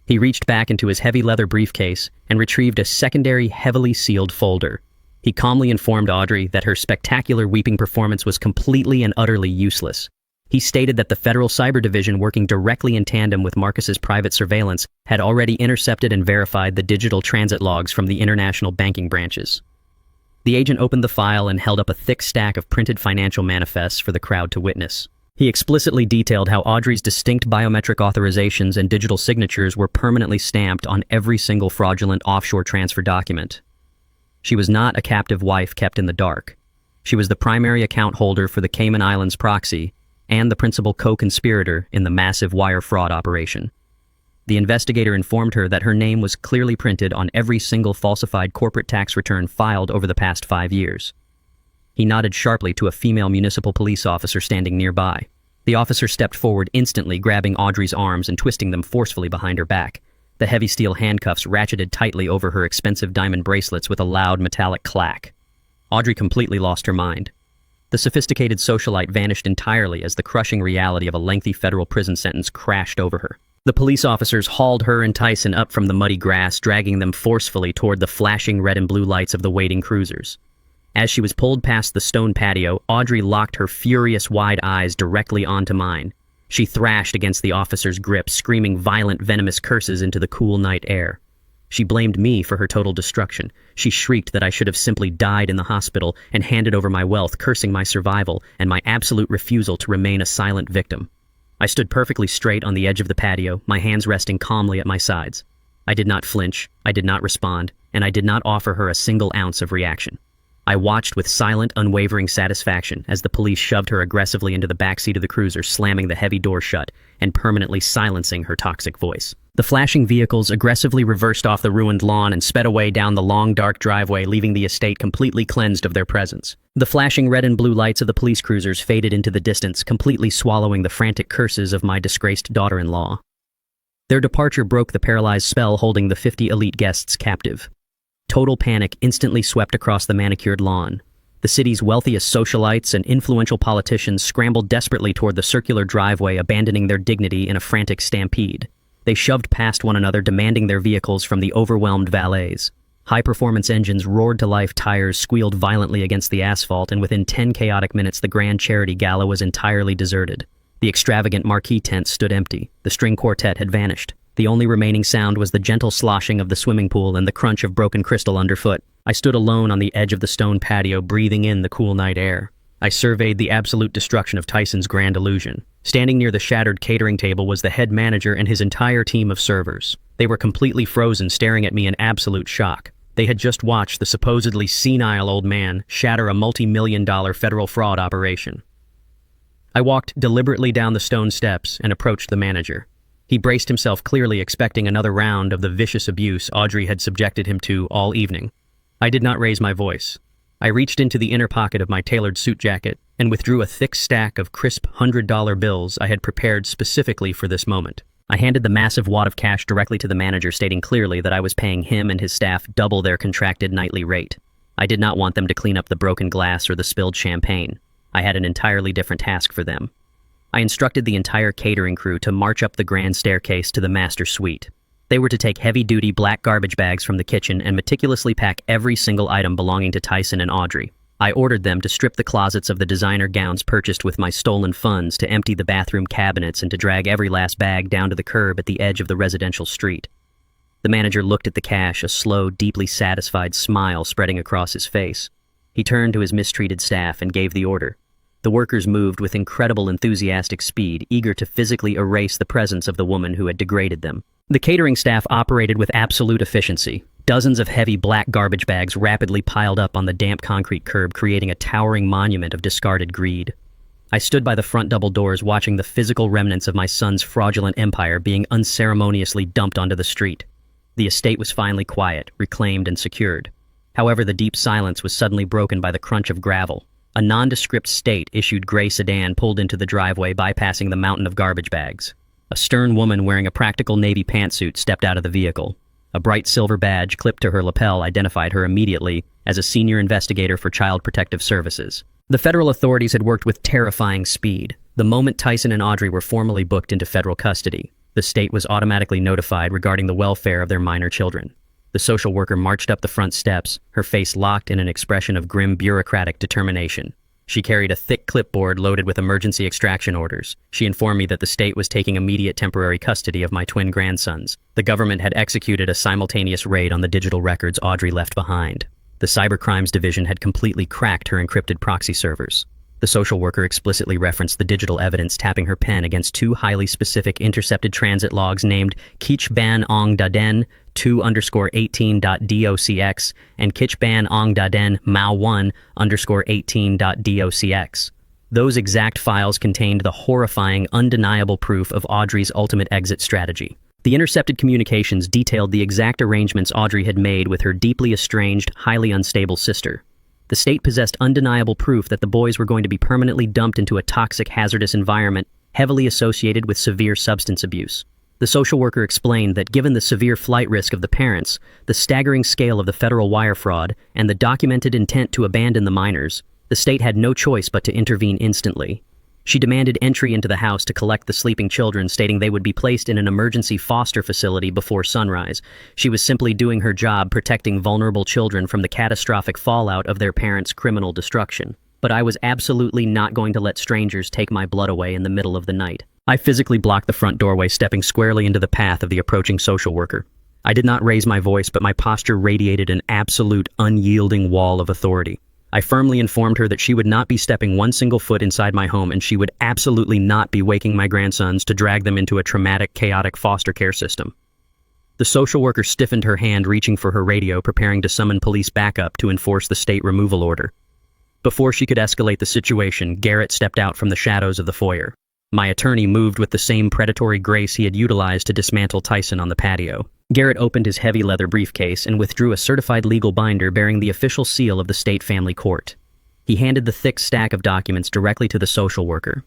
He reached back into his heavy leather briefcase and retrieved a secondary, heavily sealed folder. He calmly informed Audrey that her spectacular weeping performance was completely and utterly useless. He stated that the Federal Cyber Division, working directly in tandem with Marcus's private surveillance, had already intercepted and verified the digital transit logs from the international banking branches. The agent opened the file and held up a thick stack of printed financial manifests for the crowd to witness. He explicitly detailed how Audrey's distinct biometric authorizations and digital signatures were permanently stamped on every single fraudulent offshore transfer document. She was not a captive wife kept in the dark. She was the primary account holder for the Cayman Islands proxy and the principal co-conspirator in the massive wire fraud operation. The investigator informed her that her name was clearly printed on every single falsified corporate tax return filed over the past 5 years. He nodded sharply to a female municipal police officer standing nearby. The officer stepped forward instantly, grabbing Audrey's arms and twisting them forcefully behind her back. The heavy steel handcuffs ratcheted tightly over her expensive diamond bracelets with a loud metallic clack. Audrey completely lost her mind. The sophisticated socialite vanished entirely as the crushing reality of a lengthy federal prison sentence crashed over her. The police officers hauled her and Tyson up from the muddy grass, dragging them forcefully toward the flashing red and blue lights of the waiting cruisers. As she was pulled past the stone patio, Audrey locked her furious wide eyes directly onto mine. She thrashed against the officer's grip, screaming violent, venomous curses into the cool night air. She blamed me for her total destruction. She shrieked that I should have simply died in the hospital and handed over my wealth, cursing my survival and my absolute refusal to remain a silent victim. I stood perfectly straight on the edge of the patio, my hands resting calmly at my sides. I did not flinch, I did not respond, and I did not offer her a single ounce of reaction. I watched with silent, unwavering satisfaction as the police shoved her aggressively into the backseat of the cruiser, slamming the heavy door shut and permanently silencing her toxic voice. The flashing vehicles aggressively reversed off the ruined lawn and sped away down the long, dark driveway, leaving the estate completely cleansed of their presence. The flashing red and blue lights of the police cruisers faded into the distance, completely swallowing the frantic curses of my disgraced daughter-in-law. Their departure broke the paralyzed spell holding the 50 elite guests captive. Total panic instantly swept across the manicured lawn. The city's wealthiest socialites and influential politicians scrambled desperately toward the circular driveway, abandoning their dignity in a frantic stampede. They shoved past one another, demanding their vehicles from the overwhelmed valets. High-performance engines roared to life, tires squealed violently against the asphalt, and within 10 chaotic minutes the grand charity gala was entirely deserted. The extravagant marquee tent stood empty. The string quartet had vanished. The only remaining sound was the gentle sloshing of the swimming pool and the crunch of broken crystal underfoot. I stood alone on the edge of the stone patio, breathing in the cool night air. I surveyed the absolute destruction of Tyson's grand illusion. Standing near the shattered catering table was the head manager and his entire team of servers. They were completely frozen, staring at me in absolute shock. They had just watched the supposedly senile old man shatter a multi-million-dollar federal fraud operation. I walked deliberately down the stone steps and approached the manager. He braced himself, clearly expecting another round of the vicious abuse Audrey had subjected him to all evening. I did not raise my voice. I reached into the inner pocket of my tailored suit jacket and withdrew a thick stack of crisp $100 bills I had prepared specifically for this moment. I handed the massive wad of cash directly to the manager, stating clearly that I was paying him and his staff double their contracted nightly rate. I did not want them to clean up the broken glass or the spilled champagne. I had an entirely different task for them. I instructed the entire catering crew to march up the grand staircase to the master suite. They were to take heavy-duty black garbage bags from the kitchen and meticulously pack every single item belonging to Tyson and Audrey. I ordered them to strip the closets of the designer gowns purchased with my stolen funds, to empty the bathroom cabinets, and to drag every last bag down to the curb at the edge of the residential street. The manager looked at the cash, a slow, deeply satisfied smile spreading across his face. He turned to his mistreated staff and gave the order. The workers moved with incredible enthusiastic speed, eager to physically erase the presence of the woman who had degraded them. The catering staff operated with absolute efficiency. Dozens of heavy black garbage bags rapidly piled up on the damp concrete curb, creating a towering monument of discarded greed. I stood by the front double doors, watching the physical remnants of my son's fraudulent empire being unceremoniously dumped onto the street. The estate was finally quiet, reclaimed and secured. However, the deep silence was suddenly broken by the crunch of gravel. A nondescript state-issued gray sedan pulled into the driveway, bypassing the mountain of garbage bags. A stern woman wearing a practical navy pantsuit stepped out of the vehicle. A bright silver badge clipped to her lapel identified her immediately as a senior investigator for Child Protective Services. The federal authorities had worked with terrifying speed. The moment Tyson and Audrey were formally booked into federal custody, the state was automatically notified regarding the welfare of their minor children. The social worker marched up the front steps, her face locked in an expression of grim bureaucratic determination. She carried a thick clipboard loaded with emergency extraction orders. She informed me that the state was taking immediate temporary custody of my twin grandsons. The government had executed a simultaneous raid on the digital records Audrey left behind. The Cybercrimes Division had completely cracked her encrypted proxy servers. The social worker explicitly referenced the digital evidence, tapping her pen against two highly specific intercepted transit logs named Kich Ban Ong Daden 2_18.docx and Kich Ban Ong Daden Mao 1_18.docx. Those exact files contained the horrifying, undeniable proof of Audrey's ultimate exit strategy. The intercepted communications detailed the exact arrangements Audrey had made with her deeply estranged, highly unstable sister. The state possessed undeniable proof that the boys were going to be permanently dumped into a toxic, hazardous environment heavily associated with severe substance abuse. The social worker explained that given the severe flight risk of the parents, the staggering scale of the federal wire fraud, and the documented intent to abandon the minors, the state had no choice but to intervene instantly. She demanded entry into the house to collect the sleeping children, stating they would be placed in an emergency foster facility before sunrise. She was simply doing her job, protecting vulnerable children from the catastrophic fallout of their parents' criminal destruction. But I was absolutely not going to let strangers take my blood away in the middle of the night. I physically blocked the front doorway, stepping squarely into the path of the approaching social worker. I did not raise my voice, but my posture radiated an absolute, unyielding wall of authority. I firmly informed her that she would not be stepping one single foot inside my home, and she would absolutely not be waking my grandsons to drag them into a traumatic, chaotic foster care system. The social worker stiffened her hand, reaching for her radio, preparing to summon police backup to enforce the state removal order. Before she could escalate the situation, Garrett stepped out from the shadows of the foyer. My attorney moved with the same predatory grace he had utilized to dismantle Tyson on the patio. Garrett opened his heavy leather briefcase and withdrew a certified legal binder bearing the official seal of the state family court. He handed the thick stack of documents directly to the social worker.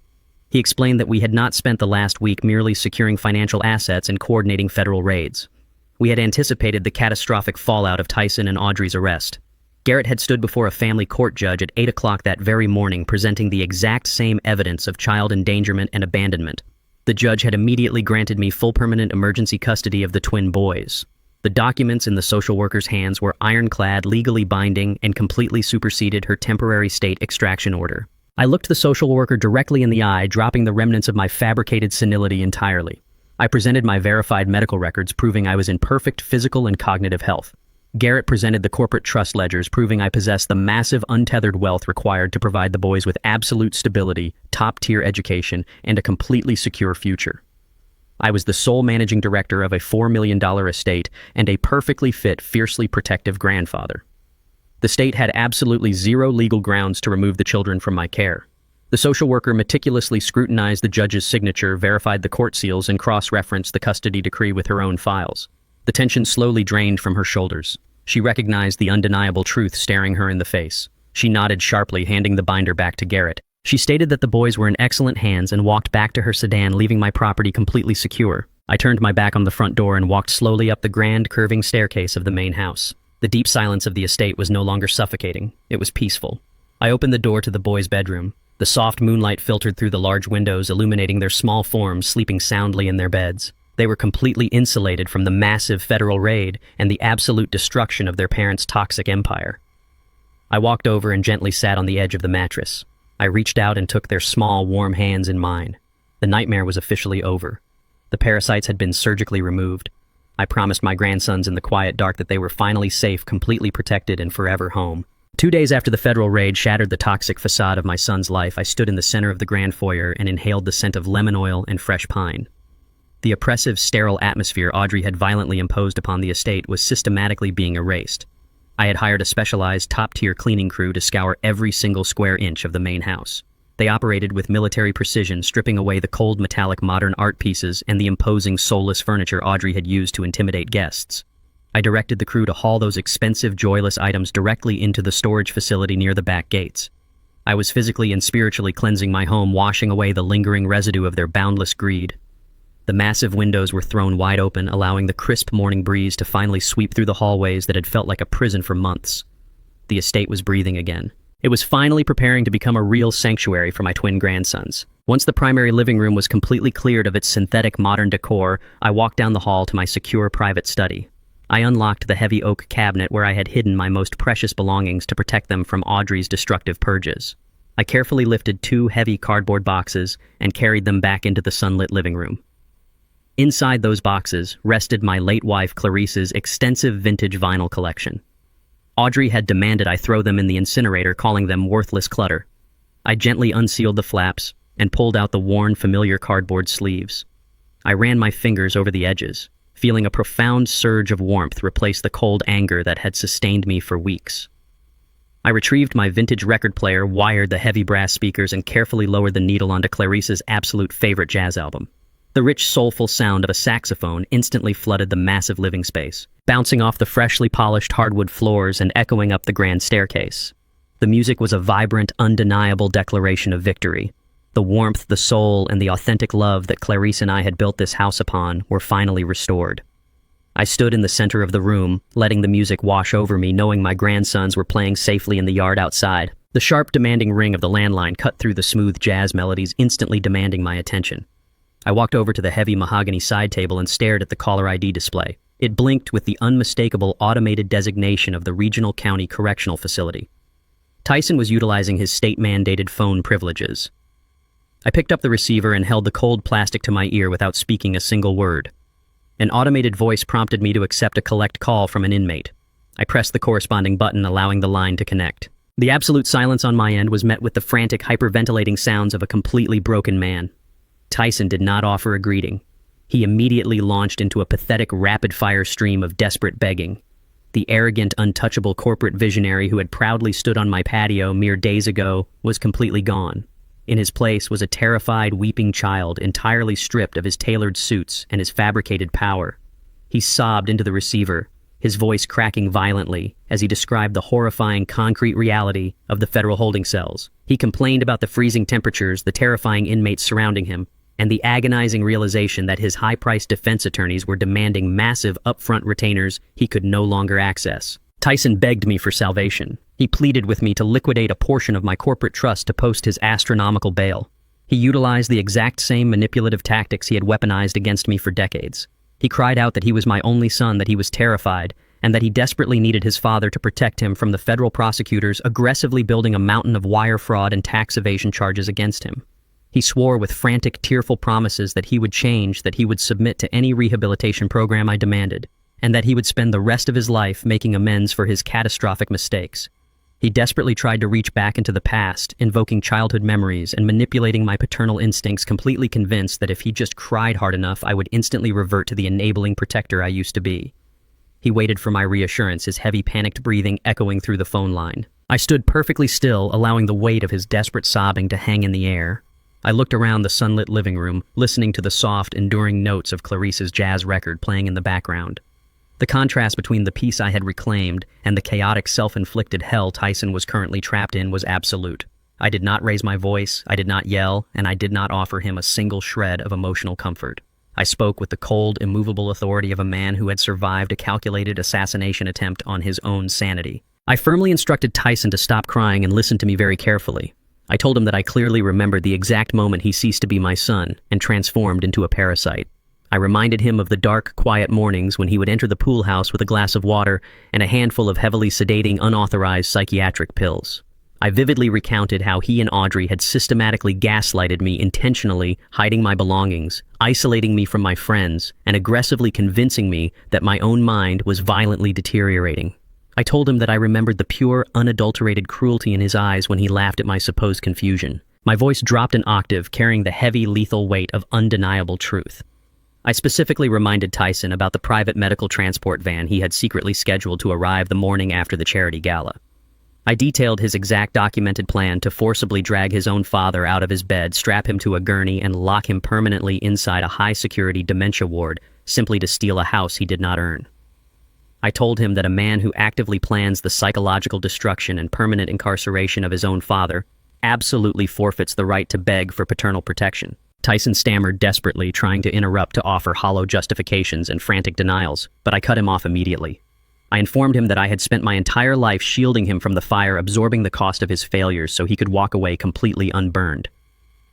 He explained that we had not spent the last week merely securing financial assets and coordinating federal raids. We had anticipated the catastrophic fallout of Tyson and Audrey's arrest. Garrett had stood before a family court judge at 8 o'clock that very morning, presenting the exact same evidence of child endangerment and abandonment. The judge had immediately granted me full permanent emergency custody of the twin boys. The documents in the social worker's hands were ironclad, legally binding, and completely superseded her temporary state extraction order. I looked the social worker directly in the eye, dropping the remnants of my fabricated senility entirely. I presented my verified medical records, proving I was in perfect physical and cognitive health. Garrett presented the corporate trust ledgers, proving I possessed the massive untethered wealth required to provide the boys with absolute stability, top-tier education, and a completely secure future. I was the sole managing director of a $4 million estate and a perfectly fit, fiercely protective grandfather. The state had absolutely zero legal grounds to remove the children from my care. The social worker meticulously scrutinized the judge's signature, verified the court seals, and cross-referenced the custody decree with her own files. The tension slowly drained from her shoulders. She recognized the undeniable truth staring her in the face. She nodded sharply, handing the binder back to Garrett. She stated that the boys were in excellent hands and walked back to her sedan, leaving my property completely secure. I turned my back on the front door and walked slowly up the grand, curving staircase of the main house. The deep silence of the estate was no longer suffocating. It was peaceful. I opened the door to the boys' bedroom. The soft moonlight filtered through the large windows, illuminating their small forms sleeping soundly in their beds. They were completely insulated from the massive federal raid and the absolute destruction of their parents' toxic empire. I walked over and gently sat on the edge of the mattress. I reached out and took their small, warm hands in mine. The nightmare was officially over. The parasites had been surgically removed. I promised my grandsons in the quiet dark that they were finally safe, completely protected, and forever home. 2 days after the federal raid shattered the toxic facade of my son's life, I stood in the center of the grand foyer and inhaled the scent of lemon oil and fresh pine. The oppressive, sterile atmosphere Audrey had violently imposed upon the estate was systematically being erased. I had hired a specialized, top-tier cleaning crew to scour every single square inch of the main house. They operated with military precision, stripping away the cold, metallic modern art pieces and the imposing, soulless furniture Audrey had used to intimidate guests. I directed the crew to haul those expensive, joyless items directly into the storage facility near the back gates. I was physically and spiritually cleansing my home, washing away the lingering residue of their boundless greed. The massive windows were thrown wide open, allowing the crisp morning breeze to finally sweep through the hallways that had felt like a prison for months. The estate was breathing again. It was finally preparing to become a real sanctuary for my twin grandsons. Once the primary living room was completely cleared of its synthetic modern decor, I walked down the hall to my secure private study. I unlocked the heavy oak cabinet where I had hidden my most precious belongings to protect them from Audrey's destructive purges. I carefully lifted 2 heavy cardboard boxes and carried them back into the sunlit living room. Inside those boxes rested my late wife Clarice's extensive vintage vinyl collection. Audrey had demanded I throw them in the incinerator, calling them worthless clutter. I gently unsealed the flaps and pulled out the worn, familiar cardboard sleeves. I ran my fingers over the edges, feeling a profound surge of warmth replace the cold anger that had sustained me for weeks. I retrieved my vintage record player, wired the heavy brass speakers, and carefully lowered the needle onto Clarice's absolute favorite jazz album. The rich, soulful sound of a saxophone instantly flooded the massive living space, bouncing off the freshly polished hardwood floors and echoing up the grand staircase. The music was a vibrant, undeniable declaration of victory. The warmth, the soul, and the authentic love that Clarice and I had built this house upon were finally restored. I stood in the center of the room, letting the music wash over me, knowing my grandsons were playing safely in the yard outside. The sharp, demanding ring of the landline cut through the smooth jazz melodies, instantly demanding my attention. I walked over to the heavy mahogany side table and stared at the caller ID display. It blinked with the unmistakable automated designation of the Regional County Correctional Facility. Tyson was utilizing his state-mandated phone privileges. I picked up the receiver and held the cold plastic to my ear without speaking a single word. An automated voice prompted me to accept a collect call from an inmate. I pressed the corresponding button, allowing the line to connect. The absolute silence on my end was met with the frantic, hyperventilating sounds of a completely broken man. Tyson did not offer a greeting. He immediately launched into a pathetic, rapid-fire stream of desperate begging. The arrogant, untouchable corporate visionary who had proudly stood on my patio mere days ago was completely gone. In his place was a terrified, weeping child, entirely stripped of his tailored suits and his fabricated power. He sobbed into the receiver, his voice cracking violently as he described the horrifying concrete reality of the federal holding cells. He complained about the freezing temperatures, the terrifying inmates surrounding him, and the agonizing realization that his high-priced defense attorneys were demanding massive upfront retainers he could no longer access. Tyson begged me for salvation. He pleaded with me to liquidate a portion of my corporate trust to post his astronomical bail. He utilized the exact same manipulative tactics he had weaponized against me for decades. He cried out that he was my only son, that he was terrified, and that he desperately needed his father to protect him from the federal prosecutors aggressively building a mountain of wire fraud and tax evasion charges against him. He swore with frantic, tearful promises that he would change, that he would submit to any rehabilitation program I demanded, and that he would spend the rest of his life making amends for his catastrophic mistakes. He desperately tried to reach back into the past, invoking childhood memories and manipulating my paternal instincts, completely convinced that if he just cried hard enough, I would instantly revert to the enabling protector I used to be. He waited for my reassurance, his heavy, panicked breathing echoing through the phone line. I stood perfectly still, allowing the weight of his desperate sobbing to hang in the air. I looked around the sunlit living room, listening to the soft, enduring notes of Clarice's jazz record playing in the background. The contrast between the peace I had reclaimed and the chaotic, self-inflicted hell Tyson was currently trapped in was absolute. I did not raise my voice, I did not yell, and I did not offer him a single shred of emotional comfort. I spoke with the cold, immovable authority of a man who had survived a calculated assassination attempt on his own sanity. I firmly instructed Tyson to stop crying and listen to me very carefully. I told him that I clearly remembered the exact moment he ceased to be my son and transformed into a parasite. I reminded him of the dark, quiet mornings when he would enter the pool house with a glass of water and a handful of heavily sedating, unauthorized psychiatric pills. I vividly recounted how he and Audrey had systematically gaslighted me intentionally, hiding my belongings, isolating me from my friends, and aggressively convincing me that my own mind was violently deteriorating. I told him that I remembered the pure, unadulterated cruelty in his eyes when he laughed at my supposed confusion. My voice dropped an octave, carrying the heavy, lethal weight of undeniable truth. I specifically reminded Tyson about the private medical transport van he had secretly scheduled to arrive the morning after the charity gala. I detailed his exact documented plan to forcibly drag his own father out of his bed, strap him to a gurney, and lock him permanently inside a high-security dementia ward simply to steal a house he did not earn. I told him that a man who actively plans the psychological destruction and permanent incarceration of his own father absolutely forfeits the right to beg for paternal protection. Tyson stammered desperately, trying to interrupt to offer hollow justifications and frantic denials, but I cut him off immediately. I informed him that I had spent my entire life shielding him from the fire, absorbing the cost of his failures so he could walk away completely unburned.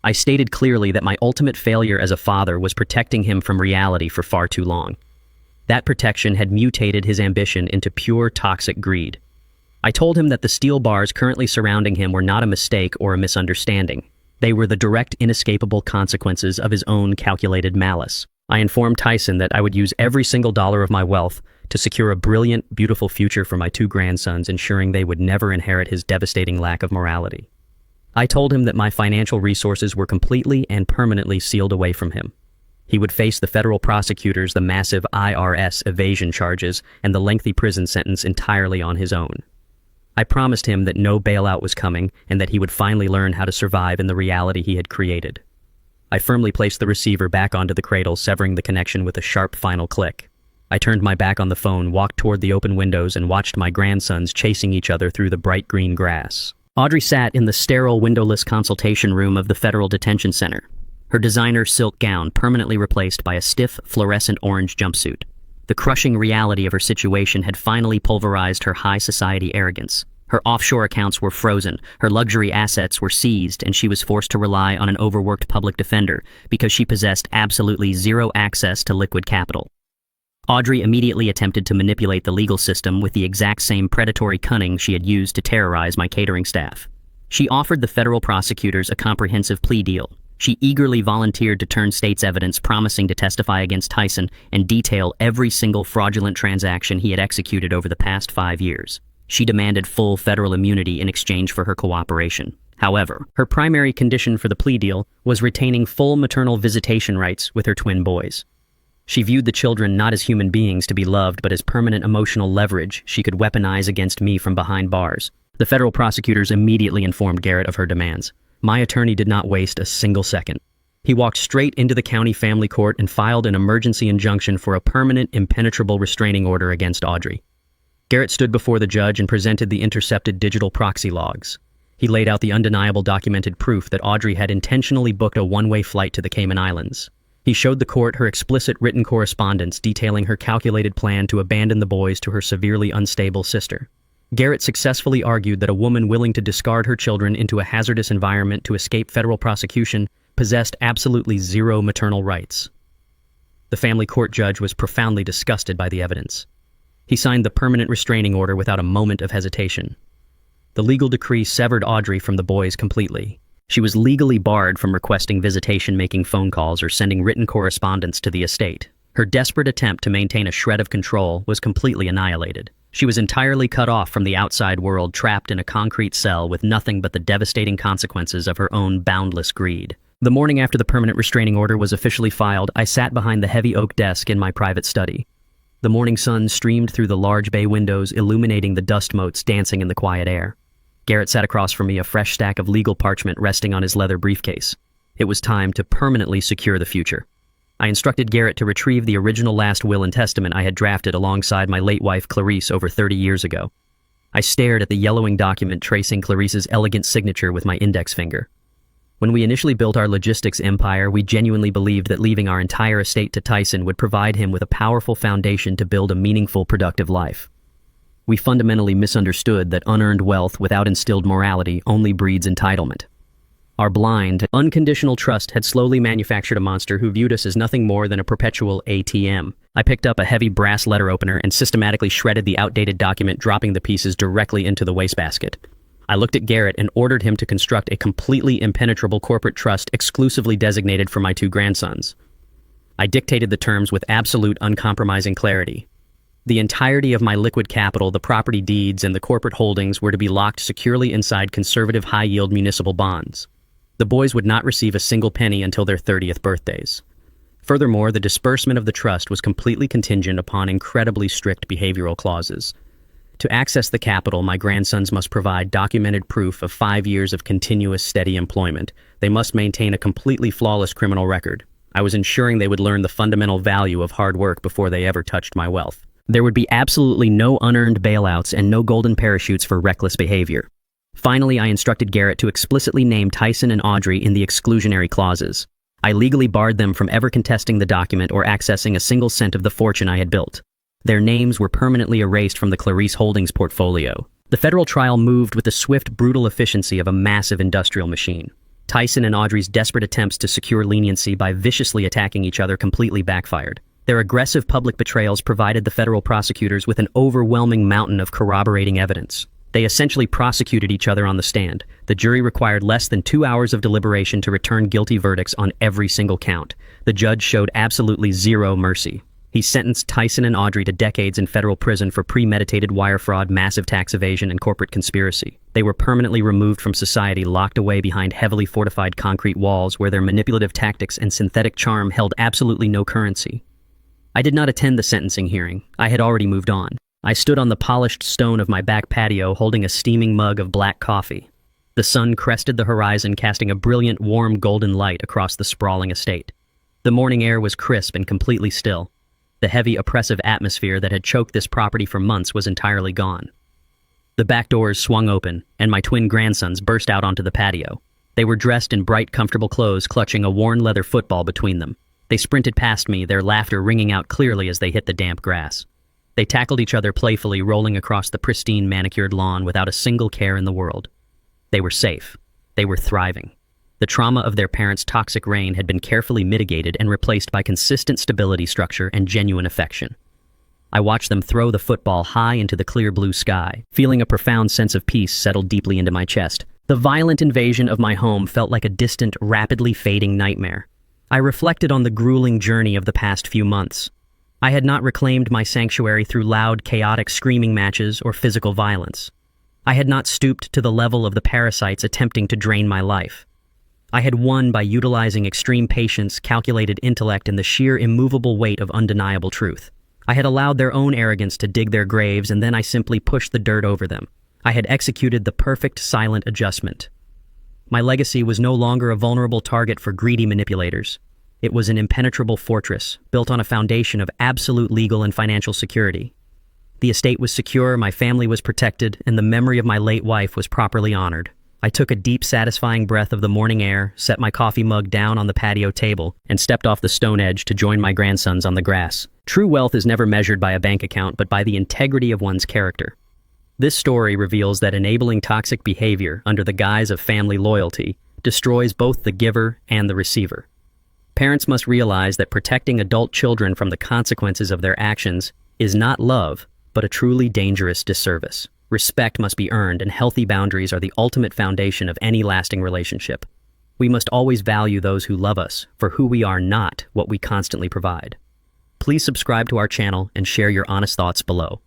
I stated clearly that my ultimate failure as a father was protecting him from reality for far too long. That protection had mutated his ambition into pure toxic greed. I told him that the steel bars currently surrounding him were not a mistake or a misunderstanding. They were the direct, inescapable consequences of his own calculated malice. I informed Tyson that I would use every single dollar of my wealth to secure a brilliant, beautiful future for my 2 grandsons, ensuring they would never inherit his devastating lack of morality. I told him that my financial resources were completely and permanently sealed away from him. He would face the federal prosecutors, the massive IRS evasion charges, and the lengthy prison sentence entirely on his own. I promised him that no bailout was coming and that he would finally learn how to survive in the reality he had created. I firmly placed the receiver back onto the cradle, severing the connection with a sharp final click. I turned my back on the phone, walked toward the open windows, and watched my grandsons chasing each other through the bright green grass. Audrey sat in the sterile, windowless consultation room of the Federal Detention Center, her designer silk gown permanently replaced by a stiff, fluorescent orange jumpsuit. The crushing reality of her situation had finally pulverized her high society arrogance. Her offshore accounts were frozen, her luxury assets were seized, and she was forced to rely on an overworked public defender because she possessed absolutely zero access to liquid capital. Audrey immediately attempted to manipulate the legal system with the exact same predatory cunning she had used to terrorize my catering staff. She offered the federal prosecutors a comprehensive plea deal. She eagerly volunteered to turn state's evidence, promising to testify against Tyson and detail every single fraudulent transaction he had executed over the past 5 years. She demanded full federal immunity in exchange for her cooperation. However, her primary condition for the plea deal was retaining full maternal visitation rights with her twin boys. She viewed the children not as human beings to be loved, but as permanent emotional leverage she could weaponize against me from behind bars. The federal prosecutors immediately informed Garrett of her demands. My attorney did not waste a single second. He walked straight into the county family court and filed an emergency injunction for a permanent, impenetrable restraining order against Audrey. Garrett stood before the judge and presented the intercepted digital proxy logs. He laid out the undeniable documented proof that Audrey had intentionally booked a one-way flight to the Cayman Islands. He showed the court her explicit written correspondence detailing her calculated plan to abandon the boys to her severely unstable sister. Garrett successfully argued that a woman willing to discard her children into a hazardous environment to escape federal prosecution possessed absolutely zero maternal rights. The family court judge was profoundly disgusted by the evidence. He signed the permanent restraining order without a moment of hesitation. The legal decree severed Audrey from the boys completely. She was legally barred from requesting visitation, making phone calls, or sending written correspondence to the estate. Her desperate attempt to maintain a shred of control was completely annihilated. She was entirely cut off from the outside world, trapped in a concrete cell with nothing but the devastating consequences of her own boundless greed. The morning after the permanent restraining order was officially filed, I sat behind the heavy oak desk in my private study. The morning sun streamed through the large bay windows, illuminating the dust motes dancing in the quiet air. Garrett sat across from me, a fresh stack of legal parchment resting on his leather briefcase. It was time to permanently secure the future. I instructed Garrett to retrieve the original last will and testament I had drafted alongside my late wife Clarice over 30 years ago. I stared at the yellowing document tracing Clarice's elegant signature with my index finger. When we initially built our logistics empire, we genuinely believed that leaving our entire estate to Tyson would provide him with a powerful foundation to build a meaningful, productive life. We fundamentally misunderstood that unearned wealth without instilled morality only breeds entitlement. Our blind, unconditional trust had slowly manufactured a monster who viewed us as nothing more than a perpetual ATM. I picked up a heavy brass letter opener and systematically shredded the outdated document, dropping the pieces directly into the wastebasket. I looked at Garrett and ordered him to construct a completely impenetrable corporate trust exclusively designated for my two grandsons. I dictated the terms with absolute uncompromising clarity. The entirety of my liquid capital, the property deeds, and the corporate holdings were to be locked securely inside conservative high-yield municipal bonds. The boys would not receive a single penny until their 30th birthdays. Furthermore, the disbursement of the trust was completely contingent upon incredibly strict behavioral clauses. To access the capital, my grandsons must provide documented proof of 5 years of continuous steady employment. They must maintain a completely flawless criminal record. I was ensuring they would learn the fundamental value of hard work before they ever touched my wealth. There would be absolutely no unearned bailouts and no golden parachutes for reckless behavior. Finally, I instructed Garrett to explicitly name Tyson and Audrey in the exclusionary clauses. I legally barred them from ever contesting the document or accessing a single cent of the fortune I had built. Their names were permanently erased from the Clarice Holdings portfolio. The federal trial moved with the swift, brutal efficiency of a massive industrial machine. Tyson and Audrey's desperate attempts to secure leniency by viciously attacking each other completely backfired. Their aggressive public betrayals provided the federal prosecutors with an overwhelming mountain of corroborating evidence. They essentially prosecuted each other on the stand. The jury required less than 2 hours of deliberation to return guilty verdicts on every single count. The judge showed absolutely zero mercy. He sentenced Tyson and Audrey to decades in federal prison for premeditated wire fraud, massive tax evasion, and corporate conspiracy. They were permanently removed from society, locked away behind heavily fortified concrete walls where their manipulative tactics and synthetic charm held absolutely no currency. I did not attend the sentencing hearing. I had already moved on. I stood on the polished stone of my back patio holding a steaming mug of black coffee. The sun crested the horizon, casting a brilliant, warm, golden light across the sprawling estate. The morning air was crisp and completely still. The heavy, oppressive atmosphere that had choked this property for months was entirely gone. The back doors swung open, and my twin grandsons burst out onto the patio. They were dressed in bright, comfortable clothes, clutching a worn leather football between them. They sprinted past me, their laughter ringing out clearly as they hit the damp grass. They tackled each other playfully, rolling across the pristine, manicured lawn without a single care in the world. They were safe. They were thriving. The trauma of their parents' toxic reign had been carefully mitigated and replaced by consistent stability, structure, and genuine affection. I watched them throw the football high into the clear blue sky, feeling a profound sense of peace settle deeply into my chest. The violent invasion of my home felt like a distant, rapidly fading nightmare. I reflected on the grueling journey of the past few months. I had not reclaimed my sanctuary through loud, chaotic screaming matches or physical violence. I had not stooped to the level of the parasites attempting to drain my life. I had won by utilizing extreme patience, calculated intellect, and the sheer immovable weight of undeniable truth. I had allowed their own arrogance to dig their graves, and then I simply pushed the dirt over them. I had executed the perfect silent adjustment. My legacy was no longer a vulnerable target for greedy manipulators. It was an impenetrable fortress, built on a foundation of absolute legal and financial security. The estate was secure, my family was protected, and the memory of my late wife was properly honored. I took a deep, satisfying breath of the morning air, set my coffee mug down on the patio table, and stepped off the stone edge to join my grandsons on the grass. True wealth is never measured by a bank account, but by the integrity of one's character. This story reveals that enabling toxic behavior under the guise of family loyalty destroys both the giver and the receiver. Parents must realize that protecting adult children from the consequences of their actions is not love, but a truly dangerous disservice. Respect must be earned, and healthy boundaries are the ultimate foundation of any lasting relationship. We must always value those who love us for who we are, not what we constantly provide. Please subscribe to our channel and share your honest thoughts below.